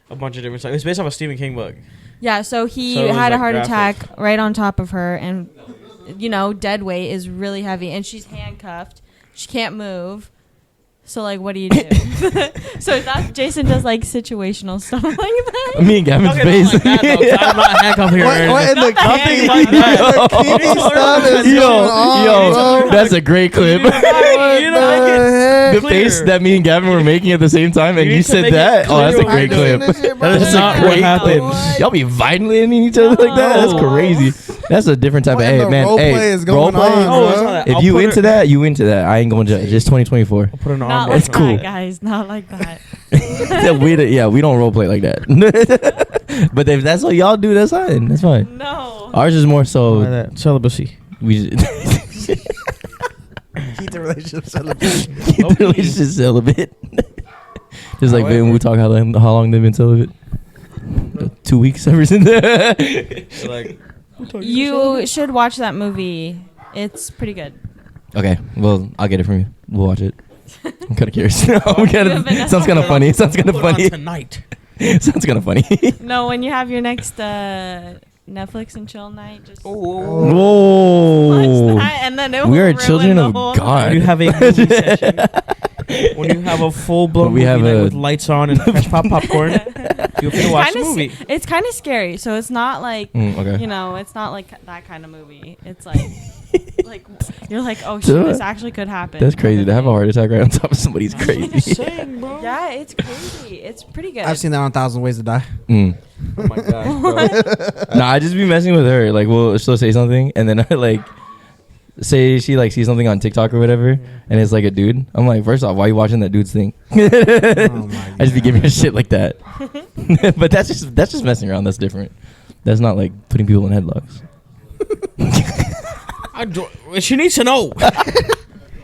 a bunch of different stuff. It was based off a Stephen King book. Yeah, so he So it was, had a like, heart graphic. attack right on top of her, and dead weight is really heavy, and she's handcuffed. She can't move. So like, what do you do? So that Jayson does like situational stuff like that. Me and Gavin's Okay, face. not like that, though, 'cause I'm not handcuffed here. What in the Nothing like that. the creepy stuff is Yo, going on, bro? that's a great clip. You know, make it The clear. face that me and Gavin were making at the same time, and You you need to said make it that. Oh, that's a clear great what you're clip. doing. That's That's not a great what happened. clip. Y'all be violating each other like that? That's No. crazy. That's a different type of. What in Hey the man, role play hey, is going role play. on, Oh, bro? it's not that. If I'll you put into her- that, you into that. I ain't going to judge. It's 2024. I'll put an Not arm. like It's cool. that, guys. Not like that. We don't role play like that. But if that's what y'all do, that's fine. That's fine. No. Ours is more Why so that? Celibacy. we just Keep the relationship celibate. keep the relationship celibate. Just like However. Ben, we talk how long they've been celibate. 2 weeks ever since. Like, You should watch that movie. It's pretty good. Okay, well I'll get it from you. We'll watch it. I'm kind of curious. I'm Vanessa. kinda, sounds kind of funny. Sounds kind of put it on funny. tonight. Sounds kind of funny. No, when you have your next Netflix and chill night. Just Whoa. watch that, and then it We will are ruin children the of whole God. When you have a movie session, when you have a full blown We movie have night a- with lights on and fresh popcorn, you have to watch the movie. It's kind of scary, so it's not like Okay. you know, it's not like that kind of movie. It's like like you're like, oh shit, this actually could happen. That's crazy. To have a Type of heart attack right on top of somebody's That's what I'm crazy. saying, bro. thing. Yeah, it's crazy. It's pretty good. I've seen that on 1,000 Ways to Die. Oh my god, bro. Nah, I just be messing with her. Like, she'll say something, and then I like say she like sees something on TikTok or whatever, and it's like a dude. I'm like, first off, why are you watching that dude's thing? Oh my I just be God. giving her shit like that. But that's just messing around. That's different. That's not like putting people in headlocks. She needs to know.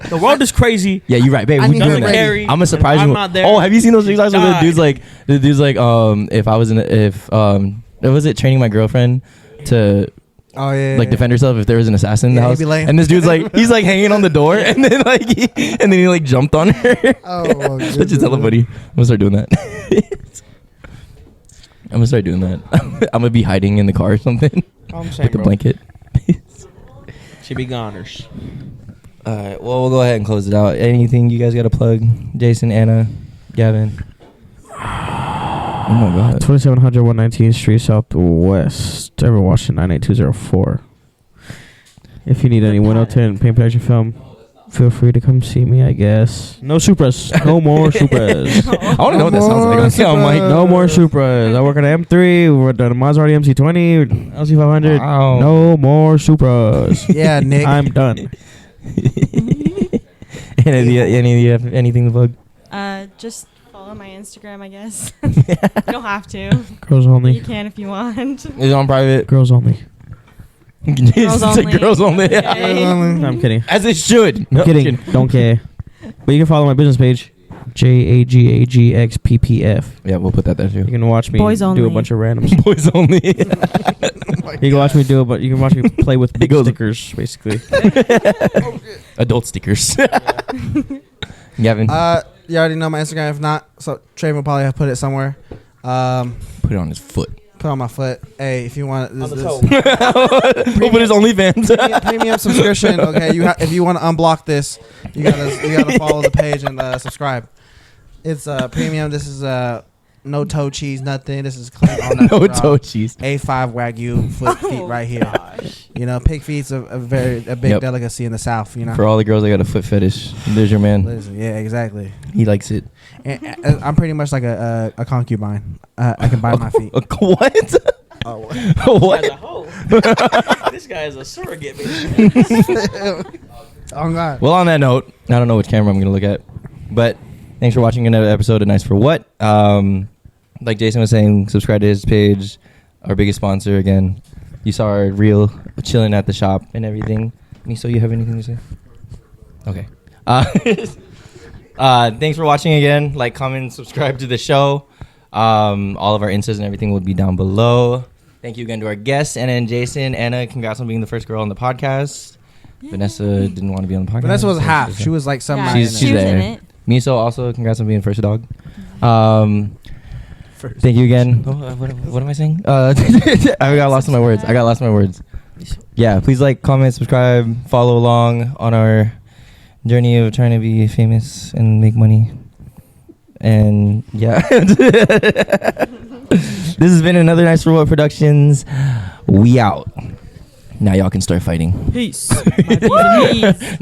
The world is crazy. Yeah, you're right, babe. I We need doing her that. ready. Carry, I'm gonna surprise I'm you. not there. Oh, have you seen those TikToks where the Die. dude's like, if I was what was it, training my girlfriend to Oh yeah. like defend herself if there was an assassin in the Yeah, he'd house, be like- and this dude's like, he's like hanging on the door, and then like he like jumped on her. Oh, That's just hella funny. I'm gonna start doing that. I'm gonna start doing that. I'm gonna be hiding in the car or something I'm saying, with the bro. blanket. She be goners. All right. Well, we'll go ahead and close it out. Anything you guys got to plug? Jayson, Anna, Gavin. Oh my God. 2700 119th Street Southwest. Ever Washington 98204. If you need any window tint paint protection film, feel free to come see me, I guess. No Supras. No more Supras. I want to know what that sounds like. I'm like, No more Supras. I work on an M3. We're done a Maserati MC20, LC500. Wow. No more Supras. Yeah, Nick. I'm done. Any of you have anything to plug? Just follow my Instagram, I guess. You don't have to. Girls You only. can if you want. Is it on private? Girls only. It's like only. girls only. Okay. No, I'm kidding. As it should. I'm kidding. Don't care. But you can follow my business page, JAGAGXPPF. Yeah, we'll put that there You too. can watch me Boys do a only. bunch of randoms. Boys only. You can watch me do it, but you can watch me play with big goes- stickers, basically. Adult stickers. Gavin, You already know my Instagram. If not, so Treyvin will probably have put it somewhere. put it on his foot. Put on my foot. Hey, if you want this, toe. Open his OnlyFans. premium subscription. Okay, if you want to unblock this, you gotta follow the page and subscribe. It's premium. This is no toe cheese, nothing. This is clean. All No natural. toe cheese. A5 Wagyu feet right here. You know, pig feet's a big Yep. delicacy in the South. You know. For all the girls that got a foot fetish, there's your man. Listen, yeah, exactly. He likes it. And I'm pretty much like a concubine. I can buy my feet. What? Oh, What? This guy is a surrogate, oh God. Well, on that note, I don't know which camera I'm going to look at, but thanks for watching another episode of Nice4What. Like Jayson was saying, subscribe to his page, our biggest sponsor again. You saw our reel chilling at the shop and everything. Miso, you have anything to say? Okay. Thanks for watching again. Like, comment, subscribe to the show. All of our instas and everything will be down below. Thank you again to our guests, Anna and Jayson. Anna, congrats on being the first girl on the podcast. Yay. Vanessa didn't want to be on the podcast. Vanessa was so half. She was like some. Yeah, She's she was there. in it. Miso also, congrats on being first dog. Thank you again. What am I saying? I got lost in my words. Yeah, please like, comment, subscribe, follow along on our journey of trying to be famous and make money. And yeah. This has been another Nice4What Productions. We out. Now y'all can start fighting. Peace. My P's and P's.